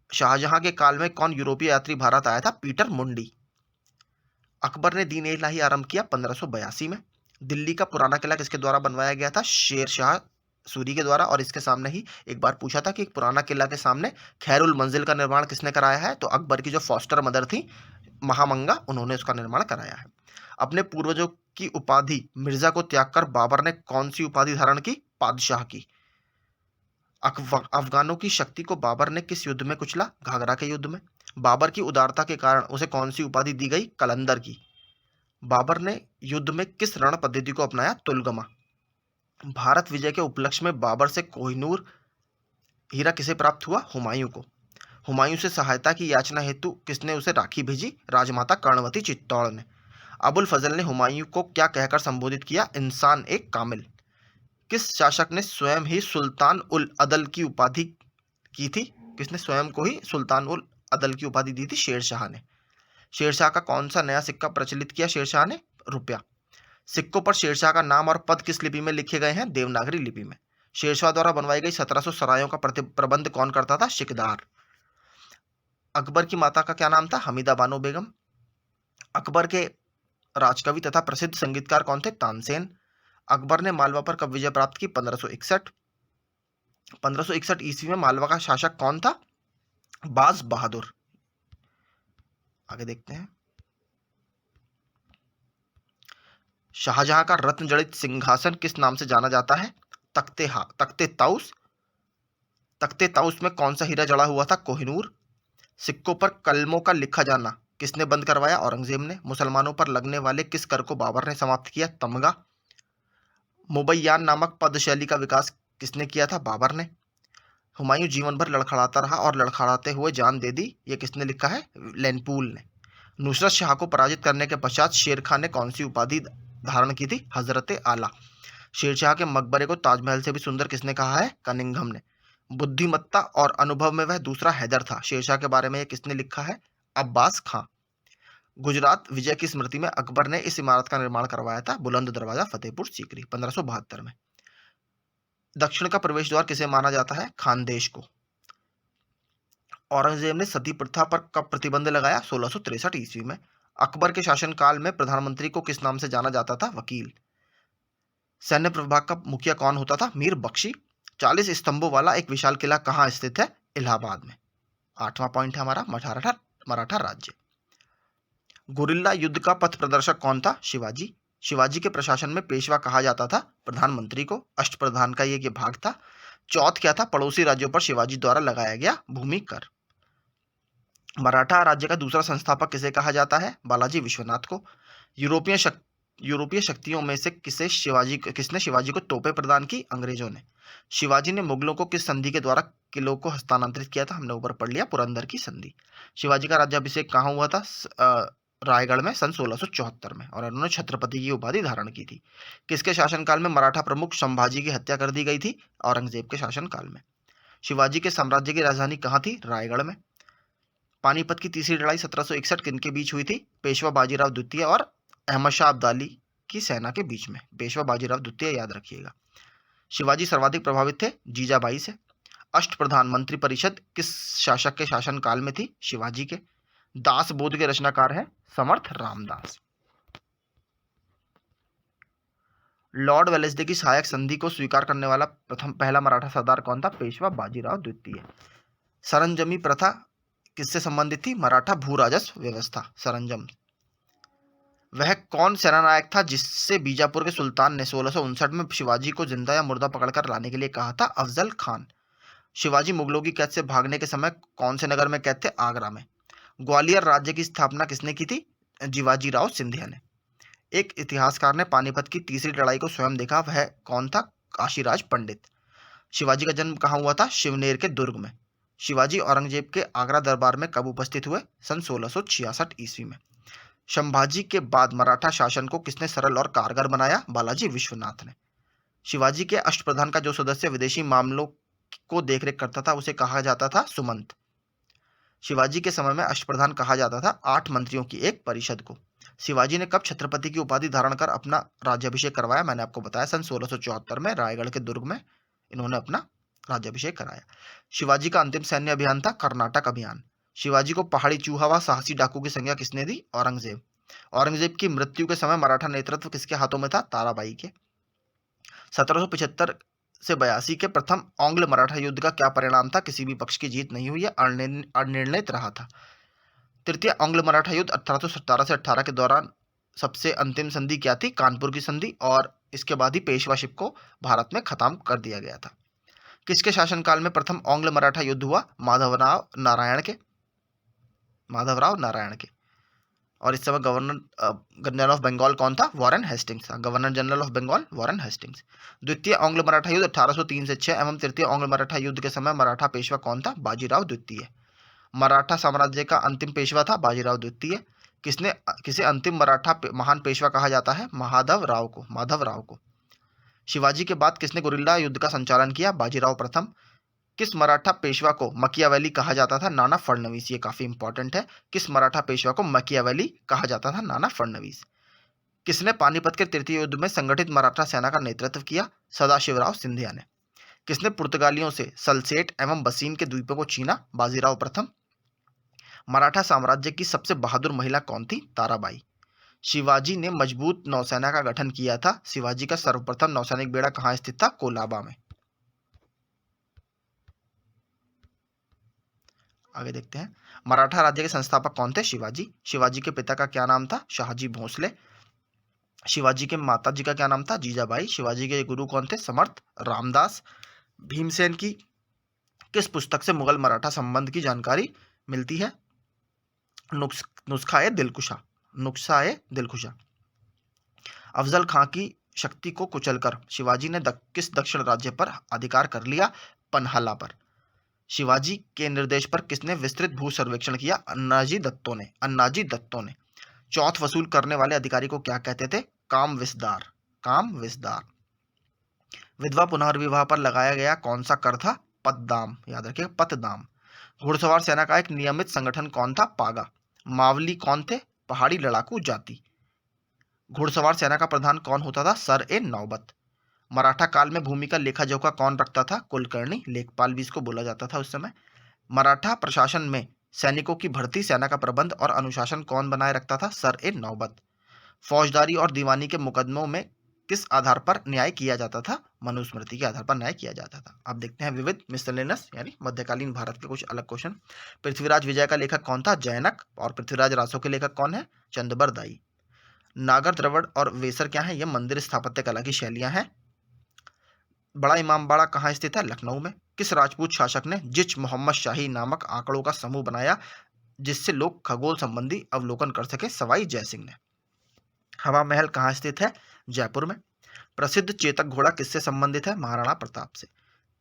Speaker 1: शाहजहां के काल में कौन यूरोपीय यात्री भारत आया था? पीटर मुंडी। अकबर ने दीन ए इलाही आरंभ किया 1582 में। दिल्ली का पुराना किला किसके द्वारा बनवाया गया था? शेर शाह सूरी के द्वारा। और इसके सामने ही एक बार पूछा था कि पुराना किला के सामने खैरुल मंजिल का निर्माण किसने कराया है? तो अकबर की जो फॉस्टर मदर थी महामंगा, उन्होंने उसका निर्माण कराया है। अपने पूर्वजों की उपाधि मिर्जा को त्याग कर बाबर ने कौन सी उपाधि धारण की? पादशाह की। अफगानों की शक्ति को बाबर ने किस युद्ध में कुचला? घाघरा के युद्ध में। बाबर की उदारता के कारण उसे कौन सी उपाधि दी गई? कलंदर की। बाबर ने युद्ध में किस रण पद्धति को अपनाया? तुलगमा। भारत विजय के उपलक्ष्य में बाबर से कोहिनूर हीरा किसे प्राप्त हुआ? हुमायूं को। हुमायूं से सहायता की याचना हेतु किसने उसे राखी भेजी? राजमाता कर्णवती चित्तौड़ ने। अबुल फजल ने हुमायूं को क्या कहकर संबोधित किया? इंसान एक कामिल। किस शासक ने स्वयं ही सुल्तान उल अदल की उपाधि की थी? किसने स्वयं को ही सुल्तान उल अदल की उपाधि दी थी? शेरशाह ने। शेरशाह का कौन सा नया सिक्का प्रचलित किया शेरशाह ने? रुपया। सिक्कों पर शेरशाह का नाम और पद किस लिपि में लिखे गए हैं? देवनागरी लिपि में। शेरशाह द्वारा बनवाई गई 1700 सरायों का प्रबंध कौन करता था? शिकदार। अकबर की माता का क्या नाम था? हमीदा बानो बेगम। अकबर के राजकवि तथा प्रसिद्ध संगीतकार कौन थे? तानसेन। अकबर ने मालवा पर कब विजय प्राप्त की? 1561। 1561 ईस्वी में मालवा का शासक कौन था? बाज बहादुर। आगे देखते हैं। शाहजहां का रत्न जड़ित सिंहासन किस नाम से जाना जाता है? तख्ते ताउस। तख्ते ताउस में कौन सा हीरा जड़ा हुआ था? कोहिनूर। सिक्कों पर कलमों का लिखा जाना किसने बंद करवाया? औरंगजेब ने। मुसलमानों पर लगने वाले किस कर को बाबर ने समाप्त किया? तमगा। मुबैयान नामक पद शैली का विकास किसने किया था? बाबर ने। हुमायूं जीवन भर लड़खड़ाता रहा और लड़खड़ाते हुए जान दे दी, ये किसने लिखा है? लेनपूल ने। नुसरत शाह को पराजित करने के पश्चात शेर खान ने कौन सी उपाधि धारण की थी? हजरत आला। शेरशाह के मकबरे को ताजमहल से भी सुंदर किसने कहा है? कनिंघम ने। बुद्धिमत्ता और अनुभव में वह दूसरा हैदर था, शेरशाह के बारे में यह किसने लिखा है? अब्बास खां। गुजरात विजय की स्मृति में अकबर ने इस इमारत का निर्माण करवाया था? बुलंद दरवाजा, फतेहपुर सीकरी, 1572 में। दक्षिण का प्रवेश द्वार किसे माना जाता है? खानदेश को। औरंगजेब ने सती प्रथा पर कब प्रतिबंध लगाया? 1663 ईस्वी में। अकबर के शासनकाल में प्रधानमंत्री को किस नाम से जाना जाता था? वकील। सैन्य प्रभाग का मुखिया कौन होता था? मीर बख्शी। 40 स्तंभों वाला एक विशाल किला कहाँ स्थित है? इलाहाबाद में। 8वां पॉइंट है हमारा मराठा मराठा राज्य। गुरिल्ला युद्ध का पथ प्रदर्शक कौन था? शिवाजी। शिवाजी के प्रशासन में पेशवा कहा जाता था? प्रधानमंत्री को। अष्टप्रधान का ये भाग था। चौथ क्या था? पड़ोसी राज्यों पर शिवाजी द्वारा लगाया गया भूमि कर। मराठा राज्य का दूसरा संस्थापक किसे कहा जाता है? बालाजी विश्वनाथ को। यूरोपीय शक्तियों में से किसने शिवाजी को तोपें प्रदान की? अंग्रेजों ने। शिवाजी ने मुगलों को किस संधि के द्वारा किलों को हस्तांतरित किया था? हमने ऊपर पढ़ लिया, पुरंदर की संधि। शिवाजी का राज्याभिषेक कहाँ हुआ था? रायगढ़ में सन 1674 में, और उन्होंने छत्रपति की उपाधि धारण की थी। किसके शासनकाल में मराठा प्रमुख संभाजी की हत्या कर दी गई थी? औरंगजेब के शासनकाल में। शिवाजी के साम्राज्य की राजधानी कहाँ थी? रायगढ़ में। पानीपत की तीसरी लड़ाई 1761 किन के बीच हुई थी? पेशवा बाजीराव द्वितीय और अहमद शाह अब्दाली की सेना के बीच में। पेशवा बाजीराव द्वितीय याद रखिएगा। शिवाजी सर्वाधिक प्रभावित थे? जीजाबाई से। अष्टप्रधान मंत्री परिषद किस शासक के शासनकाल में थी? शिवाजी के। दास बोध के रचनाकार हैं समर्थ रामदास। लॉर्ड वेलेस्ली की सहायक संधि को स्वीकार करने वाला पहला मराठा सरदार कौन था? पेशवा बाजीराव द्वितीय। सरंजमी प्रथा किससे संबंधित थी? मराठा भू राजस्व व्यवस्था, सरंजम। वह कौन सेनानायक था जिससे बीजापुर के सुल्तान ने 1659 में शिवाजी को जिंदा या मुर्दा पकड़कर लाने के लिए कहा था? अफजल खान। शिवाजी मुगलों की कैद से भागने के समय कौन से नगर में कैद थे? आगरा में। ग्वालियर राज्य की स्थापना किसने की थी? जीवाजी राव सिंधिया ने। एक इतिहासकार ने पानीपत की तीसरी लड़ाई को स्वयं देखा, वह कौन था? काशीराज पंडित। शिवाजी का जन्म कहाँ हुआ था? शिवनेर के दुर्ग में। शिवाजी औरंगजेब के आगरा दरबार में कब उपस्थित हुए? सन 1666 ईस्वी में। संभाजी के बाद मराठा शासन को किसने सरल और कारगर बनाया? बालाजी विश्वनाथ ने। शिवाजी के अष्टप्रधान का जो सदस्य विदेशी मामलों को देखरेख करता था उसे कहा जाता था? सुमंत। शिवाजी के समय में अष्टप्रधान कहा जाता था 8 मंत्रियों की एक परिषद को। शिवाजी ने कब छत्रपति की उपाधि धारण कर अपना राज्याभिषेक करवाया? मैंने आपको बताया सन 1674 में रायगढ़ के दुर्ग में इन्होंने अपना राज्याभिषेक कराया। शिवाजी का अंतिम सैन्य अभियान था कर्नाटक अभियान। शिवाजी को पहाड़ी चूहा व साहसी डाकू की संज्ञा किसने दी? औरंगजेब। औरंगजेब की मृत्यु के समय मराठा नेतृत्व किसके हाथों में था? ताराबाई के। 1775 से 82 के प्रथम आंग्ल मराठा युद्ध का क्या परिणाम था? किसी भी पक्ष की जीत नहीं हुई है, अनिर्णित रहा था। तृतीय आंग्ल मराठा युद्ध 1817 से 18 के दौरान सबसे अंतिम संधि क्या थी? कानपुर की संधि, और इसके बाद ही पेशवाशिप को भारत में खत्म कर दिया गया था। किसके शासनकाल में प्रथम आंग्ल मराठा युद्ध हुआ? माधवराव नारायण के। और इस समय गवर्नर जनरल ऑफ बंगाल कौन था? वॉरेन हेस्टिंग्स था। Governor general of Bengal Warren Hastings. द्वितीय आंग्ल मराठा युद्ध 1803 से 6 एवं तृतीय आंग्ल मराठा युद्ध के समय मराठा पेशवा कौन था? बाजीराव द्वितीय। मराठा साम्राज्य का अंतिम पेशवा था बाजीराव द्वितीय। किसे अंतिम मराठा महान पेशवा कहा जाता है? माधव राव को। शिवाजी के बाद किसने गुरिल्ला युद्ध का संचालन किया? बाजीराव प्रथम। किस मराठा पेशवा को मकियावेली कहा जाता था? नाना फडणवीस। ये काफी इंपॉर्टेंट है। किस मराठा पेशवा को मकियावेली कहा जाता था? नाना फडणवीस। किसने पानीपत के तृतीय युद्ध में संगठित मराठा सेना का नेतृत्व किया? सदाशिवराव सिंधिया ने। किसने पुर्तगालियों से सल्सेट एवं बसीन के द्वीपों को छीना? बाजीराव प्रथम। मराठा साम्राज्य की सबसे बहादुर महिला कौन थी? ताराबाई। शिवाजी ने मजबूत नौसेना का गठन किया था। शिवाजी का सर्वप्रथम नौसैनिक बेड़ा कहाँ स्थित था? कोलाबा में। आगे देखते हैं। मराठा राज्य के संस्थापक कौन थे? शिवाजी। शिवाजी के पिता का क्या नाम था? शाहजी भोसले। शिवाजी के माता जी का क्या नाम था? जीजाबाई। शिवाजी के गुरु कौन थे? समर्थ रामदास। भीमसेन की किस पुस्तक से मुगल मराठा संबंध की जानकारी मिलती है? नुस्खा ए दिलकुशा। नुस्खा ए दिलकुशा। अफजल खां की शक्ति को कुचलकर शिवाजी ने किस दक्षिण राज्य पर अधिकार कर लिया? पन्हाला पर। शिवाजी के निर्देश पर किसने विस्तृत भू सर्वेक्षण किया? अन्नाजी दत्तों ने। अन्नाजी दत्तों ने। चौथ वसूल करने वाले अधिकारी को क्या कहते थे? काम विस्तार। काम विस्तार। विधवा पुनर्विवाह पर लगाया गया कौन सा कर था? पतदाम। याद रखिए, पतदाम। घुड़सवार सेना का एक नियमित संगठन कौन था? पागा। मावली कौन थे? पहाड़ी लड़ाकू जाति। घुड़सवार सेना का प्रधान कौन होता था? सर ए नौबत। मराठा काल में भूमि का लेखा जोखा कौन रखता था? कुलकर्णी। लेखपाल भी इसको बोला जाता था उस समय। मराठा प्रशासन में सैनिकों की भर्ती, सेना का प्रबंध और अनुशासन कौन बनाए रखता था? सर ए नौबत। फौजदारी और दीवानी के मुकदमों में किस आधार पर न्याय किया जाता था? मनुस्मृति के आधार पर न्याय किया जाता था। अब देखते हैं विविध मिसलेनियस यानी मध्यकालीन भारत के कुछ अलग क्वेश्चन। पृथ्वीराज विजय का लेखक कौन था? जैनक। और पृथ्वीराज रासो के लेखक कौन है? चंदबरदाई। नागर, द्रविड़ और वेसर क्या है? ये मंदिर स्थापत्य कला की शैलियां हैं। बड़ा इमामबाड़ा कहाँ स्थित है? लखनऊ में। किस राजपूत शासक ने जिच मोहम्मद शाही नामक आंकड़ों का समूह बनाया जिससे लोग खगोल संबंधी अवलोकन कर सके? सवाई जयसिंह ने। हवा महल कहाँ स्थित है? जयपुर में। प्रसिद्ध चेतक घोड़ा किससे संबंधित है? महाराणा प्रताप से।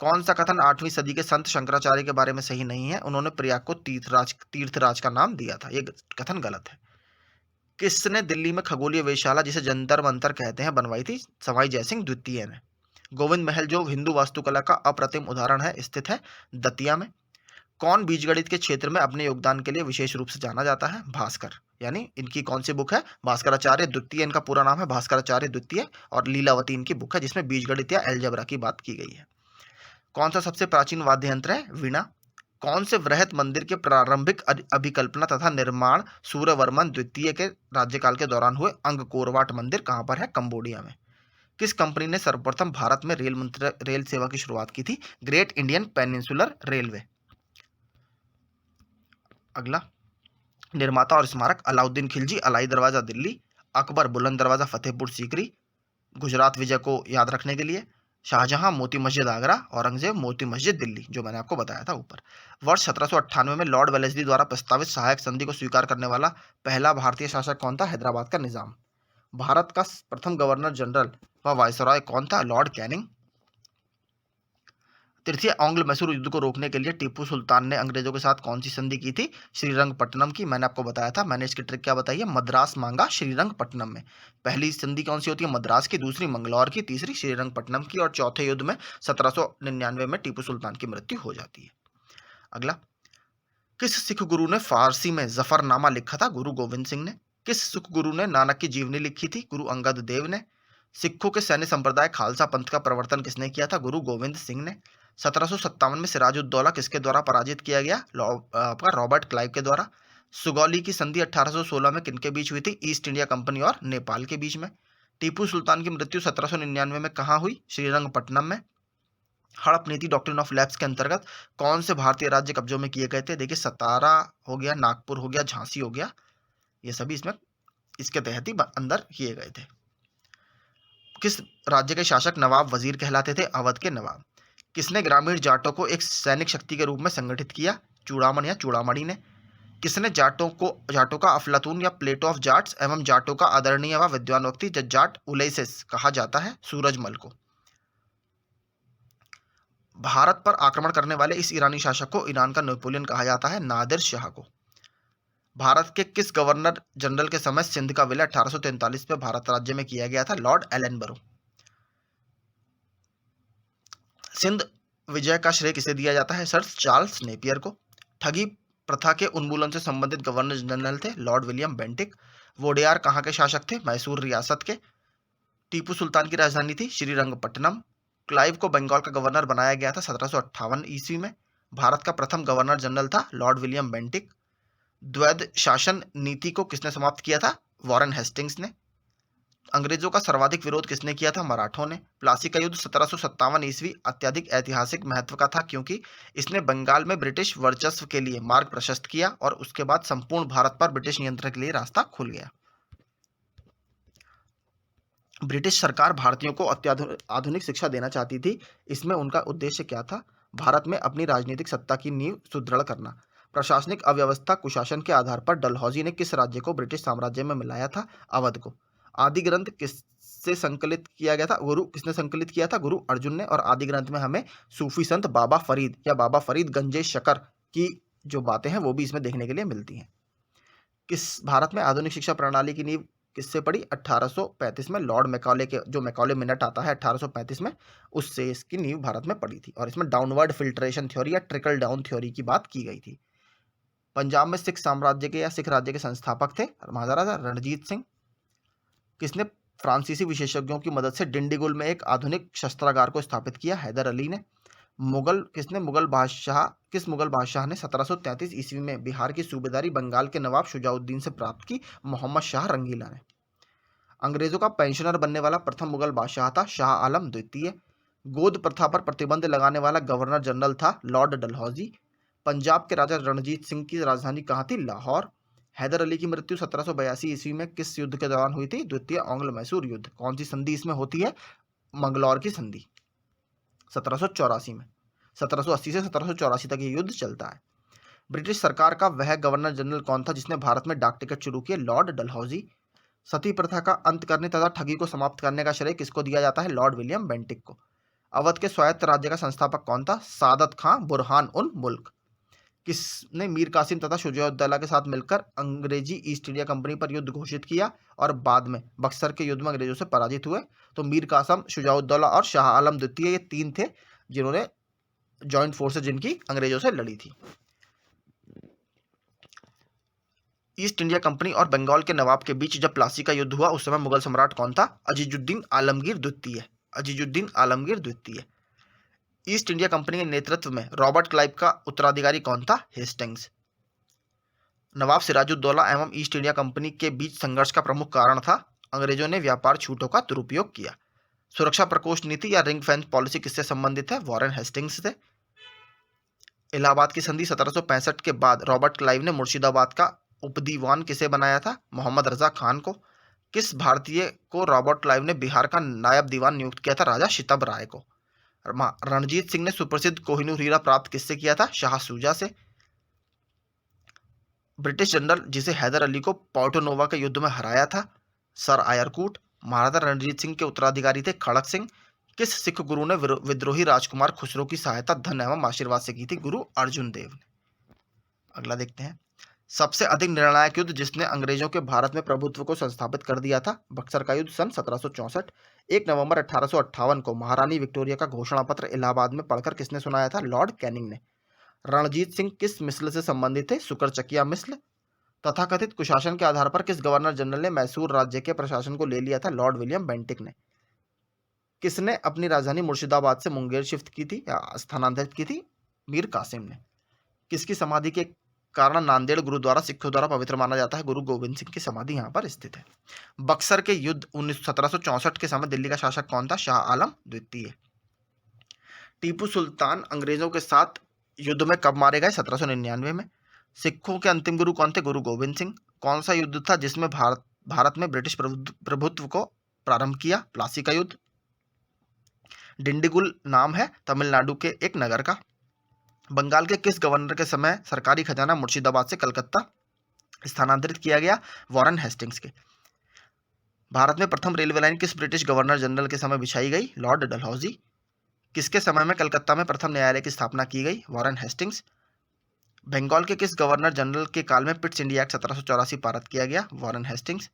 Speaker 1: कौन सा कथन 8वीं सदी के संत शंकराचार्य के बारे में सही नहीं है? उन्होंने प्रयाग को तीर्थराज का नाम दिया था। ये कथन गलत है। किसने दिल्ली में खगोलीय वेधशाला जिसे जंतर मंतर कहते हैं बनवाई थी? सवाई जयसिंह द्वितीय ने। गोविंद महल जो हिंदू वास्तुकला का अप्रतिम उदाहरण है स्थित है दतिया में। कौन बीजगणित के क्षेत्र में अपने योगदान के लिए विशेष रूप से जाना जाता है? भास्कर। यानी इनकी कौन सी बुक है? भास्कराचार्य द्वितीय इनका पूरा नाम है, भास्कराचार्य द्वितीय। और लीलावती इनकी बुक है जिसमें बीजगणित या एलजेब्रा की बात की गई है। कौन सा सबसे प्राचीन वाद्य यंत्र है? वीणा। कौन से वृहत मंदिर के प्रारंभिक अभिकल्पना तथा निर्माण सूर्यवर्मन द्वितीय के राज्यकाल के दौरान हुए? अंगकोरवाट मंदिर कहाँ पर है? कंबोडिया में। किस कंपनी ने सर्वप्रथम भारत में रेल सेवा की शुरुआत की थी? Great Indian peninsular railway. अगला, निर्माता और स्मारक? अलाउद्दीन खिलजी अलाई दरवाजा दिल्ली, अकबर बुलंद दरवाजा फतेहपुर सीकरी, गुजरात विजय को याद रखने के लिए, शाहजहां मोती मस्जिद आगरा, औरंगजेब मोती मस्जिद दिल्ली, जो मैंने आपको बताया था ऊपर। वर्ष 1798 में लॉर्ड वेलेस्ली द्वारा प्रस्तावित सहायक संधि को स्वीकार करने वाला पहला भारतीय शासक कौन था? हैदराबाद का निजाम। भारत का प्रथम गवर्नर जनरल व वायसरॉय कौन था? Lord Canning. तृतीय आंग्ल मैसूर युद्ध को रोकने के लिए टीपू सुल्तान ने अंग्रेजों के साथ कौन सी संधि की थी? श्रीरंगपट्टनम की। मैंने आपको बताया था, मैंने इसकी ट्रिक क्या बताई है? मद्रास मांगा श्रीरंगपट्टनम में। पहली संधि कौन सी होती है? मद्रास की। दूसरी मंगलौर की। तीसरी श्रीरंगपट्टनम की। और चौथे युद्ध में 1799 में टीपू सुल्तान की मृत्यु हो जाती है। अगला, किस सिख गुरु ने फारसी में जफरनामा लिखा था? गुरु गोविंद सिंह ने। किस सिख गुरु ने नानक की जीवनी लिखी थी? गुरु अंगद देव ने। सिखों के सैन्य संप्रदाय खालसा पंथ का प्रवर्तन किसने किया था? गुरु गोविंद सिंह ने। 1757 में सिराजुद्दौला किसके द्वारा पराजित किया गया? आपका रॉबर्ट क्लाइव के द्वारा। सुगौली की संधि 1816 में किनके बीच हुई थी? ईस्ट इंडिया कंपनी और नेपाल के बीच में। टीपू सुल्तान की मृत्यु 1799 में कहाँ हुई? श्रीरंगपट्टनम में। हड़प नीति डॉक्ट्रिन ऑफ लैप्स के अंतर्गत कौन से भारतीय राज्य कब्जों में किए गए थे? देखिए, सतारा हो गया, नागपुर हो गया, झांसी हो गया, ये सभी इसमें इसके तहत ही अंदर किए गए थे। किस राज्य के शासक नवाब वजीर कहलाते थे? अवध के नवाब। किसने ग्रामीण जाटों को एक सैनिक शक्ति के रूप में संगठित किया? चूड़ामन या चूड़ामणि ने। किसने जाटों का अफलातून या प्लेटो ऑफ जाट्स एवं जाटों का आदरणीय व विद्वान व्यक्ति जज्जाट उलैसिस कहा जाता है? सूरजमल को। भारत पर आक्रमण करने वाले इस ईरानी शासक को ईरान का नेपोलियन कहा जाता है? नादिर शाह को। भारत के किस गवर्नर जनरल के समय सिंध का विलय 1843 में भारत राज्य में किया गया था? Lord Ellenborough. सिंध विजय का श्रेय किसे दिया जाता है? सर चार्ल्स नेपियर को। ठगी प्रथा के उन्मूलन से संबंधित गवर्नर जनरल थे? Lord William Bentinck. वोडेयार कहाँ के शासक थे? मैसूर रियासत के। टीपू सुल्तान की राजधानी थी श्रीरंगपट्टनम। क्लाइव को बंगाल का गवर्नर बनाया गया था 1758 ईस्वी में। भारत का प्रथम गवर्नर जनरल था लॉर्ड विलियम बेंटिक। द्वैध शासन नीति को किसने समाप्त किया था? वॉरेन हेस्टिंग्स ने। अंग्रेजों का सर्वाधिक विरोध किसने किया था? मराठों ने। प्लासी का युद्ध 1757 ईस्वी अत्यधिक ऐतिहासिक महत्व का था क्योंकि इसने बंगाल में ब्रिटिश वर्चस्व के लिए मार्ग प्रशस्त किया और उसके बाद संपूर्ण भारत पर ब्रिटिश नियंत्रण के लिए रास्ता खुल गया। ब्रिटिश सरकार भारतीयों को आधुनिक शिक्षा देना चाहती थी। इसमें उनका उद्देश्य क्या था? भारत में अपनी राजनीतिक सत्ता की नींव सुदृढ़ करना। प्रशासनिक अव्यवस्था कुशासन के आधार पर डलहौजी ने किस राज्य को ब्रिटिश साम्राज्य में मिलाया था? अवध को। आदि ग्रंथ किससे संकलित किया गया था? किसने संकलित किया था? गुरु अर्जुन ने। और आदि ग्रंथ में हमें सूफी संत बाबा फरीद या बाबा फरीद गंजे शकर की जो बातें हैं वो भी इसमें देखने के लिए मिलती हैं। किस भारत में आधुनिक शिक्षा प्रणाली की नींव किससे पड़ी? 1835 में लॉर्ड मैकॉले के जो मैकॉले मिनट आता है 1835 में, उससे इसकी नींव भारत में पड़ी थी। और इसमें डाउनवर्ड फिल्ट्रेशन थ्योरी या ट्रिकल डाउन थ्योरी की बात की गई थी। पंजाब में सिख साम्राज्य के या सिख राज्य के संस्थापक थे महाराजा रणजीत सिंह। किसने फ्रांसीसी विशेषज्ञों की मदद से डिंडीगुल में एक आधुनिक शस्त्रागार को स्थापित किया? हैदर अली ने। किस मुगल बादशाह ने 1733 ईस्वी में बिहार की सूबेदारी बंगाल के नवाब शुजाउद्दीन से प्राप्त की? मोहम्मद शाह रंगीला ने। अंग्रेजों का पेंशनर बनने वाला प्रथम मुगल बादशाह था शाह आलम द्वितीय। गोद प्रथा पर प्रतिबंध लगाने वाला गवर्नर जनरल था लॉर्ड डलहौजी। पंजाब के राजा रणजीत सिंह की राजधानी कहाँ थी? लाहौर। हैदर अली की मृत्यु 1782 ईस्वी में किस युद्ध के दौरान हुई थी? द्वितीय आंग्ल मैसूर युद्ध। कौन सी संधि इसमें होती है? मंगलौर की संधि 1784 में। 1780 से 1784 तक ये युद्ध चलता है। ब्रिटिश सरकार का वह गवर्नर जनरल कौन था जिसने भारत में डाक टिकट शुरू किए? लॉर्ड डलहौजी। सती प्रथा का अंत करने तथा ठगी को समाप्त करने का श्रेय किसको दिया जाता है? लॉर्ड विलियम बेंटिक को। अवध के स्वायत्त राज्य का संस्थापक कौन था? सादत खां बुरहान उन मुल्क। किसने मीर कासिम तथा शुजाउद्दौला के साथ मिलकर अंग्रेजी ईस्ट इंडिया कंपनी पर युद्ध घोषित किया और बाद में बक्सर के युद्ध में अंग्रेजों से पराजित हुए? तो मीर कासिम, शुजाउद्दौला और शाह आलम द्वितीय, ये तीन थे जिन्होंने जॉइंट फोर्सेज जिनकी अंग्रेजों से लड़ी थी। ईस्ट इंडिया कंपनी और बंगाल के नवाब के बीच जब प्लासी का युद्ध हुआ उस समय मुगल सम्राट कौन था? अजीजुद्दीन आलमगीर द्वितीय। अजीजुद्दीन आलमगीर द्वितीय। ईस्ट इंडिया कंपनी के नेतृत्व में रॉबर्ट क्लाइव का उत्तराधिकारी कौन था? हेस्टिंग्स। नवाब सिराजुद्दौला एवं ईस्ट इंडिया कंपनी के बीच संघर्ष का प्रमुख कारण था अंग्रेजों ने व्यापार छूटों का दुरुपयोग किया। सुरक्षा प्रकोष्ठ नीति या रिंग फेंस पॉलिसी किससे संबंधित है? वॉरेन हेस्टिंग्स से। इलाहाबाद की संधि 1765 के बाद रॉबर्ट क्लाइव ने मुर्शिदाबाद का उपदीवान किसे बनाया था? मोहम्मद रजा खान को। किस भारतीय को रॉबर्ट क्लाइव ने बिहार का नायब दीवान नियुक्त किया था? राजा शितब राय को। रणजीत सिंह ने सुप्रसिद्ध कोहिनूर हीरा प्राप्त किससे किया था? शाह सूजा से। ब्रिटिश जनरल जिसे हैदर अली को पोर्टो नोवा के युद्ध में हराया था? Sir Eyre Coote. महाराजा रणजीत सिंह के उत्तराधिकारी थे खड़क सिंह। किस सिख गुरु ने विद्रोही राजकुमार खुसरो की सहायता धन एवं आशीर्वाद से की थी? गुरु अर्जुन देव ने। अगला देखते हैं। सबसे अधिक निर्णायक युद्ध जिसने अंग्रेजों के भारत में प्रभुत्व को संस्थापित कर दिया था? बक्सर का युद्ध सन 1764। 1 नवंबर 1858 को महारानी विक्टोरिया का घोषणा पत्र इलाहाबाद में पढ़कर किसने सुनाया था? लॉर्ड कैनिंग ने। रणजीत सिंह किस मिसल से संबंधित थे? शुक्रचकिया मिसल। तथाकथित कुशासन के आधार पर किस गवर्नर जनरल ने मैसूर राज्य के प्रशासन को ले लिया था? लॉर्ड विलियम बेंटिक ने। किसने अपनी राजधानी मुर्शिदाबाद से मुंगेर शिफ्ट की थी या स्थानांतरित की थी? मीर कासिम ने। किसकी समाधि के कारण नांदेड़ गुरुद्वारा सिखों द्वारा पवित्र माना जाता है? गुरु गोविंद सिंह की समाधि यहाँ पर स्थित है। बक्सर के युद्ध 1764 के समय दिल्ली का शासक कौन था? शाह आलम द्वितीय। टीपू सुल्तान अंग्रेजों के साथ युद्ध में कब मारे गए? 1799 में। सिखों के अंतिम गुरु कौन थे? गुरु गोविंद सिंह। कौन सा युद्ध था जिसमें भारत में ब्रिटिश प्रभुत्व को प्रारंभ किया? प्लासी का युद्ध। डिंडीगुल नाम है तमिलनाडु के एक नगर का। बंगाल के किस गवर्नर के समय सरकारी खजाना मुर्शिदाबाद से कलकत्ता स्थानांतरित किया गया? वॉरेन हेस्टिंग्स के। भारत में प्रथम रेलवे लाइन किस ब्रिटिश गवर्नर जनरल के समय बिछाई गई? लॉर्ड डलहौजी। किसके समय में कलकत्ता में प्रथम न्यायालय की स्थापना की गई? Warren Hastings. बंगाल के किस गवर्नर जनरल के काल में पिट्स इंडिया एक्ट 1784 पारित किया गया? Warren Hastings.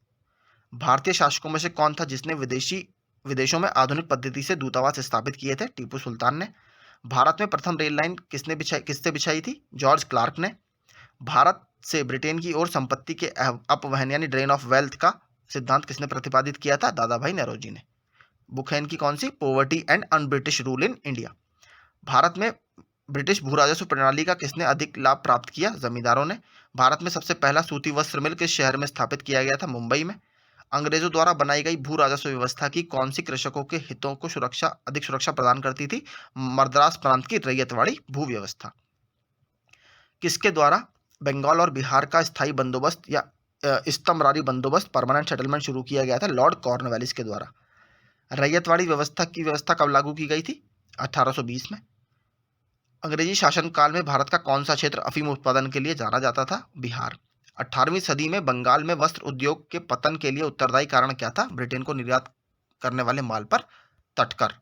Speaker 1: भारतीय शासकों में से कौन था जिसने विदेशों में आधुनिक पद्धति से दूतावास स्थापित किए थे? टीपू सुल्तान ने। भारत में प्रथम रेल लाइन किसने बिछाई थी? जॉर्ज क्लार्क ने। भारत से ब्रिटेन की ओर संपत्ति के अपवहन यानी ड्रेन ऑफ वेल्थ का सिद्धांत किसने प्रतिपादित किया था? दादा भाई नौरोजी ने। बुक है इनकी कौन सी? Poverty and un British rule in India. Bharat में ब्रिटिश भू राजस्व प्रणाली का किसने अधिक लाभ प्राप्त किया? जमींदारों ने। भारत में सबसे पहला सूती वस्त्र मिल किस शहर में स्थापित किया गया था? मुंबई में। अंग्रेजों द्वारा बनाई गई भू राजस्व व्यवस्था की कौन सी कृषकों के हितों को अधिक सुरक्षा प्रदान करती थी? मद्रास प्रांत की रैयतवाड़ी भू व्यवस्था। किसके द्वारा बंगाल और बिहार का स्थायी बंदोबस्त या इस्तमरारी बंदोबस्त परमानेंट सेटलमेंट शुरू किया गया था? लॉर्ड कॉर्नवालिस के द्वारा। रैयतवाड़ी व्यवस्था की व्यवस्था कब लागू की गई थी? 1820 में। अंग्रेजी शासनकाल में भारत का कौन सा क्षेत्र अफीम उत्पादन के लिए जाना जाता था? बिहार। 18वीं सदी में बंगाल में वस्त्र उद्योग के पतन के लिए उत्तरदायी कारण क्या था? ब्रिटेन को निर्यात करने वाले माल पर तटकर।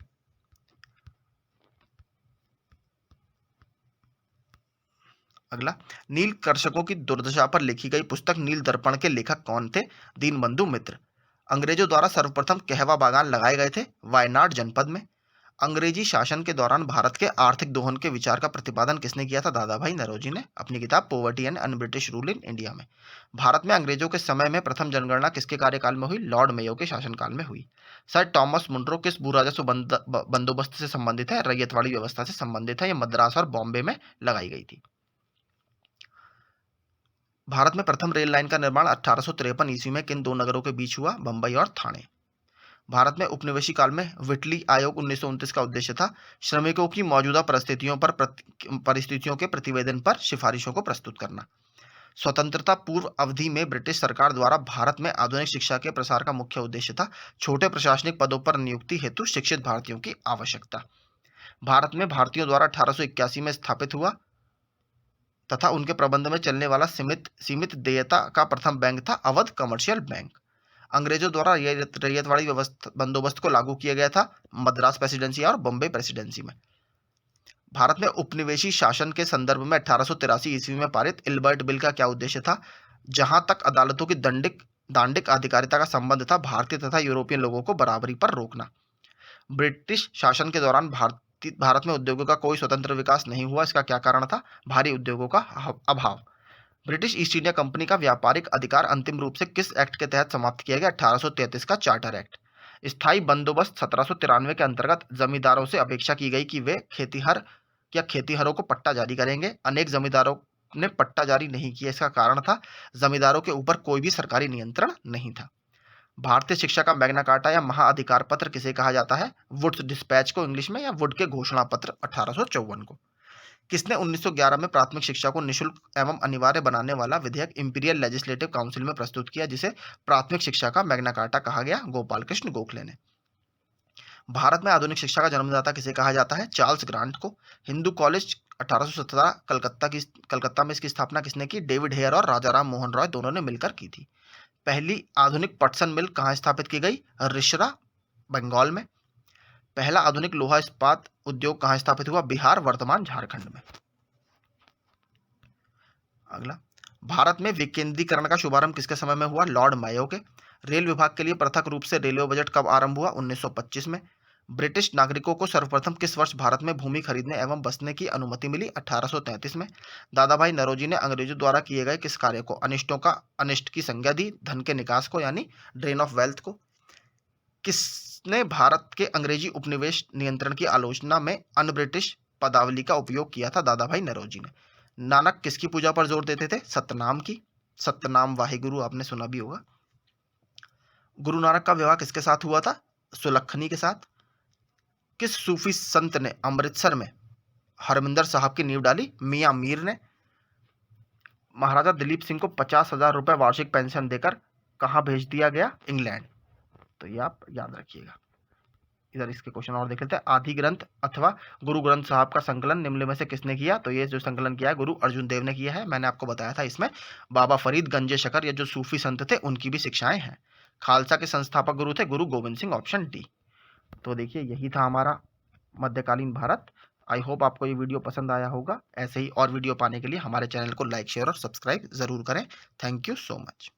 Speaker 1: अगला, नील कर्षकों की दुर्दशा पर लिखी गई पुस्तक नील दर्पण के लेखक कौन थे? दीनबंधु मित्र। अंग्रेजों द्वारा सर्वप्रथम कहवा बागान लगाए गए थे? वायनाड जनपद में। अंग्रेजी शासन के दौरान भारत के आर्थिक दोहन के विचार का प्रतिपादन किसने किया था? दादा भाई नौरोजी ने अपनी किताब poverty and un British rule in India में। भारत में अंग्रेजों के समय में प्रथम जनगणना किसके कार्यकाल में हुई? लॉर्ड मेयो के शासनकाल में हुई। सर टॉमस मुनरो किस भू राजस्व बंदोबस्त से संबंधित है? रैयतवाड़ी व्यवस्था से संबंधित है। यह मद्रास और बॉम्बे में लगाई गई थी। भारत में प्रथम रेल लाइन का निर्माण 1853 ईस्वी में किन दो नगरों के बीच हुआ? बंबई और ठाणे। भारत में उपनिवेशी काल में विटली आयोग 1929 का उद्देश्य था श्रमिकों की मौजूदा परिस्थितियों के प्रतिवेदन पर सिफारिशों को प्रस्तुत करना। स्वतंत्रता पूर्व अवधि में ब्रिटिश सरकार द्वारा भारत में आधुनिक शिक्षा के प्रसार का मुख्य उद्देश्य था छोटे प्रशासनिक पदों पर नियुक्ति हेतु शिक्षित भारतीयों की आवश्यकता। भारत में भारतीयों द्वारा 1881 में स्थापित हुआ तथा उनके प्रबंध में चलने वाला सीमित देयता का प्रथम बैंक था अवध कमर्शियल बैंक। अंग्रेजों द्वारा रैयतवाड़ी व्यवस्था बंदोबस्त को लागू किया गया था मद्रास प्रेसिडेंसी और बॉम्बे प्रेसिडेंसी में। भारत में उपनिवेशी शासन के संदर्भ में 1883 ईस्वी में पारित इल्बर्ट बिल का क्या उद्देश्य था? जहां तक अदालतों की दांडिक अधिकारिता का संबंध था भारतीय तथा यूरोपियन लोगों को बराबरी पर रोकना। ब्रिटिश शासन के दौरान भारत में उद्योगों का कोई स्वतंत्र विकास नहीं हुआ। इसका क्या कारण था? भारी उद्योगों का अभाव। ब्रिटिश ईस्ट इंडिया कंपनी का व्यापारिक अधिकार अंतिम रूप से किस एक्ट के तहत समाप्त किया गया? 1833 का चार्टर एक्ट। स्थायी बंदोबस्त 1793 के अंतर्गत जमींदारों से अपेक्षा की गई कि वे खेतीहरों को पट्टा जारी करेंगे। अनेक जमींदारों ने पट्टा जारी नहीं किया। इसका कारण था जमींदारों के ऊपर कोई भी सरकारी नियंत्रण नहीं था। भारतीय शिक्षा का मैग्ना कार्टा या महाअधिकार पत्र किसे कहा जाता है? वुड्स डिस्पैच को इंग्लिश में, या वुड के घोषणा पत्र 1854 को। किसने 1911 में प्राथमिक शिक्षा को निःशुल्क एवं अनिवार्य बनाने वाला विधेयक इंपीरियल लेजिस्लेटिव काउंसिल में प्रस्तुत किया जिसे प्राथमिक शिक्षा का मैग्ना कार्टा कहा गया? गोपाल कृष्ण गोखले ने। भारत में आधुनिक शिक्षा का जन्मदाता किसे कहा जाता है? चार्ल्स ग्रांट को। हिंदू कॉलेज 1817 कलकत्ता में इसकी स्थापना किसने की? डेविड हेयर और राजा राम मोहन रॉय दोनों ने मिलकर की थी। पहली आधुनिक पटसन मिल कहाँ स्थापित की गई? रिश्रा, बंगाल में। पहला आधुनिक लोहा इस्पात उद्योग कहाँ स्थापित हुआ? बिहार, वर्तमान झारखंड में। अगला, भारत में विकेंद्रीकरण का शुभारंभ किसके समय में हुआ? लॉर्ड मायो के। रेल विभाग के लिए पृथक रूप से रेलवे बजट कब आरंभ हुआ? 1925 में। ब्रिटिश नागरिकों को सर्वप्रथम किस वर्ष भारत में भूमि खरीदने एवं बसने की अनुमति मिली? 1833 में। दादा भाई नौरोजी ने अंग्रेजों द्वारा किए गए किस कार्य को अनिष्ट की संज्ञा दी? धन के निकास को, यानी ड्रेन ऑफ वेल्थ को। किसने भारत के अंग्रेजी उपनिवेश नियंत्रण की आलोचना में अन ब्रिटिश पदावली का उपयोग किया था? दादा भाई नौरोजी ने। नानक किसकी पूजा पर जोर देते थे? सतनाम की। सतनाम वाहिगुरु आपने सुना भी होगा। गुरु नानक का विवाह किसके साथ हुआ था? सुलखनी के साथ। किस सूफी संत ने अमृतसर में हरमिंदर साहब की नींव डाली? मियां मीर ने। महाराजा दिलीप सिंह को 50,000 रुपए वार्षिक पेंशन देकर कहां भेज दिया गया? इंग्लैंड। तो ये आप याद रखिएगा। इधर इसके क्वेश्चन और देख लेते हैं। आदि ग्रंथ अथवा गुरु ग्रंथ साहब का संकलन निम्न में से किसने किया? तो ये जो संकलन किया है गुरु अर्जुन देव ने किया है। मैंने आपको बताया था इसमें बाबा फरीद गंजे शकर, ये जो सूफी संत थे उनकी भी शिक्षाएं हैं। खालसा के संस्थापक गुरु थे गुरु गोविंद सिंह, ऑप्शन डी। तो देखिए यही था हमारा मध्यकालीन भारत। आई होप आपको ये वीडियो पसंद आया होगा। ऐसे ही और वीडियो पाने के लिए हमारे चैनल को लाइक, शेयर और सब्सक्राइब जरूर करें। Thank you so much.